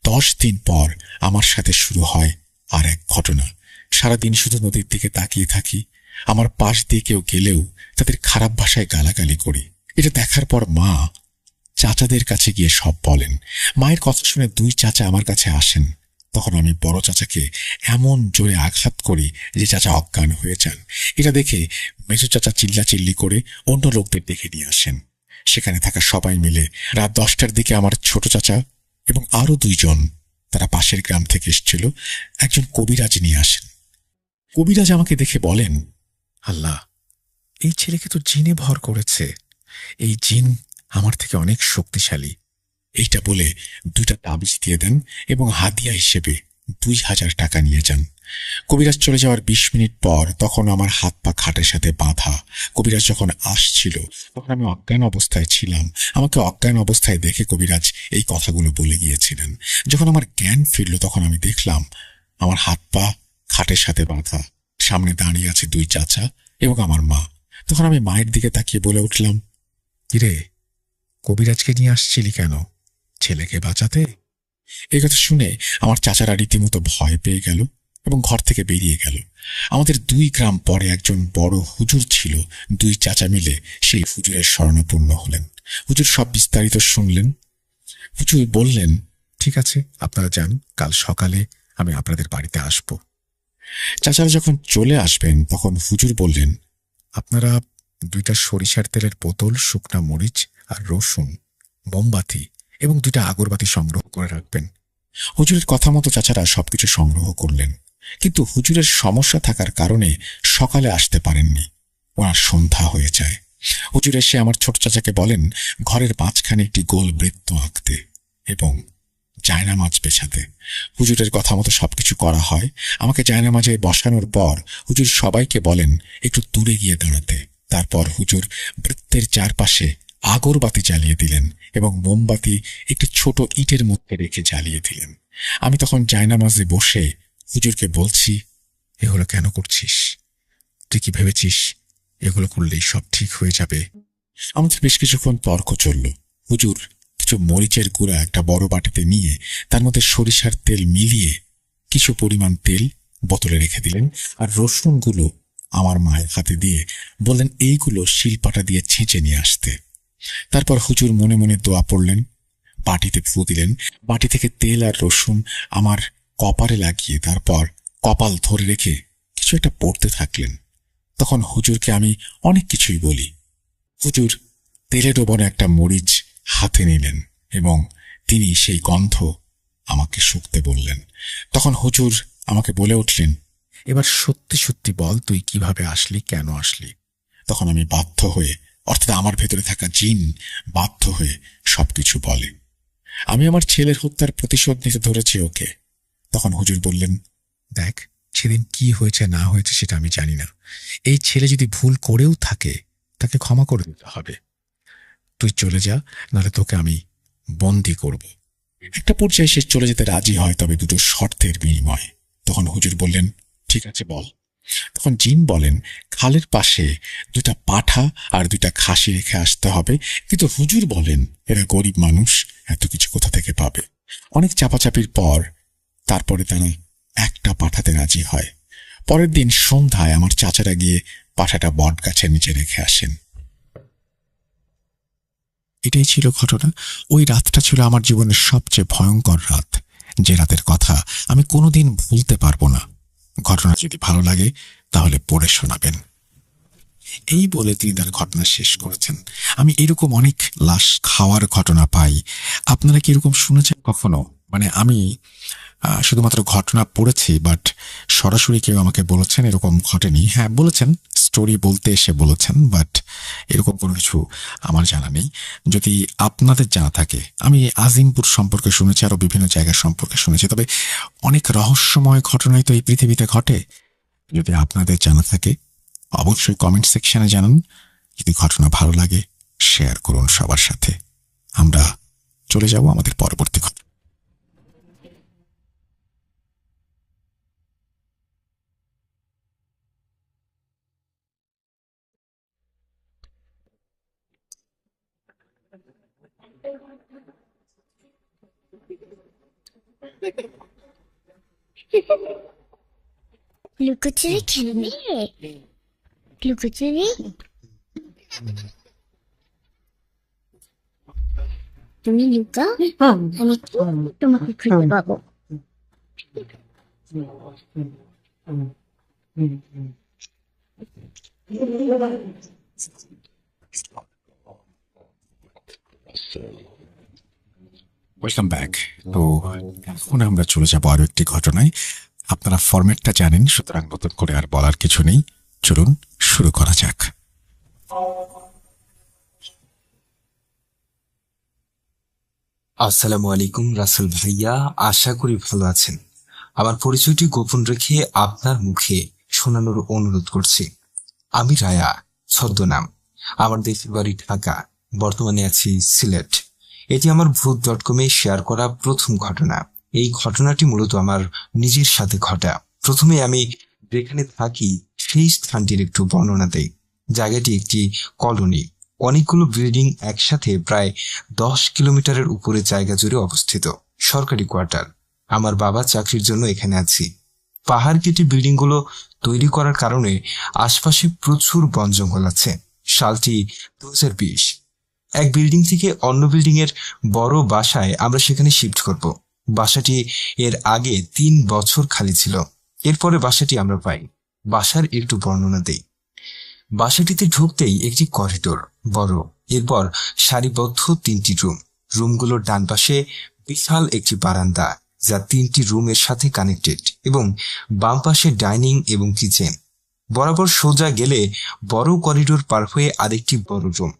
10 দিন পর আমার সাথে শুরু হয় আর এক ঘটনা। সারাদিন শুধু নদীর দিকে তাকিয়ে থাকি। আমার পাশ দিয়ে কেউ গেলেও তাদের খারাপ ভাষায় গালাগালি করি। এটা দেখার পর মা চাচাদের কাছে গিয়ে সব বলেন। মায়ের কথা শুনে 2 চাচা আমার কাছে আসেন। তখন আমি বড় চাচাকে এমন জোরে আঘাত করি যে চাচা অজ্ঞান হয়ে যান। এটা দেখে মেজো চাচা চিল্লাচিল্লি করে অন্য লোকদের ডেকে নিয়ে আসেন। সেখানে থাকা সবাই মিলে রাত 10টার দিকে আমার ছোট চাচা এবং আরো 2 জন, তারা পাশের গ্রাম থেকে এসেছিল, একজন কবিরাজ নিয়ে আসেন। কবিরাজ আমাকে দেখে বলেন, আল্লাহ, এই ছেলেকে তো জিনে ভর করেছে। এই জিন আমার থেকে অনেক শক্তিশালী। এইটা বলে 2টা তাবিজ দিয়ে দেন এবং হাদিয়া হিসেবে 2000 টাকা নিয়ে যান। কবিরাজ চলে যাওয়ার 20 মিনিট পর তখন আমার হাত পা খাটের সাথে বাঁধা। কবিরাজ যখন আসছিল তখন আমি অজ্ঞান অবস্থায় ছিলাম। আমাকে অজ্ঞান অবস্থায় দেখে কবিরাজ এই কথাগুলো বলে গিয়েছিলেন। যখন আমার জ্ঞান ফিরল তখন আমি দেখলাম আমার হাত পা খাটের সাথে বাঁধা। সামনে দাঁড়িয়ে আছে 2 চাচা এবং আমার মা। তখন আমি মায়ের দিকে তাকিয়ে বলে উঠলাম, কিরে, কবিরাজকে নিয়ে আসছিলি কেন? ছেলেকে বাঁচাতে? এই কথা শুনে আমার চাচারা রীতিমতো ভয় পেয়ে গেল এবং ঘর থেকে বেরিয়ে গেল। আমাদের 2 গ্রাম পরে একজন বড় হুজুর ছিল। 2 চাচা মিলে সেই হুজুরের শরণাপন্ন হলেন। হুজুর সব বিস্তারিত শুনলেন। হুজুর বললেন, ঠিক আছে, আপনারা যান, কাল সকালে আমি আপনাদের বাড়িতে আসব। চাচারা যখন চলে আসবেন তখন হুজুর বললেন, আপনারা 2টা সরিষার তেলের বোতল, শুকনা মরিচ আর রসুন, মোমবাতি এবং 2টা আগরবাতি সংগ্রহ করে রাখবেন। হুজুরের কথা মতো চাচারা সবকিছু সংগ্রহ করলেন, কিন্তু হুজুরের সমস্যা থাকার কারণে সকালে আসতে পারেননি। ওনার সন্ধ্যা হয়ে যায়। হুজুর এসে আমার ছোট চাচাকে বলেন ঘরের মাঝখানে একটি গোল বৃত্ত আঁকতে এবং জায়নামাজ বেছাতে। হুজুরের কথা মতো সবকিছু করা হয়। আমাকে জায়নামাজে বসানোর পর হুজুর সবাইকে বলেন একটু দূরে গিয়ে দাঁড়াতে। তারপর হুজুর বৃত্তের চারপাশে আগরবাতি জ্বালিয়ে দিলেন এবং মোমবাতি একটি ছোট ইটের মধ্যে রেখে জ্বালিয়ে দিলেন। আমি তখন জায়নামাজে বসে হুজুরকে বলছি, এগুলো কেন করছিস? তুই কি ভেবেছিস এগুলো করলেই সব ঠিক হয়ে যাবে? আমাদের বেশ কিছুক্ষণ তর্ক চলল। হুজুর কিছু মরিচের গুঁড়া একটা বড় বাটিতে নিয়ে তার মধ্যে সরিষার তেল মিলিয়ে কিছু পরিমাণ তেল বোতলে রেখে দিলেন আর রসুনগুলো আমার মায়ের হাতে দিয়ে বললেন এইগুলো শিলপাটা দিয়ে ছেঁচে নিয়ে আসতে। তারপর হুজুর মনে মনে দোয়া পড়লেন, বাটিতে ফু দিলেন। বাটি থেকে তেল আর রসুন আমার কপালে লাগিয়ে তারপর কপাল ধরে রেখে কিছু একটা পড়তে থাকলেন। তখন হুজুরকে আমি অনেক কিছুই বলি। হুজুর তেলে ডোবানো একটা মরিচ হাতে নিলেন এবং তিনি সেই গন্ধ আমাকে শুকতে বললেন। তখন হুজুর আমাকে বলে উঠলেন, এবার সত্যি সত্যি বল তুই কিভাবে আসলি, কেন আসলি। তখন আমি বাধ্য হয়ে, অর্থাৎ আমার ভেতরে থাকা জিন বাধ্য হয়ে সবকিছু বলে। আমি আমার ছেলের হত্যার প্রতিশোধ নিতে ধরেছি ওকে। তখন হুজুর বললেন, দেখ, সেদিন কি হয়েছে না হয়েছে সেটা আমি জানি না। এই ছেলে যদি ভুল করেও থাকে তাকে ক্ষমা করে দিতে হবে। তুই চলে যা, নাহলে তোকে আমি বন্দি করব। একটা পর্যায়ে সে চলে যেতে রাজি হয়, তবে দুটো শর্তের বিনিময়ে। তখন হুজুর বললেন, ঠিক আছে বল। তখন জিন বলেন, খালের পাশে 2টা পাঠা আর 2টা খাসি রেখে আসতে হবে। কিন্তু হুজুর বলেন, এরা গরিব মানুষ, এত কিছু কোথা থেকে পাবে। অনেক চাপাচাপির পর তারপরে তারা একটা পাঠাতে রাজি হয়। পরের দিন সন্ধ্যায় আমার চাচারা গিয়ে পাঠাটা বট গাছের নিচে রেখে আসেন। এটাই ছিল ঘটনা। ওই রাতটা ছিল আমার জীবনের সবচেয়ে ভয়ঙ্কর রাত, যে রাতের কথা আমি কোনোদিন ভুলতে পারবো না। ঘটনা যদি ভালো লাগে তাহলে পড়ে শোনাবেন। এই বলে তিনি তার ঘটনা শেষ করেছেন। আমি এরকম অনেক লাশ খাওয়ার ঘটনা পাই। আপনারা কি এরকম শুনেছেন কখনো? মানে আমি শুধুমাত্র ঘটনা পড়েছি, বাট সরাসরি কেউ আমাকে বলেছেন এরকম ঘটেনি। হ্যাঁ বলেছেন, স্টোরি বলতে এসে বলেছেন, বাট এরকম কোনো কিছু আমার জানা নেই। যদি আপনাদের জানা থাকে, আমি আজিমপুর সম্পর্কে শুনেছি, আরো বিভিন্ন জায়গা সম্পর্কে শুনেছি, তবে অনেক রহস্যময় ঘটনাই তো এই পৃথিবীতে ঘটে। যদি আপনাদের জানা থাকে অবশ্যই কমেন্ট সেকশনে জানান। যদি ঘটনা ভালো লাগে শেয়ার করুন সবার সাথে। আমরা চলে যাব আমাদের পরবর্তী ঘটনা। লুকোচুরি খেলবি? লুকোচুরি তুমি লুকাও, আমি তোমাকে খুঁজে পাবো। Welcome back. তো এখন আমরা চলে যাব আরো একটি ঘটনায়। আপনারা ফরম্যাটটা জানেন, সুতরাং নতুন করে আর বলার কিছু নেই। চলুন শুরু করা যাক। আসসালামু আলাইকুম রাসেল ভাইয়া, আশা করি ভালো আছেন। আমার পরিচয়টি গোপন রেখে আপনার মুখে শোনানোর অনুরোধ করছি। আমি রায়া, ছদ্মনাম। আমার দেশের বাড়ি ঢাকা, বর্তমানে আছি সিলেট। এটি আমার ভূত.com-এ শেয়ার করা প্রথম ঘটনা। এই ঘটনাটি মূলত আমার নিজের সাথে ঘটা। প্রথমে আমি যেখানে থাকি সেই স্থানটির একটু বর্ণনা দেই। জায়গাটি একটি কলোনি, অনেকগুলো বিল্ডিং একসাথে প্রায় 10 কিলোমিটারের উপরে জায়গা জুড়ে অবস্থিত। সরকারি কোয়ার্টার। আমার বাবা চাকরির জন্য এখানে আছি। পাহাড় কেটে বিল্ডিংগুলো তৈরি করার কারণে আশপাশে প্রচুর বন জঙ্গল আছে। সালটি 2020। এক বিল্ডিং থেকে অন্য বিল্ডিং এর বড় বাসায় আমরা সেখানে শিফট করব। বাসাটি এর আগে 3 বছর খালি ছিল। এরপরে বাসাটি আমরা পাই। বাসার একটু বর্ণনা দেই। বাসাটিতে ঢুকতেই একটি করিডোর, বড়। এরপর সারিবদ্ধ 3টি রুম। রুমগুলোর ডান পাশে বিশাল একটি বারান্দা, যা 3টি রুমের সাথে কানেক্টেড, এবং বাম পাশে ডাইনিং এবং কিচেন। বরাবর সোজা গেলে বড় করিডোর পার হয়ে আরেকটি বড় রুম।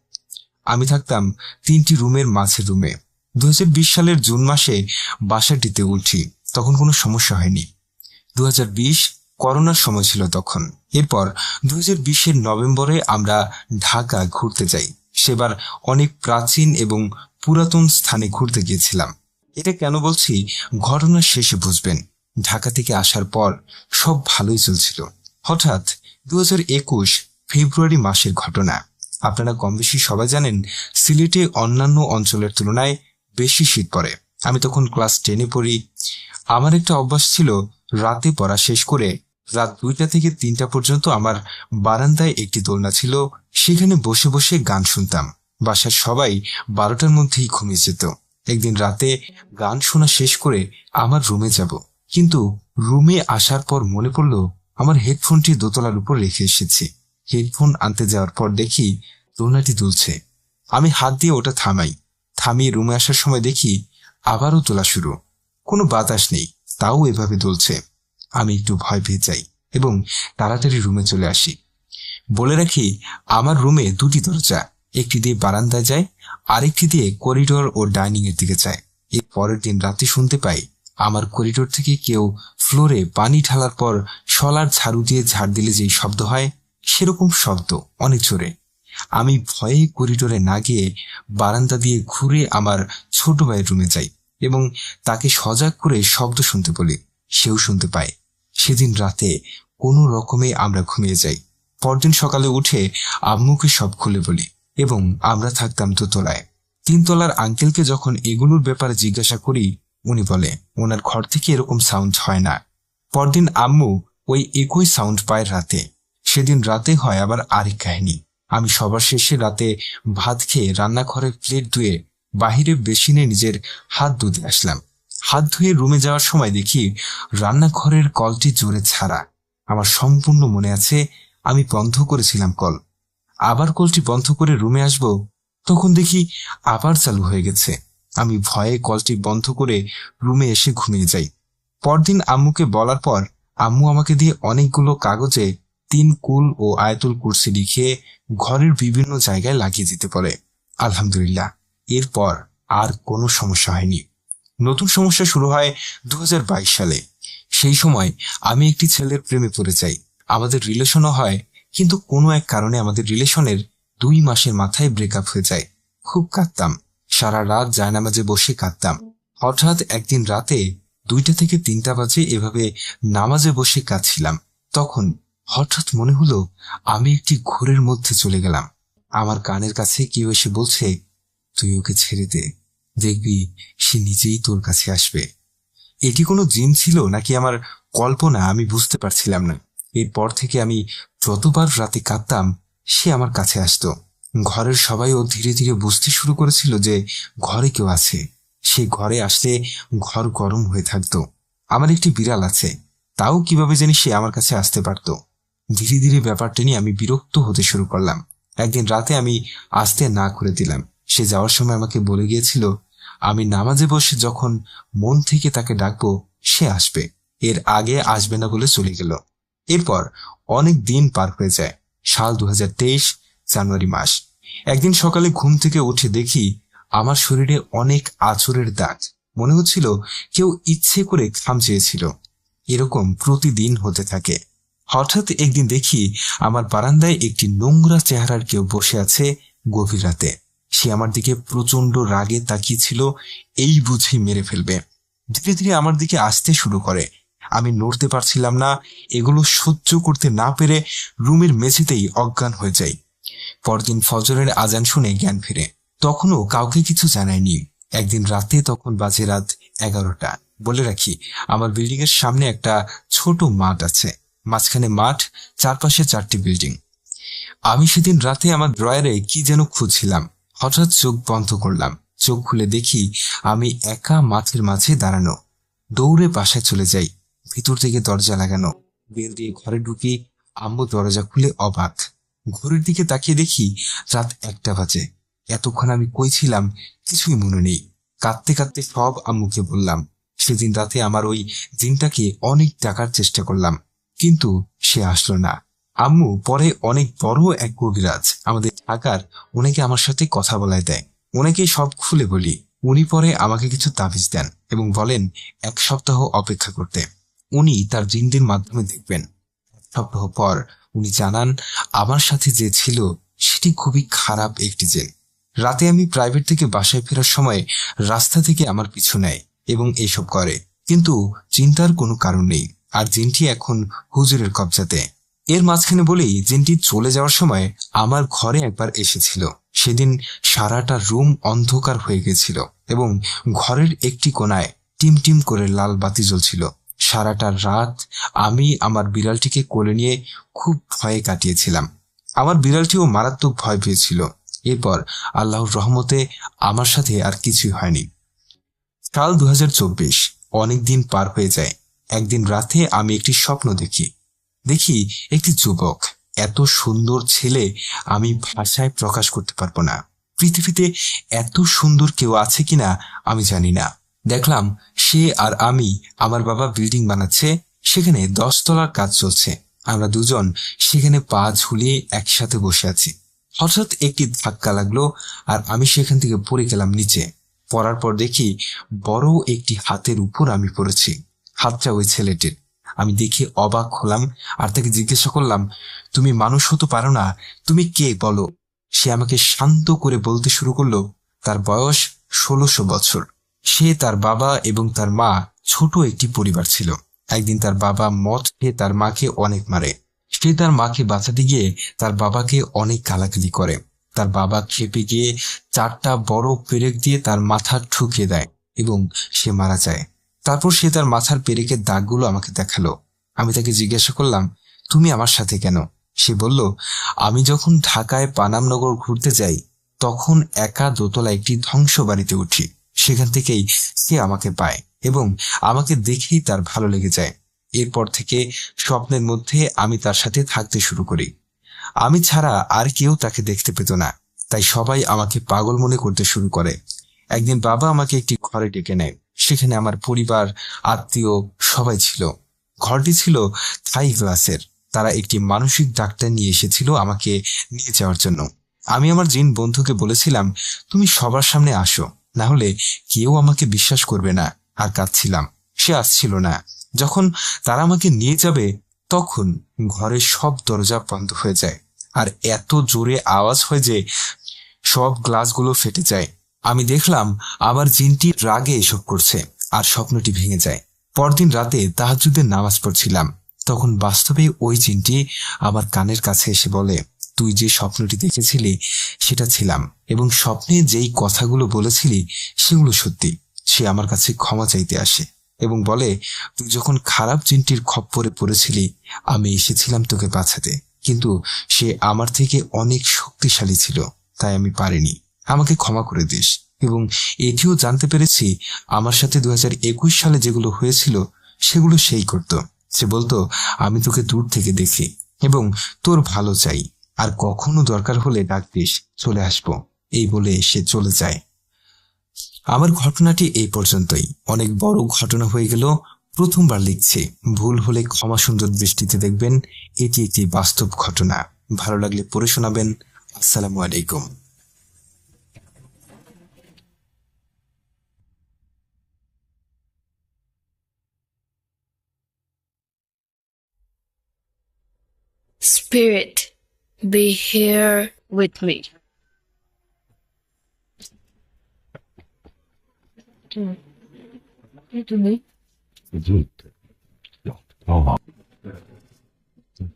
আমি থাকতাম 3টি রুমের মাঝের রুমে। 2020 সালের জুন মাসে বাসাটিতে উঠি, তখন কোনো সমস্যা হয়নি। 2020 করোনার সময় ছিল তখন। এরপর 2020-এর নভেম্বরে আমরা ঢাকা ঘুরতে যাই। সেবার অনেক প্রাচীন এবং পুরাতন স্থানে ঘুরতে গিয়েছিলাম। এটা কেন বলছি ঘটনার শেষে বুঝবেন। ঢাকা থেকে আসার পর সব ভালোই চলছিল। হঠাৎ 2021 ফেব্রুয়ারি মাসের ঘটনা। আপনারা কম বেশি সবাই জানেন, সিলেটে অন্যান্য অঞ্চলের তুলনায় বেশি শীত পড়ে। আমি তখন ক্লাস 10-এ পড়ি। আমার একটা অভ্যাস ছিল, রাতে পড়া শেষ করে রাত 2টা থেকে 3টা পর্যন্ত আমার বারান্দায় একটি দোলনা ছিল, সেখানে বসে বসে গান শুনতাম। বাসার সবাই 12টার মধ্যেই ঘুমিয়ে যেত। একদিন রাতে গান শোনা শেষ করে আমার রুমে যাব, কিন্তু রুমে আসার পর মনে পড়ল আমার হেডফোনটি দোতলার উপর রেখে এসেছি। হেডফোন আনতে যাওয়ার পর দেখি দোলনাটি দুলছে। আমি হাত দিয়ে ওটা থামিয়ে রুমে আসার সময় দেখি আবারও তোলা শুরু। কোনো বাতাস নেই, তাও এভাবে দুলছে। আমি একটু ভয় পেয়ে যাই এবং তাড়াতাড়ি রুমে চলে আসি। বলে রাখি, আমার রুমে দুটি দরজা, একটি দিয়ে বারান্দায় যায়, আরেকটি দিয়ে করিডোর ও ডাইনিং এর দিকে যায়। এর পরের দিন রাতে শুনতে পাই আমার করিডোর থেকে কেউ ফ্লোরে পানি ঢালার পর শলার ঝাড়ু দিয়ে ঝাড় দিলে যেই শব্দ হয়, সেরকম শব্দ অনেক জোরে। আমি ভয়ে করিডোরে না গিয়ে বারান্দা দিয়ে ঘুরে আমার ছোট ভাইয়ের রুমে যাই এবং তাকে সজাগ করে শব্দ শুনতে বলি। সেও শুনতে পায়। সেদিন রাতে কোনো রকমে আমরা ঘুমিয়ে যাই। পরদিন সকালে উঠে আম্মুকে সব খুলে বলি এবং আমরা থাকতাম দোতলায়। 3 তলার আঙ্কেলকে যখন এগুলোর ব্যাপারে জিজ্ঞাসা করি, উনি বলে ওনার ঘর থেকে এরকম সাউন্ড হয় না। পরদিন আম্মু ওই একই সাউন্ড পায় রাতে। সেদিন রাতে হয় আবার আরেক কাহিনী। আমি সবার শেষে রাতে ভাত খেয়ে রান্নাঘরের প্লেট ধুয়ে বাহিরে বেসিনে নিজের হাত ধুতে আসলাম। হাত ধুয়ে রুমে যাওয়ার সময় দেখি রান্নাঘরের কলটি জোরে ছাড়া। আমার সম্পূর্ণ মনে আছে আমি বন্ধ করেছিলাম কল। আবার কলটি বন্ধ করে রুমে আসব, তখন দেখি আবার চালু হয়ে গেছে। আমি ভয়ে কলটি বন্ধ করে রুমে এসে ঘুমিয়ে যাই। পরদিন আম্মুকে বলার পর আম্মু আমাকে দিয়ে অনেকগুলো কাগজে 3 কুল ও আয়াতুল কুরসি লিখে ঘরের বিভিন্ন জায়গায় লাগিয়ে দিতে বলে। আলহামদুলিল্লাহ, এরপর আর কোনো সমস্যা হয়নি। নতুন সমস্যা শুরু হয় 2022 সালে। সেই সময় আমি একটি ছেলের প্রেমে পড়ে যাই। আমাদের রিলেশনও হয়, কিন্তু কোনো এক কারণে আমাদের রিলেশনের 2 মাসের মাথায় ব্রেকআপ হয়ে যায়। খুব কাঁদতাম, সারা রাত জায়নামাজে বসে কাঁদতাম। হঠাৎ একদিন রাতে 2টা থেকে 3টা বাজে এভাবে নামাজে বসে কাঁদছিলাম। তখন হঠাৎ মনে হলো আমি একটি ঘোরের মধ্যে চলে গেলাম। আমার কানের কাছে কেউ এসে বলছে, তুই ওকে ছেড়ে দে, দেখবি সে নিজেই তোর কাছে আসবে। এটি কোনো জিন ছিল নাকি আমার কল্পনা, আমি বুঝতে পারছিলাম না। এরপর থেকে আমি যতবার রাতে কাঁদতাম, সে আমার কাছে আসতো। ঘরের সবাইও ধীরে ধীরে বুঝতে শুরু করেছিল যে ঘরে কেউ আছে। সে ঘরে আসলে ঘর গরম হয়ে থাকতো। আমার একটি বিড়াল আছে, তাও কিভাবে জানি সে আমার কাছে আসতে পারতো। ধীরে ধীরে ব্যাপারটা নিয়ে আমি বিরক্ত হতে শুরু করলাম। একদিন রাতে আমি আসতে না করে দিলাম। সে যাওয়ার সময় আমাকে বলে গিয়েছিল, আমি নামাজে বসে যখন মন থেকে তাকে ডাকবো সে আসবে, এর আগে আসবে না বলে চলে গেল। এরপর অনেক দিন পার হয়ে যায়। সাল 2023 জানুয়ারি মাস। একদিন সকালে ঘুম থেকে উঠে দেখি আমার শরীরে অনেক আঁচড়ের দাগ। মনে হচ্ছিল কেউ ইচ্ছে করে খামচেয়েছিল। এরকম প্রতিদিন হতে থাকে। হঠাৎ একদিন দেখি আমার বারান্দায় একটি নোংরা চেহারার কেউ বসে আছে গভীর রাতে। সে আমার দিকে প্রচন্ড রাগে তাকিয়েছিল, এই বুঝি মেরে ফেলবে। ধীরে ধীরে আমার দিকে আসতে শুরু করে। আমি নড়তে পারছিলাম না। এগুলো সহ্য করতে না পেরে রুমের মেঝেতেই অজ্ঞান হয়ে যাই। পরদিন ফজরের আজান শুনে জ্ঞান ফিরে। তখনও কাউকে কিছু জানায়নি। একদিন রাতে, তখন বাজে রাত 11টা। বলে রাখি, আমার বিল্ডিং এর সামনে একটা ছোট মাঠ আছে, মাঝখানে মাঠ, চারপাশে 4টি বিল্ডিং। আমি সেদিন রাতে আমার ড্রয়ারে কি যেন খুঁজছিলাম। হঠাৎ চোখ বন্ধ করলাম। চোখ খুলে দেখি আমি একা মাঠের মাঝে দাঁড়ানো। দৌড়ে বাসায় চলে যাই। ভিতর থেকে দরজা লাগানো। বেল দিয়ে ঘরে ঢুকি। আম্মু দরজা খুলে অবাক। ঘড়ির দিকে তাকিয়ে দেখি রাত 1টা বাজে। এতক্ষণ আমি কই ছিলাম কিছুই মনে নেই। কাঁদতে কাঁদতে সব আম্মুকে বললাম। সেদিন রাতে আমার ওই জিনটাকে অনেক ডাকার চেষ্টা করলাম, কিন্তু সে আসলো না। আম্মু পরে অনেক বড় এক কবিরাজ আমাদের ঢাকার, ওনাকে আমার সাথে কথা বলায় দেয়। ওনাকে সব খুলে বলি। উনি পরে আমাকে কিছু তাবিজ দেন এবং বলেন 1 সপ্তাহ অপেক্ষা করতে। উনি তার জিনদের মাধ্যমে দেখবেন। 1 সপ্তাহ পর উনি জানান আমার সাথে যে ছিল সেটি খুবই খারাপ একটি জিন। রাতে আমি প্রাইভেট থেকে বাসায় ফেরার সময় রাস্তা থেকে আমার পিছু নেয় এবং এইসব করে, কিন্তু চিন্তার কোনো কারণ নেই। আর জিনটি এখন হুজুরের কবজাতে। এর মাঝখানে বলেই, জিনটি চলে যাওয়ার সময় আমার ঘরে একবার এসেছিল। সেদিন সারাটা রুম অন্ধকার হয়ে গেছিল এবং ঘরের একটি কোণায় টিম টিম করে লাল বাতি জ্বলছিল। সারাটা রাত আমি আমার বিড়ালটিকে কোলে নিয়ে খুব ভয়ে কাটিয়েছিলাম। আমার বিড়ালটিও মারাত্মক ভয় পেয়েছিল। এরপর আল্লাহর রহমতে আমার সাথে আর কিছুই হয়নি। সাল 2024। অনেকদিন পার হয়ে যায়। একদিন রাতে আমি একটি স্বপ্ন দেখি একটি যুবক, এত সুন্দর ছেলে আমি ভাষায় প্রকাশ করতে পারবো না। পৃথিবীতে এত সুন্দর কেউ আছে কিনা আমি জানি না। দেখলাম সে আর আমি, আমার বাবা বিল্ডিং বানাচ্ছে, সেখানে 10 তলার কাজ চলছে। আমরা দুজন সেখানে পা ঝুলিয়ে একসাথে বসে আছি। হঠাৎ একটি ধাক্কা লাগলো আর আমি সেখান থেকে পড়ে গেলাম নিচে। পড়ার পর দেখি বড় একটি হাতের উপর আমি পড়েছি। হাতটা ওই ছেলেটির। আমি দেখে অবাক হলাম আর তাকে জিজ্ঞাসা করলাম, তুমি মানুষ হতে পারো না, তুমি কে বলো? সে আমাকে শান্ত করে বলতে শুরু করলো তার বয়স 1600 বছর। সে, তার বাবা এবং তার মা ছোট একটি পরিবার ছিল। একদিন তার বাবা মদ খেয়ে তার মাকে অনেক মারে। সে তার মাকে বাঁচাতে গিয়ে তার বাবাকে অনেক গালাগালি করে। তার বাবা খেপে গিয়ে 4টা বড় পেরেক দিয়ে তার মাথা ঠুকিয়ে দেয় এবং সে মারা যায়। তারপর সে তার মাথার পেরেকের দাগগুলো আমাকে দেখালো। আমি তাকে জিজ্ঞাসা করলাম, তুমি আমার সাথে কেন? সে বলল, আমি যখন ঢাকায় পানামনগর ঘুরতে যাই তখন একা দোতলা একটি ধ্বংস বাড়িতে উঠি। সেখান থেকেই সে আমাকে পায় এবং আমাকে দেখেই তার ভালো লেগে যায়। এরপর থেকে স্বপ্নের মধ্যে আমি তার সাথে থাকতে শুরু করি। আমি ছাড়া আর কেউ তাকে দেখতে পেত না, তাই সবাই আমাকে পাগল মনে করতে শুরু করে। একদিন বাবা আমাকে একটি ঘরে ডেকে নেয়। সেখানে আমার পরিবার, আত্মীয় সবাই ছিল। ঘরটি ছিল থাই গ্লাসের। তারা একটি মানসিক ডাক্তার নিয়ে এসেছিল আমাকে নিয়ে যাওয়ার জন্য। আমি আমার জিন বন্ধুকে বলেছিলাম, তুমি সবার সামনে আসো, না হলে কেউ আমাকে বিশ্বাস করবে না। আর কাঁদছিলাম। সে আসছিল না। যখন তারা আমাকে নিয়ে যাবে তখন ঘরের সব দরজা বন্ধ হয়ে যায় আর এত জোরে আওয়াজ হয় যে সব গ্লাসগুলো ফেটে যায়। আমি দেখলাম আমার জিনটি রাগে এসব করছে আর স্বপ্নটি ভেঙে যায়। পরদিন রাতে তাহাজ্জুদের নামাজ পড়ছিলাম। তখন বাস্তবে ওই জিনটি আমার কানের কাছে এসে বলে, তুই যে স্বপ্নটি দেখেছিলি সেটা ছিলাম এবং স্বপ্নে যেই কথাগুলো বলেছিলি সেগুলো সত্যি। সে আমার কাছে ক্ষমা চাইতে আসে এবং বলে, তুই যখন খারাপ জিনটির খপ্পরে পড়েছিলি আমি এসেছিলাম তোকে বাঁচাতে, কিন্তু সে আমার থেকে অনেক শক্তিশালী ছিল, তাই আমি পারিনি। আমাকে ক্ষমা করে দিস। এবং এটিও জানতে পেরেছি আমার সাথে 2021 সালে যেগুলো হয়েছিল সেগুলো সেই করত। সে বলতো, আমি তোকে দূর থেকে দেখি এবং তোর ভালো চাই, আর কখনো দরকার হলে ডাক দিস, চলে আসবো। এই বলে সে চলে যায়। আমার ঘটনাটি এই পর্যন্তই। অনেক বড় ঘটনা হয়ে গেল। প্রথমবার লিখছি, ভুল হলে ক্ষমা সুন্দর দৃষ্টিতে দেখবেন। এটি একটি বাস্তব ঘটনা। ভালো লাগলে পড়ে শোনাবেন। আসসালামু আলাইকুম। Spirit, be here with me.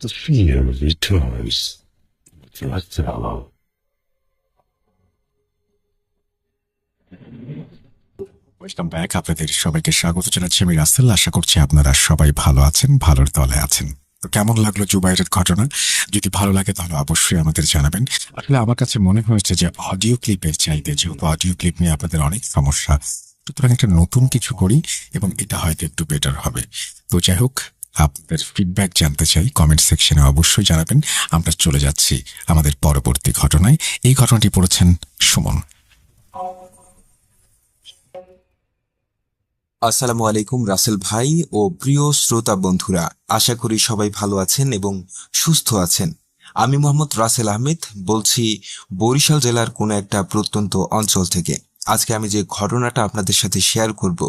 The fear returns. Like fellow. Welcome back. আপনাদের সবাইকে স্বাগত জানাচ্ছি আমি রাসেল। আশা করছি আপনারা সবাই ভালো আছেন, ভালোর তলে আছেন। তো কেমন লাগলো জুবাইরের ঘটনা? যদি ভালো লাগে তাহলে অবশ্যই আমাদের জানাবেন। আসলে আমার কাছে মনে হয়েছে যে অডিও ক্লিপের চাইতে, যেহেতু অডিও ক্লিপ নিয়ে আপনাদের অনেক সমস্যা, সুতরাং একটা নতুন কিছু করি এবং এটা হয়তো একটু বেটার হবে। তো যাই হোক, আপনাদের ফিডব্যাক জানতে চাই, কমেন্ট সেকশনে অবশ্যই জানাবেন। আমরা চলে যাচ্ছি আমাদের পরবর্তী ঘটনায়। এই ঘটনাটি পড়েছেন সুমন। আসসালামু আলাইকুম রাসেল ভাই ও প্রিয় শ্রোতা বন্ধুরা, আশা করি সবাই ভালো আছেন এবং সুস্থ আছেন। আমি মোহাম্মদ রাসেল আহমেদ বলছি বরিশাল জেলার কোনো একটা প্রত্যন্ত অঞ্চল থেকে। আজকে আমি যে ঘটনাটা আপনাদের সাথে শেয়ার করব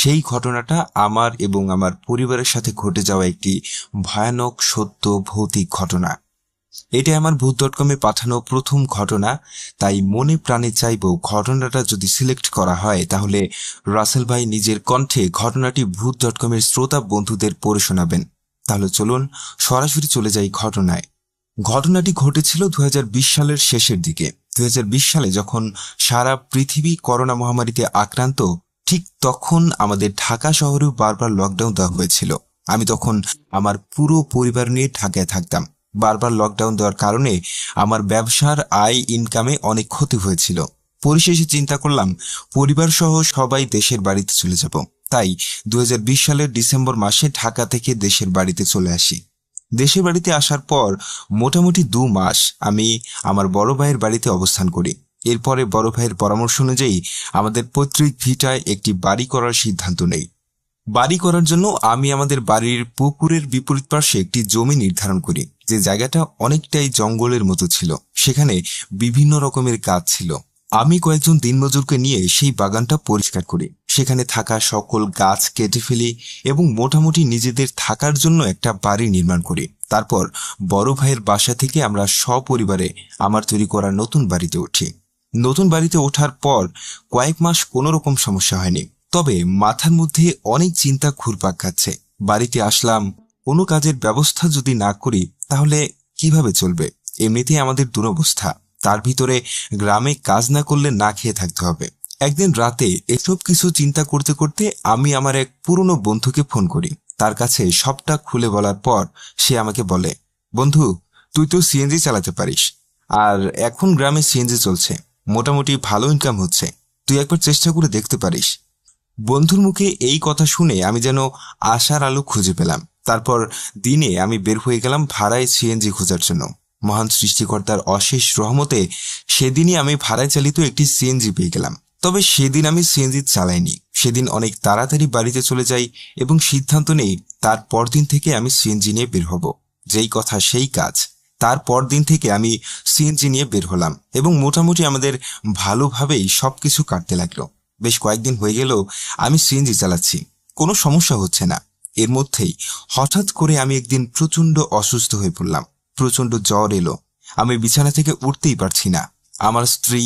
সেই ঘটনাটা আমার এবং আমার পরিবারের সাথে ঘটে যাওয়া একটি ভয়ানক সত্য ভৌতিক ঘটনা। এটা আমার ভূত.কমে পাঠানো প্রথম ঘটনা, তাই মনে প্রাণে চাইব ঘটনাটা যদি সিলেক্ট করা হয় তাহলে রাসেল ভাই নিজের কণ্ঠে ঘটনাটি ভূত.কমের শ্রোতা বন্ধুদের পড়ে শোনাবেন। তাহলে চলুন সরাসরি চলে যাই ঘটনায়। ঘটনাটি ঘটেছিল 2020 সালের শেষের দিকে। 2020 সালে যখন সারা পৃথিবী করোনা মহামারীতে আক্রান্ত, ঠিক তখন আমাদের ঢাকা শহরেও বারবার লকডাউন দেওয়া হয়েছিল। আমি তখন আমার পুরো পরিবার নিয়ে ঢাকায় থাকতাম। বারবার লকডাউন দেওয়ার কারণে আমার ব্যবসার আয় ইনকামে অনেক ক্ষতি হয়েছিল। পরিশেষে চিন্তা করলাম পরিবার সহ সবাই দেশের বাড়িতে চলে যাব। তাই 2020 সালের ডিসেম্বর মাসে ঢাকা থেকে দেশের বাড়িতে চলে আসি। দেশের বাড়িতে আসার পর মোটামুটি 2 মাস আমি আমার বড় ভাইয়ের বাড়িতে অবস্থান করি। এরপরে বড় ভাইয়ের পরামর্শ অনুযায়ী আমাদের পৈতৃক ভিটায় একটি বাড়ি করার সিদ্ধান্ত নেই। বাড়ি করার জন্য আমি আমাদের বাড়ির পুকুরের বিপরীত পাশে একটি জমি নির্ধারণ করি, যে জায়গাটা অনেকটাই জঙ্গলের মতো ছিল। সেখানে বিভিন্ন রকমের গাছ ছিল। আমি কয়েকজন দিনমজুরকে নিয়ে সেই বাগানটা পরিষ্কার করি, সেখানে থাকা সকল গাছ কেটে ফেলি এবং মোটামুটি নিজেদের থাকার জন্য একটা বাড়ি নির্মাণ করি। তারপর বড় ভাইয়ের বাসা থেকে আমরা সপরিবারে আমার তৈরি করা নতুন বাড়িতে উঠি। নতুন বাড়িতে ওঠার পর কয়েক মাস কোনো রকম সমস্যা হয়নি, তবে মাথার মধ্যে অনেক চিন্তা ঘুরপাক খাচ্ছে। বাড়িতে আসলাম, কোনো কাজের ব্যবস্থা যদি না করি তাহলে কিভাবে চলবে? এমনিতেই আমাদের দুরবস্থা, তার ভিতরে গ্রামে কাজ না করলে না খেয়ে থাকতে হবে। একদিন রাতে এসব কিছু চিন্তা করতে করতে আমি আমার এক পুরনো বন্ধুকে ফোন করি। তার কাছে সবটা খুলে বলার পর সে আমাকে বলে, বন্ধু, তুই তো সিএনজি চালাতে পারিস, আর এখন গ্রামে সিএনজি চলছে, মোটামুটি ভালো ইনকাম হচ্ছে, তুই একবার চেষ্টা করে দেখতে পারিস। বন্ধুর মুখে এই কথা শুনে আমি যেন আশার আলো খুঁজে পেলাম। তারপর দিনে আমি বের হয়ে গেলাম ভাড়ায় সিএনজি খোঁজার জন্য। মহান সৃষ্টিকর্তার অশেষ রহমতে সেদিনই আমি ভাড়ায় চালিত একটি সিএনজি পেয়ে গেলাম। তবে সেদিন আমি সিএনজি চালাইনি। সেদিন অনেক তাড়াতাড়ি বাড়িতে চলে যাই এবং সিদ্ধান্ত নেই তার পরদিন থেকে আমি সিএনজি নিয়ে বের হব। যেই কথা সেই কাজ, তার পরদিন থেকে আমি সিএনজি নিয়ে বের হলাম এবং মোটামুটি আমাদের ভালোভাবেই সবকিছু কাটতে লাগলো। বেশ কয়েকদিন হয়ে গেল আমি সিএনজি চালাচ্ছি, কোনো সমস্যা হচ্ছে না। এর মধ্যেই হঠাৎ করে আমি একদিন প্রচন্ড অসুস্থ হয়ে পড়লাম। প্রচন্ড জ্বর এলো, আমি বিছানা থেকে উঠতেই পারছি না। আমার স্ত্রী,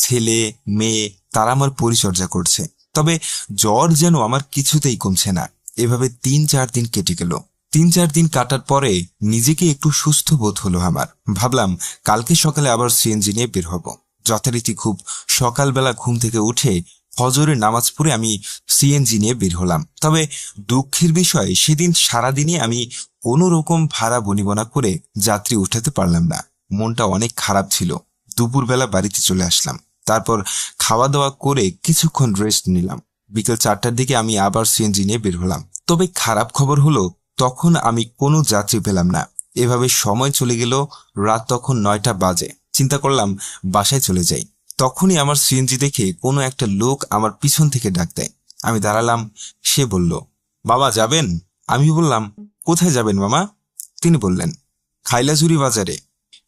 ছেলে, মেয়ে তারা আমার পরিচর্যা করছে, তবে জ্বর যেন আমার কিছুতেই কমছে না। এভাবে 3-4 দিন কেটে গেল। 3-4 দিন কাটার পরে নিজেকে একটু সুস্থ বোধ হলো আমার। ভাবলাম কালকে সকালে আবার সিএনজি নিয়ে বের হব। যথারীতি খুব সকালবেলা ঘুম থেকে উঠে ফজরের নামাজ পড়ে আমি সিএনজি নিয়ে বের হলাম। তবে দুঃখের বিষয়, সেদিন সারাদিনই আমি কোনো রকম ভাড়া বনিবনা করে যাত্রী উঠাতে পারলাম না। মনটা অনেক খারাপ ছিল। দুপুরবেলা বাড়িতে চলে আসলাম। তারপর খাওয়া দাওয়া করে কিছুক্ষণ রেস্ট নিলাম। বিকেল 4টার দিকে আমি আবার সিএনজি নিয়ে বের হলাম। তবে খারাপ খবর হলো, তখন আমি কোনো যাত্রী পেলাম না। এভাবে সময় চলে গেল। রাত তখন 9টা বাজে। চিন্তা করলাম বাসায় চলে যাই। তখনই আমার সিএনজি দেখে কোনো একটা লোক আমার পিছন থেকে ডাক দেয়। আমি দাঁড়ালাম। সে বলল, মামা যাবেন? আমি বললাম, কোথায় যাবেন মামা? তিনি বললেন, খাইলাজুরি বাজারে।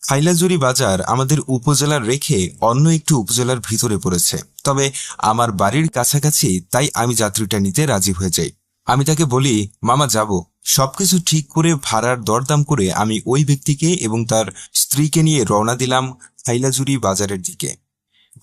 খাইলাজুরি বাজার আমাদের উপজেলার রেখে অন্য একটি উপজেলার ভিতরে পড়েছে, তবে আমার বাড়ির কাছাকাছি, তাই আমি যাত্রীটা নিতে রাজি হয়ে যাই। আমি তাকে বলি, মামা যাব। সবকিছু ঠিক করে ভাড়ার দরদাম করে আমি ওই ব্যক্তিকে এবং তার স্ত্রীকে নিয়ে রওনা দিলাম খাইলাজুরি বাজারের দিকে।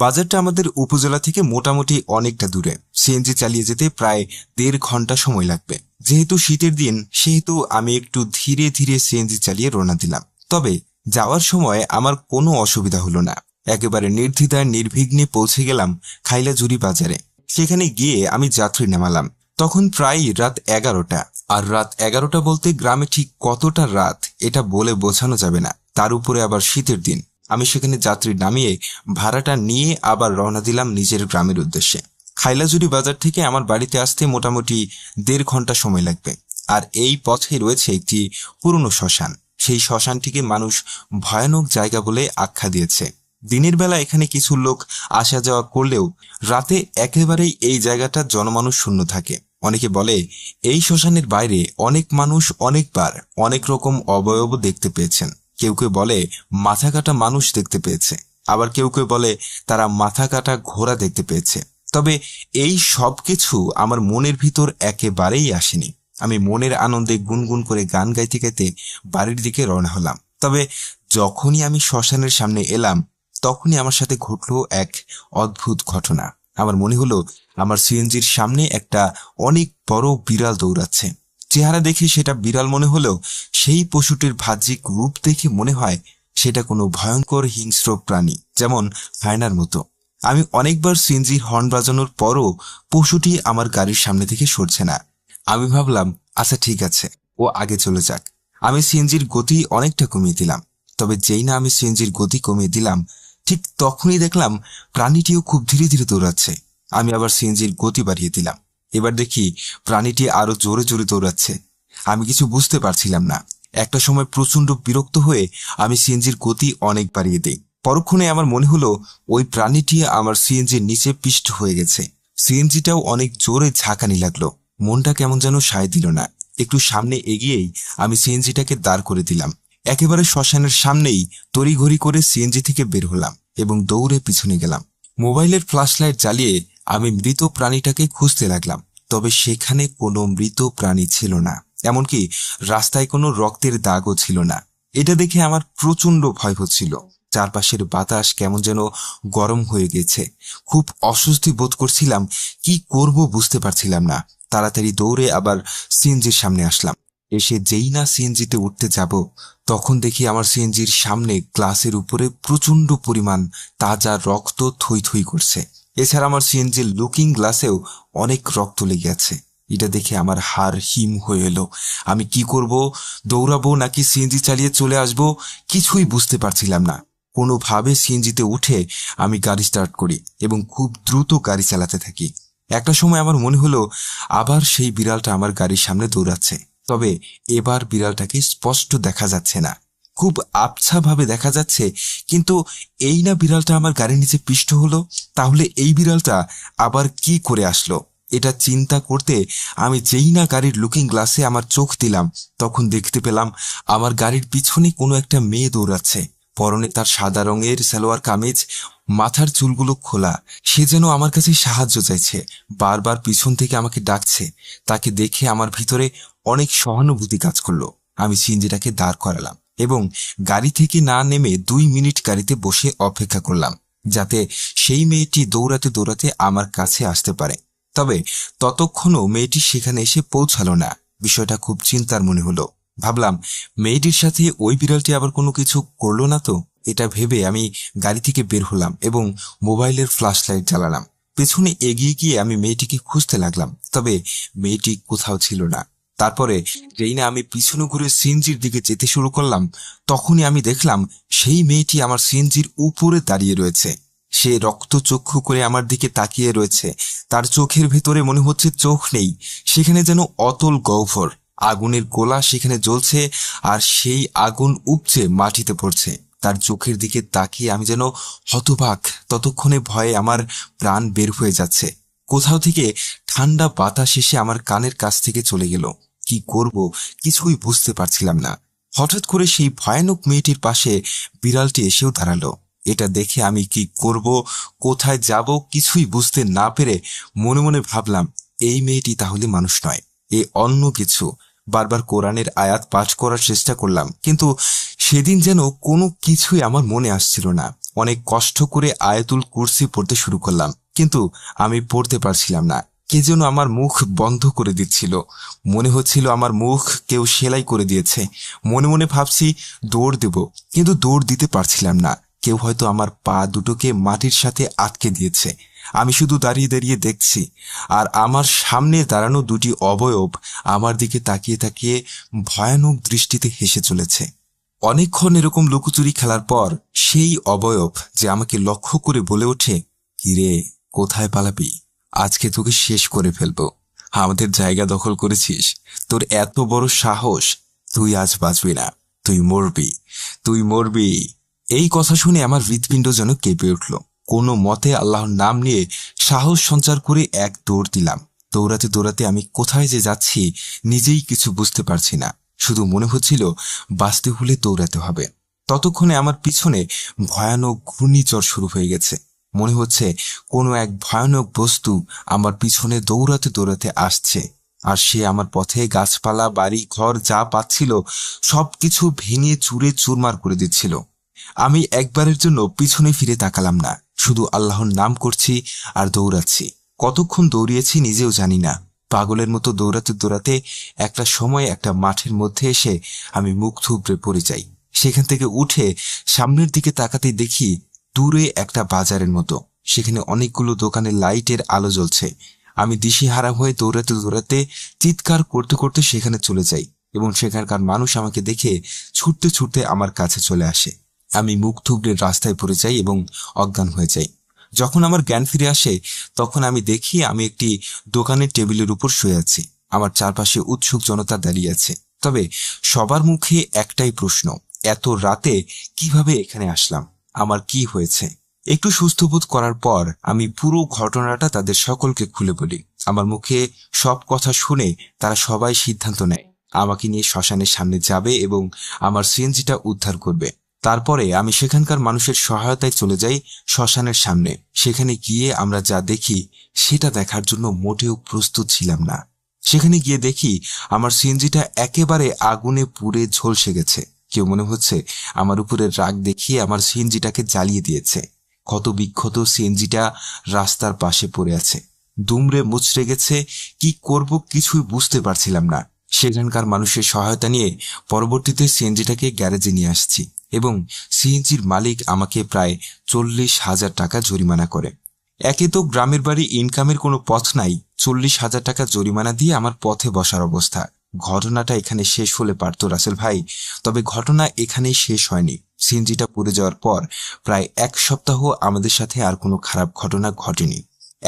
বাজারটা আমাদের উপজেলা থেকে মোটামুটি অনেকটা দূরে। সিএনজি চালিয়ে যেতে প্রায় 1.5 ঘন্টা সময় লাগবে। যেহেতু শীতের দিন, সেহেতু আমি একটু ধীরে ধীরে সিএনজি চালিয়ে রওনা দিলাম। তবে যাওয়ার সময় আমার কোনো অসুবিধা হলো না। একেবারে নির্দ্বিধায় নির্বিঘ্নে পৌঁছে গেলাম খাইলাজুরি বাজারে। সেখানে গিয়ে আমি যাত্রী নামালাম। তখন প্রায় রাত 11টা। আর রাত 11টা বলতে গ্রামে ঠিক কতটা রাত এটা বলে বোঝানো যাবে না। তার উপরে আবার শীতের দিন। আমি সেখানে যাত্রী নামিয়ে ভাড়াটা নিয়ে আবার রওনা দিলাম নিজের গ্রামের উদ্দেশ্যে। খাইলাজুরি বাজার থেকে আমার বাড়িতে আসতে মোটামুটি 1.5 ঘন্টা সময় লাগবে। আর এই পথে রয়েছে একটি পুরনো শ্মশান। সেই শ্মশানটিকে মানুষ ভয়ানক জায়গা বলে আখ্যা দিয়েছে। দিনের বেলা এখানে কিছু লোক আসা যাওয়া করলেও রাতে একেবারেই এই জায়গাটা জনমানুষ শূন্য থাকে। অনেকে বলে এই শ্মশানের বাইরে অনেক মানুষ অনেকবার অনেক রকম অবয়ব দেখতে পেয়েছেন। কেউ কেউ বলে মাথা কাটা মানুষ দেখতে পেয়েছে, আবার কেউ কেউ বলে তারা মাথা কাটা ঘোড়া দেখতে পেয়েছে। তবে এই সব কিছু আমার মনের ভিতর একেবারেই আসেনি। আমি মনের আনন্দে গুনগুন করে গান গাইতে গাইতে বাড়ির দিকে রওনা হলাম। তবে যখনই আমি শ্মশানের সামনে এলাম, তখনই আমার সাথে ঘটলো এক অদ্ভুত ঘটনা। আমার মনে হলো আমার সিএনজির সামনে একটা অনেক বড় বিড়াল দৌড়াচ্ছে। চেহারা দেখে সেটা বিড়াল মনে হলেও সেই পশুটির বাহ্যিক রূপ দেখে মনে হয় সেটা কোনো ভয়ঙ্কর হিংস্র প্রাণী, যেমন হায়নার মতো। আমি অনেকবার সিএনজির হর্ন বাজানোর পরও পশুটি আমার গাড়ির সামনে থেকে সরছে না। আমি ভাবলাম, আচ্ছা ঠিক আছে, ও আগে চলে যাক। আমি সিএনজির গতি অনেকটা কমিয়ে দিলাম। তবে যেই না আমি সিএনজির গতি কমিয়ে দিলাম, ঠিক তখনই দেখলাম প্রাণীটিও খুব ধীরে ধীরে দৌড়াচ্ছে। আমি আবার সিএনজির গতি বাড়িয়ে দিলাম। এবার দেখি প্রাণীটি আরো জোরে জোরে দৌড়াচ্ছে। আমি কিছু বুঝতে পারছিলাম না। একটা সময় প্রচন্ড বিরক্ত হয়ে আমি সিএনজির গতি অনেক বাড়িয়ে দিই। পরক্ষণে আমার মনে হলো ওই প্রাণীটি আমার সিএনজির নিচে পিষ্ট হয়ে গেছে। সিএনজিটাও অনেক জোরে ঝাঁকানি লাগলো। মনটা কেমন যেন সায় দিল না। একটু সামনে এগিয়েই আমি সিএনজিটাকে দাঁড় করে দিলাম। একেবারে শ্মশানের সামনেই তড়িঘড়ি করে সিএনজি থেকে বের হলাম এবং দৌড়ে পিছনে গেলাম। মোবাইলের ফ্ল্যাশ লাইট জ্বালিয়ে আমি মৃত প্রাণীটাকে খুঁজতে লাগলাম, তবে সেখানে কোনো মৃত প্রাণী ছিল না, এমনকি রাস্তায় কোনো রক্তের দাগও ছিল না। এটা দেখে আমার প্রচন্ড ভয় হচ্ছিল। চারপাশের বাতাস কেমন যেন গরম হয়ে গেছে। খুব অস্বস্তি বোধ করছিলাম, কি করব বুঝতে পারছিলাম না। তাড়াতাড়ি দৌড়ে আবার সিএনজির সামনে আসলাম। এসে যেই না সিএনজিতে উঠতে যাব, তখন দেখি আমার সিএনজির সামনে গ্লাসের উপরে প্রচন্ড পরিমাণ তাজা রক্ত থই থই করছে। এছাড়া আমার সিএনজির লুকিং গ্লাসেও অনেক রক্ত লেগে আছে। এটা দেখে আমার হাড় হিম হয়ে এলো। আমি কি করব, দৌড়াবো নাকি সিএনজি চালিয়ে চলে আসবো, কিছুই বুঝতে পারছিলাম না। কোনোভাবে সিএনজিতে উঠে আমি গাড়ি স্টার্ট করি এবং খুব দ্রুত গাড়ি চালাতে থাকি। একটা সময় আমার মনে হলো আবার সেই বিড়ালটা আমার গাড়ির সামনে দৌড়াচ্ছে, তবে এবার বিড়ালটাকে স্পষ্ট দেখা যাচ্ছে না, খুব আবছা ভাবে দেখা যাচ্ছে। কিন্তু এই না বিড়ালটা আমার গাড়ির নিচে পিষ্ট হলো, তাহলে এই বিড়ালটা আবার কি করে আসলো? এটা চিন্তা করতে আমি যেই না গাড়ির লুকিং গ্লাসে আমার চোখ দিলাম, তখন দেখতে পেলাম আমার গাড়ির পিছনে কোনো একটা মেয়ে দৌড়াচ্ছে। পরনে তার সাদা রঙের সালোয়ার কামিজ, মাথার চুলগুলো খোলা। সে যেন আমার কাছে সাহায্য চাইছে, বারবার পিছন থেকে আমাকে ডাকছে। তাকে দেখে আমার ভিতরে অনেক সহানুভূতি কাজ করলো। আমি সিএনজিটাকে দাঁড় করালাম এবং গাড়ি থেকে না নেমে 2 মিনিট গাড়িতে বসে অপেক্ষা করলাম, যাতে সেই মেয়েটি দৌড়াতে দৌড়াতে আমার কাছে আসতে পারে। তবে ততক্ষণও মেয়েটি সেখানে এসে পৌঁছালো না। বিষয়টা খুব চিন্তার মনে হলো। ভাবলাম, মেয়েটির সাথে ওই বিড়ালটি আবার কোনো কিছু করলো না তো? এটা ভেবে আমি গাড়ি থেকে বের হলাম এবং মোবাইলের ফ্ল্যাশ লাইট জ্বালালাম। পেছনে এগিয়ে গিয়ে আমি মেয়েটিকে খুঁজতে লাগলাম, তবে মেয়েটি কোথাও ছিল না। তারপরে যেই না আমি পিছনে ঘুরে সিএনজির দিকে যেতে শুরু করলাম, তখনই আমি দেখলাম সেই মেয়েটি আমার সিএনজির উপরে দাঁড়িয়ে রয়েছে। সে রক্তচক্ষু করে আমার দিকে তাকিয়ে রয়েছে। তার চোখের ভেতরে মনে হচ্ছে চোখ নেই, সেখানে যেন অতল গহ্বর। আগুনের গোলা সেখানে জ্বলছে আর সেই আগুন উপচে মাটিতে পড়ছে। তার চোখের দিকে তাকিয়ে আমি যেন হতবাক। ততক্ষণে ভয়ে আমার প্রাণ বের হয়ে যাচ্ছে। কোথাও থেকে ঠান্ডা বাতাস এসে আমার কানের কাছ থেকে চলে গেল। কি করব কিছুই বুঝতে পারছিলাম না। হঠাৎ করে সেই ভয়ানক মেয়েটির পাশে বিড়ালটি এসেও দাঁড়ালো। এটা দেখে আমি কি করব, কোথায় যাব কিছুই বুঝতে না পেরে মনে মনে ভাবলাম, এই মেয়েটি তাহলে মানুষ নয়, এ অন্য কিছু। বারবার কোরআনের আয়াত পাঠ করার চেষ্টা করলাম, কিন্তু সেদিন যেন কোনো কিছুই আমার মনে আসছিল না। অনেক কষ্ট করে আয়াতুল কুরসি পড়তে শুরু করলাম, কিন্তু আমি পড়তে পারছিলাম না। কে যেন আমার মুখ বন্ধ করে দিচ্ছিল। মনে হচ্ছিল আমার মুখ কেউ সেলাই করে দিয়েছে। মনে মনে ভাবছি দৌড় দেব, কিন্তু দৌড় দিতে পারছিলাম না। কেউ হয়তো আমার পা দুটোকে মাটির সাথে আটকে দিয়েছে। আমি শুধু দাঁড়িয়ে দাঁড়িয়ে দেখছি, আর আমার সামনে দাঁড়ানো 2টি অবয়ব আমার দিকে তাকিয়ে তাকিয়ে ভয়ানক দৃষ্টিতে হেসে চলেছে। অনেকক্ষণ এরকম লুকোচুরি খেলার পর সেই অবয়ব যে আমাকে লক্ষ্য করে বলে ওঠে, কিরে কোথায় পালাবি, আজকে তোকে শেষ করে ফেলবো। আমাদের জায়গা দখল করেছিস, তোর এত বড় সাহস, তুই আজ বাঁচবি না, তুই মরবি, তুই মরবি। এই কথা শুনে আমার হৃৎপিণ্ড যেন কেঁপে উঠল। কোনো মতে আল্লাহর নাম নিয়ে সাহস সঞ্চার করে এক দৌড় দিলাম। দৌড়াতে দৌড়াতে আমি কোথায় যে যাচ্ছি নিজেই কিছু বুঝতে পারছি না। শুধু মনে হচ্ছিল বাঁচতে হলে দৌড়াতে হবে। ততক্ষণে আমার পিছনে ভয়ানক ঘূর্ণিঝড় শুরু হয়ে গেছে। মনে হচ্ছে কোনো এক ভয়ানক বস্তু আমার পিছনে দৌড়াতে দৌড়াতে আসছে, আর সে আমার পথে গাছপালা, বাড়ি ঘর যা পাচ্ছিল সবকিছু ভেঙে চুরে চুরমার করে দিচ্ছিল। আমি একবারের জন্য পিছনে ফিরে তাকালাম না, শুধু আল্লাহর নাম করছি আর দৌড়াচ্ছি। কতক্ষণ দৌড়িয়েছি নিজেও জানি না। পাগলের মতো দৌড়াতে দৌড়াতে একটা সময় একটা মাঠের মধ্যে এসে আমি মুখ থুবড়ে পড়ে যাই। সেখান থেকে উঠে সামনের দিকে তাকাতে দেখি দূরে একটা বাজারের মতো, সেখানে অনেকগুলো দোকানের লাইটের আলো জ্বলছে। আমি দিশেহারা হয়ে দৌড়াতে দৌড়াতে চিৎকার করতে করতে সেখানে চলে যাই এবং সেখানকার মানুষ আমাকে দেখে ছুটতে ছুটতে আমার কাছে চলে আসে। আমি মুখ থুবড়ে রাস্তায় পড়ে যাই এবং অজ্ঞান হয়ে যাই। যখন আমার জ্ঞান ফিরে আসে তখন আমি দেখি আমি একটি দোকানের টেবিলের উপর শুয়ে আছি। আমার চারপাশে উৎসুক জনতা দাঁড়িয়ে আছে, তবে সবার মুখে একটাই প্রশ্ন, এত রাতে কিভাবে এখানে আসলাম, আমার কি হয়েছে? একটু সুস্থ বোধ করার পর আমি পুরো ঘটনাটা তাদের সকলকে খুলে বলি। আমার মুখে সব কথা শুনে তারা সবাই সিদ্ধান্ত নেয় আমাকে নিয়ে শ্মশানের সামনে যাবে এবং আমার সিএনজিটা উদ্ধার করবে। তারপরে আমি সেখানকার মানুষের সহায়তায় চলে যাই শ্মশানের সামনে। সেখানে গিয়ে আমরা যা দেখি সেটা দেখার জন্য মোটেও প্রস্তুত ছিলাম না। সেখানে গিয়ে দেখি আমার সিএনজিটা একেবারে আগুনে পুড়ে ঝলসে গেছে। কেউ মনে হচ্ছে আমার উপরে রাগ দেখিয়ে আমার সিএনজিটাকে জ্বালিয়ে দিয়েছে। ক্ষত বিক্ষত সিএনজিটা রাস্তার পাশে পড়ে আছে, দুমড়ে মুচড়ে গেছে। কি করব কিছুই বুঝতে পারছিলাম না। সেখানকার মানুষের সহায়তা নিয়ে পরবর্তীতে সিএনজিটাকে গ্যারেজে নিয়ে আসছি এবং সিএনজির মালিক আমাকে প্রায় 40,000 টাকা জরিমানা করে। একে তো গ্রামের বাড়ি, ইনকামের কোনো পথ নাই, 40,000 টাকা জরিমানা দিয়ে আমার পথে বসার অবস্থা। ঘটনাটা এখানে শেষ হলে পারত রাসেল ভাই, তবে ঘটনা এখানেই শেষ হয়নি। সিএনজিটা পুড়ে যাওয়ার পর প্রায় 1 সপ্তাহ আমাদের সাথে আর কোনো খারাপ ঘটনা ঘটেনি।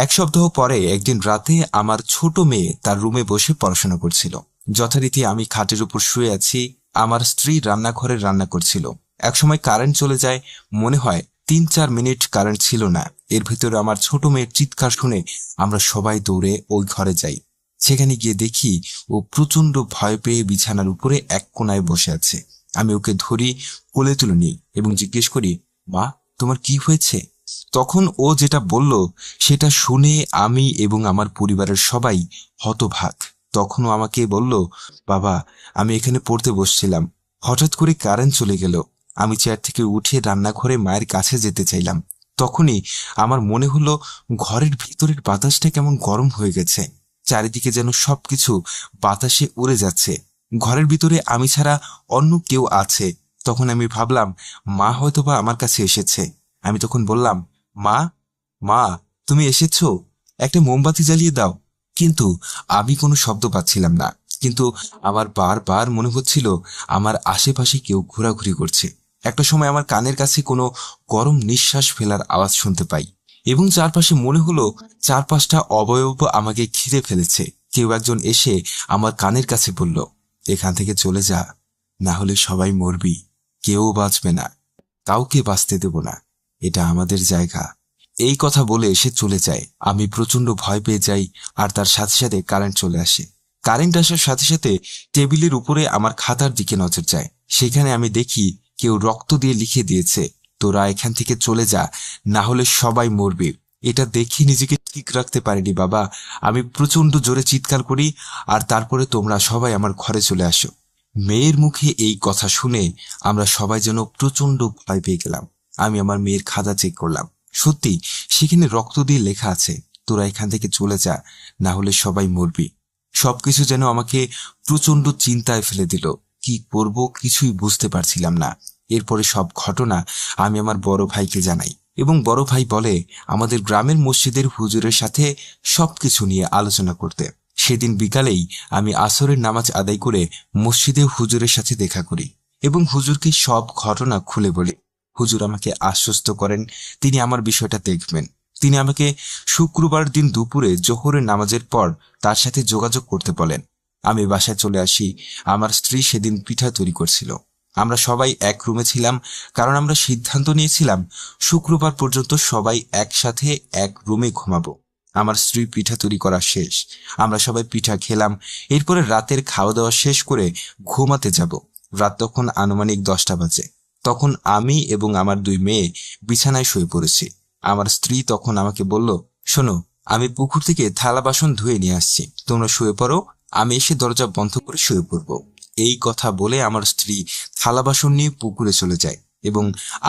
1 সপ্তাহ পরে একদিন রাতে আমার ছোট মেয়ে তার রুমে বসে পড়াশোনা করছিল। যথারীতি আমি খাটের উপর শুয়ে আছি, আমার স্ত্রী রান্নাঘরে রান্না করছিল। একসময় কারেন্ট চলে যায়, মনে হয় 3-4 মিনিট কারেন্ট ছিল না। এর ভিতরে আমার ছোট মেয়ের চিৎকার শুনে আমরা সবাই দৌড়ে ওই ঘরে যাই। সেখানে গিয়ে দেখি ও প্রচন্ড ভয় পেয়ে বিছানার উপরে এক কোনায় বসে আছে। আমি ওকে ধরি, কোলে তুলে নিই এবং জিজ্ঞেস করি, মা তোমার কি হয়েছে? তখন ও যেটা বলল সেটা শুনে আমি এবং আমার পরিবারের সবাই হতবাক। তখনও আমাকে বলল, বাবা আমি এখানে পড়তে বসছিলাম, হঠাৎ করে কারেন্ট চলে গেল। আমি চেয়ার থেকে উঠে রান্নাঘরে মায়ের কাছে যেতে চাইলাম। তখনই আমার মনে হলো ঘরের ভিতরের বাতাসটা কেমন গরম হয়ে গেছে, চারিদিকে যেন সবকিছু বাতাসে উড়ে যাচ্ছে। ঘরের ভিতরে আমি ছাড়া অন্য কেউ আছে। তখন আমি ভাবলাম মা হয়তোবা আমার কাছে এসেছে। আমি তখন বললাম, মা মা তুমি এসেছো, একটা মোমবাতি জ্বালিয়ে দাও। কিন্তু আমি কোনো শব্দ পাচ্ছিলাম না। কিন্তু আমার বারবার মনে হচ্ছিল আমার আশেপাশে কেউ ঘোরাঘুরি করছে। একটা সময় আমার কানের কাছে কোনো গরম নিঃশ্বাস ফেলার আওয়াজ শুনতে পাই এবং চারপাশে মনে হলো 4-5টা অবয়ব আমাকে ঘিরে ফেলেছে। কেউ একজন এসে আমার কানের কাছে বলল, এখান থেকে চলে যা, না হলে সবাই মরবি, কেউ বাঁচবে না, কাউকে বাঁচতে দেব না, এটা আমাদের জায়গা। এই কথা বলে এসে চলে যায়। আমি প্রচন্ড ভয় পেয়ে যাই আর তার সাথে সাথে কারেন্ট চলে আসে। কারেন্ট আসার সাথে সাথে টেবিলের উপরে আমার খাতার দিকে নজর যায়। সেখানে আমি দেখি কেউ রক্ত দিয়ে লিখে দিয়েছে, তোরা এখান থেকে চলে যা, না হলে সবাই মরবে। এটা দেখে নিজেকে ঠিক রাখতে পারিনি বাবা। আমি প্রচন্ড জোরে চিৎকার করি আর তারপরে তোমরা সবাই আমার ঘরে চলে আসো। মেয়ের মুখে এই কথা শুনে আমরা সবাই যেন প্রচন্ড ভয় পেয়ে গেলাম। আমি আমার মেয়ের খাতা চেক করলাম, সত্যি সেখানে রক্ত দিয়ে লেখা আছে, তোরা এখান থেকে চলে যা, না হলে সবাই মরবি। সবকিছু যেন আমাকে প্রচন্ড চিন্তায় ফেলে দিল। কি করব কিছুই বুঝতে পারছিলাম না। এরপরে সব ঘটনা আমি আমার বড় ভাইকে জানাই এবং বড় ভাই বলে আমাদের গ্রামের মসজিদের হুজুরের সাথে সবকিছু নিয়ে আলোচনা করতে। সেদিন বিকালেই আমি আসরের নামাজ আদায় করে মসজিদে হুজুরের সাথে দেখা করি এবং হুজুরকে সব ঘটনা খুলে বলি। হুজুর আমাকে আশ্বস্ত করেন তিনি আমার বিষয়টা দেখবেন। তিনি আমাকে শুক্রবার দিন দুপুরে জোহরের নামাজের পর তার সাথে যোগাযোগ করতে বলেন। আমি বাসায় চলে আসি। আমার স্ত্রী সেদিন পিঠা তৈরি করছিল। আমরা সবাই এক রুমে ছিলাম, কারণ আমরা সিদ্ধান্ত নিয়েছিলাম শুক্রবার পর্যন্ত সবাই একসাথে এক রুমে ঘুমাবো। আমার স্ত্রী পিঠা তৈরি করা শেষ, আমরা সবাই পিঠা খেলাম। এরপরে রাতের খাওয়া দাওয়া শেষ করে ঘুমাতে যাব। রাত তখন আনুমানিক 10টা বাজে। তখন আমি এবং আমার 2 মেয়ে বিছানায় শুয়ে পড়েছি। আমার স্ত্রী তখন আমাকে বলল, শোনো আমি পুকুর থেকে থালা বাসন ধুয়ে নিয়ে আসছি, তোমরা শুয়ে পড়ো, আমি এসে দরজা বন্ধ করে শুয়ে পড়বো। এই কথা বলে আমার স্ত্রী থালা বাসন নিয়ে পুকুরে চলে যায় এবং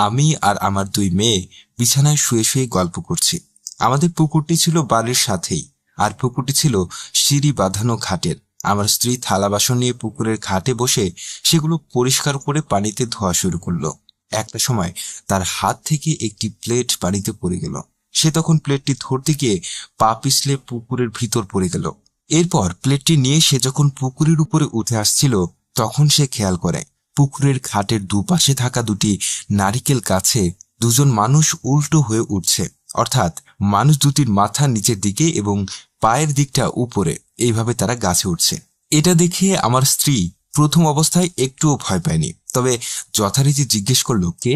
আমি আর আমার 2 মেয়ে বিছানায় শুয়ে শুয়ে গল্প করছি। আমাদের পুকুরটি ছিল বাড়ির সাথেই, আর পুকুরটি ছিল সিঁড়ি বাঁধানো ঘাটের। আমার স্ত্রী থালা বাসন নিয়ে পুকুরের ঘাটে বসে সেগুলো পরিষ্কার করে পানিতে ধোয়া শুরু করলো। একটা সময় তার হাত থেকে একটি প্লেট পানিতে পড়ে গেল। সে তখন প্লেটটি ধরতে গিয়ে পা পিছলে পুকুরের ভিতর পড়ে গেল। এরপর প্লেটটি নিয়ে সে যখন পুকুরের উপরে উঠে আসছিল তখন সে খেয়াল করে পুকুরের ঘাটের দুপাশে থাকা 2টি নারিকেল গাছে 2জন মানুষ উল্টো হয়ে উঠছে, অর্থাৎ মানুষ 2টির মাথা নিচের দিকে এবং পায়ের দিকটা উপরে, এইভাবে তারা গাছে উঠছে। এটা দেখে আমার স্ত্রী প্রথম অবস্থায় একটুও ভয় পায়নি, তবে যথারীতি জিজ্ঞেস করলো, কে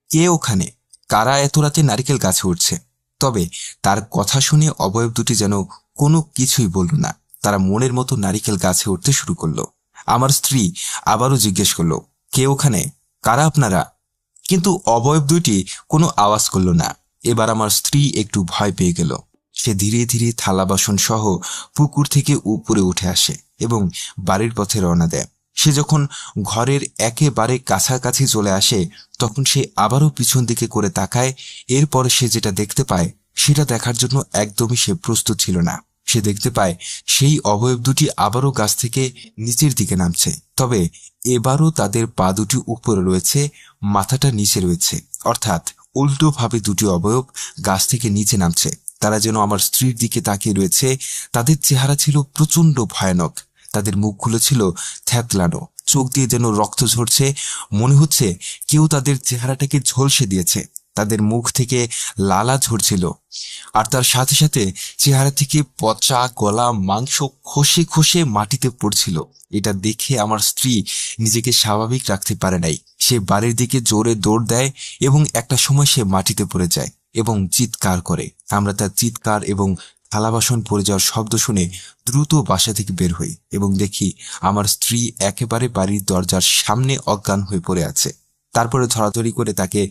কে ওখানে? কারা এত রাতে নারিকেল গাছে উঠছে। তবে তার কথা শুনে অবয়ব দুটি যেন কোনো কিছুই বলল না। তারা মনের মতো নারিকেল গাছে উঠতে শুরু করলো। আমার স্ত্রী আবারও জিজ্ঞেস করলো, কে ওখানে, কারা আপনারা? কিন্তু অবয়ব দুইটি কোনো আওয়াজ করলো না। এবার আমার স্ত্রী একটু ভয় পেয়ে গেল। সে ধীরে ধীরে থালা বাসন সহ পুকুর থেকে উপরে উঠে আসে এবং বাড়ির পথে রওনা দেয়। সে যখন ঘরের একেবারে কাছাকাছি চলে আসে তখন সে আবারও পিছন দিকে করে তাকায়। এরপরে সে যেটা দেখতে পায় সেটা দেখার জন্য একদমই সে প্রস্তুত ছিল না। সে দেখতে পায় সেই অবয়ব দুটি আবারও গাছ থেকে নিচের দিকে নামছে। তবে এবারও তাদের পা দুটি উপরে রয়েছে, মাথাটা নিচে রয়েছে, অর্থাৎ উল্টোভাবে দুটি অবয়ব গাছ থেকে নিচে নামছে। তারা যেন আমার স্ত্রীর দিকে তাকিয়ে রয়েছে। তাদের চেহারা ছিল প্রচন্ড ভয়ানক। তাদের মুখগুলো ছিল থ্যাতলানো, চোখ দিয়ে যেন রক্ত ঝরছে। মনে হচ্ছে কেউ তাদের চেহারাটাকে ঝলসে দিয়েছে। তাদের মুখ থেকে লালা ঝরছিল, আর তার সাথে সাথে চেহারা থেকে পচা গলা মাংস খসে খসে মাটিতে পড়ছিল। এটা দেখে আমার স্ত্রী নিজেকে স্বাভাবিক রাখতে পারে নাই। সে বাড়ির দিকে জোরে দৌড় দেয় এবং একটা সময় সে মাটিতে পড়ে যায় এবং চিৎকার করে। আমরা তার চিৎকার এবং থালা বাসন পড়ে যাওয়ার শব্দ শুনে দ্রুত বাসা থেকে বের হই এবং দেখি আমার স্ত্রী একেবারে বাড়ির দরজার সামনে অজ্ঞান হয়ে পড়ে আছে। তারপরে ধরাধরি করে তাকে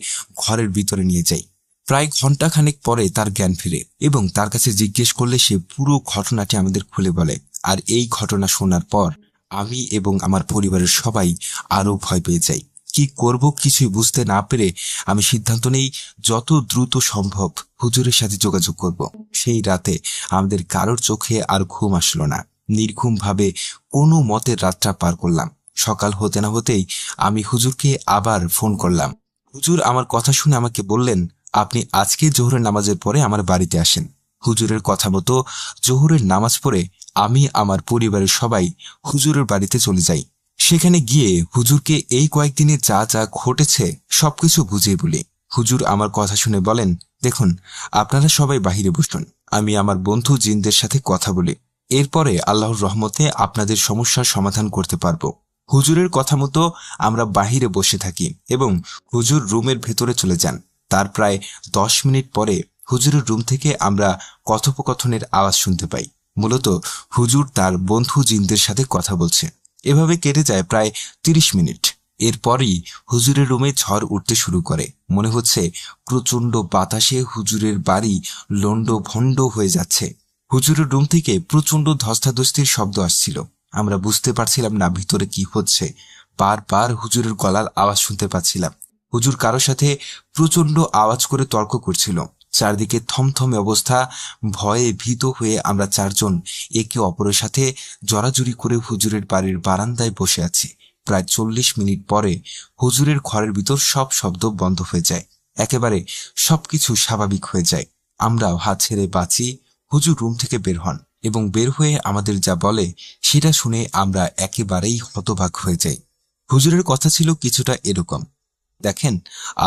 ঘরের ভিতরে নিয়ে যাই। প্রায় ঘন্টাখানেক পরে তার জ্ঞান ফিরে এবং তার কাছে জিজ্ঞেস করলে সে পুরো ঘটনাটি আমাদের খুলে বলে। আর এই ঘটনা শোনার পর আমি এবং আমার পরিবারের সবাই আরো ভয় পেয়ে যাই। কি করব কিছুই বুঝতে না পেরে আমি সিদ্ধান্ত নেই যত দ্রুত সম্ভব হুজুরের সাথে যোগাযোগ করব। সেই রাতে আমাদের কারোর চোখে আর ঘুম আসলো না। নির্ঘুম ভাবে কোনো মতে রাতটা পার করলাম। সকাল হতে না হতেই আমি হুজুরকে আবার ফোন করলাম। হুজুর আমার কথা শুনে আমাকে বললেন, আপনি আজকে জোহরের নামাজের পরে আমার বাড়িতে আসেন। হুজুরের কথা মতো জোহরের নামাজ পড়ে আমি আমার পরিবারের সবাই হুজুরের বাড়িতে চলে যাই। সেখানে গিয়ে হুজুরকে এই কয়েকদিনে যা যা ঘটেছে সবকিছু বুঝিয়ে বলি। হুজুর আমার কথা শুনে বলেন, দেখুন আপনারা সবাই বাহিরে বসুন, আমি আমার বন্ধু জিনদের সাথে কথা বলি, এরপরে আল্লাহর রহমতে আপনাদের সমস্যার সমাধান করতে পারবো। হুজুরের কথা মতো আমরা বাহিরে বসে থাকি এবং হুজুর রুমের ভেতরে চলে যান। তার প্রায় 10 মিনিট পরে হুজুরের রুম থেকে আমরা কথোপকথনের আওয়াজ শুনতে পাই। মূলত হুজুর তার বন্ধু জিনদের সাথে কথা বলছে। এভাবে কেটে যায় প্রায় 30 মিনিট। এরপরই হুজুরের রুমে ঝড় উঠতে শুরু করে। মনে হচ্ছে প্রচন্ড বাতাসে হুজুরের বাড়ি লন্ড ভন্ড হয়ে যাচ্ছে। হুজুরের রুম থেকে প্রচন্ড ধস্তাধস্তির শব্দ আসছিল। আমরা বুঝতে পারছিলাম না ভিতরে কি হচ্ছে। বারবার হুজুরের গলার আওয়াজ শুনতে পাচ্ছিলাম। হুজুর কারোর সাথে প্রচন্ড আওয়াজ করে তর্ক করছিল। চারদিকে থমথমে অবস্থা। ভয়ে ভীত হয়ে আমরা চারজন একে অপরের সাথে জড়াজড়ি করে হুজুরের বাড়ির বারান্দায় বসে আছি। প্রায় 40 মিনিট পরে হুজুরের ঘরের ভিতর সব শব্দ বন্ধ হয়ে যায়। একেবারে সবকিছু স্বাভাবিক হয়ে যায়। আমরাও হাত ছেড়ে বাঁচি। হুজুর রুম থেকে বের হন এবং বের হয়ে আমাদের যা বলে সেটা শুনে আমরা একেবারেই হতবাক হয়ে যাই। হুজুরের কথা ছিল কিছুটা এরকম, দেখেন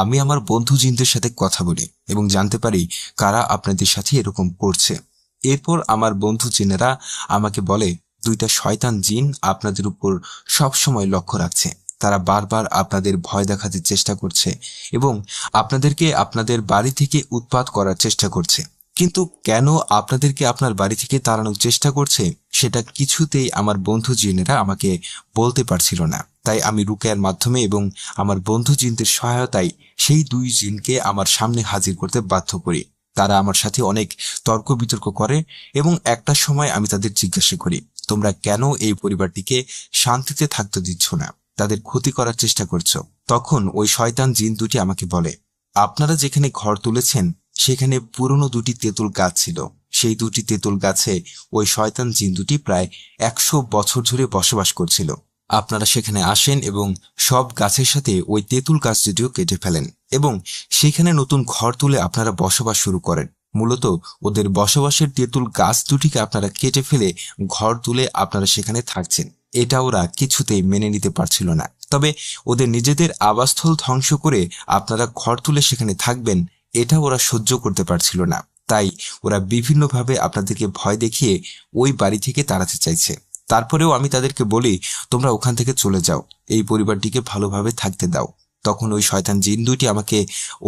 আমি আমার বন্ধু জিনদের সাথে কথা বলি এবং জানতে পারি কারা আপনাদের সাথে এরকম করছে। এরপর আমার বন্ধু জিনেরা আমাকে বলে, 2টা শয়তান জিন আপনাদের উপর সব সময় লক্ষ্য রাখছে। তারা বারবার আপনাদের ভয় দেখাতে চেষ্টা করছে এবং আপনাদেরকে আপনাদের বাড়ি থেকে উৎপাত করার চেষ্টা করছে। কিন্তু কেন আপনাদেরকে আপনার বাড়ি থেকে তাড়ানোর চেষ্টা করছে সেটা কিছুতেই আমার বন্ধু জিনেরা আমাকে বলতে পারছিল না। তাই আমি রুকিয়ার মাধ্যমে এবং আমার বন্ধু জিনদের সহায়তায় সেই 2 জিনকে আমার সামনে হাজির করতে বাধ্য করি। তারা আমার সাথে অনেক তর্ক বিতর্ক করে এবং একটা সময় আমি তাদের জিজ্ঞাসা করি, তোমরা কেন এই পরিবারটিকে শান্তিতে থাকতে দিচ্ছ না, তাদের ক্ষতি করার চেষ্টা করছো? তখন ওই শয়তান জিন দুটি আমাকে বলে, আপনারা যেখানে ঘর তুলেছেন সেখানে পুরনো 2টি তেঁতুল গাছ ছিল। সেই 2টি তেঁতুল গাছে ওই শয়তান জিন দুটি প্রায় 100 বছর ধরে বসবাস করছিল। আপনারা সেখানে আসেন এবং সব গাছের সাথে ওই তেঁতুল গাছ দুটিও কেটে ফেলেন এবং সেখানে নতুন ঘর তুলে আপনারা বসবাস শুরু করেন। মূলত ওদের বসবাসের তেঁতুল গাছ দুটিকে আপনারা কেটে ফেলে ঘর তুলে আপনারা সেখানে থাকছেন। এটা ওরা কিছুতেই মেনে নিতে পারছিল না। তবে ওদের নিজেদের আবাসস্থল ধ্বংস করে আপনারা ঘর তুলে সেখানে থাকবেন, এটা ওরা সহ্য করতে পারছিল না। তাই ওরা বিভিন্নভাবে আপনাদেরকে ভয় দেখিয়ে ওই বাড়ি থেকে তাড়াতে চাইছে। তারপরেও আমি তাদেরকে বলি, তোমরা ওখান থেকে চলে যাও, এই পরিবারটিকে ভালোভাবে থাকতে দাও। তখন ওই শয়তান জিন দুইটি আমাকে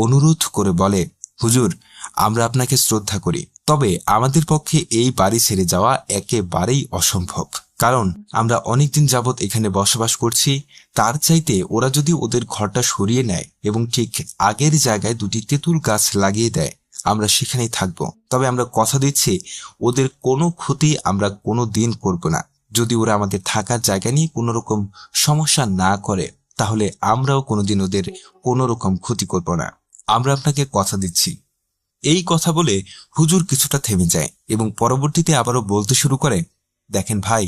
অনুরোধ করে বলে, হুজুর, আমরা আপনাকে শ্রদ্ধা করি, তবে আমাদের পক্ষে এই বাড়ি ছেড়ে যাওয়া একেবারেই অসম্ভব, কারণ আমরা অনেকদিন যাবৎ এখানে বসবাস করছি। তার চাইতে ওরা যদি ওদের ঘরটা সরিয়ে নেয় এবং ঠিক আগের জায়গায় দুটি তেঁতুল গাছ লাগিয়ে দেয়, আমরা সেখানেই থাকবো। তবে আমরা কথা দিচ্ছি, ওদের কোনো ক্ষতি আমরা কোনো দিন করবো না। যদি ওরা আমাদের থাকার জায়গা নিয়ে কোনো রকম সমস্যা না করে, তাহলে আমরাও কোনোদিন ওদের কোনো রকম ক্ষতি করব না। আমরা আপনাকে কথা দিচ্ছি। এই কথা বলে হুজুর কিছুটা থেমে যায় এবং পরবর্তীতে আবারও বলতে শুরু করে, দেখেন ভাই,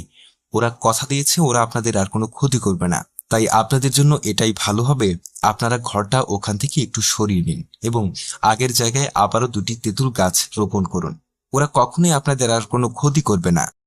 ওরা কথা দিয়েছে ওরা আপনাদের আর কোনো ক্ষতি করবে না, তাই আপনাদের জন্য এটাই ভালো হবে, আপনারা ঘরটা ওখান থেকে একটু সরিয়ে নিন এবং আগের জায়গায় আবারও দুটি তেঁতুল গাছ রোপণ করুন। ওরা কখনোই আপনাদের আর কোনো ক্ষতি করবে না।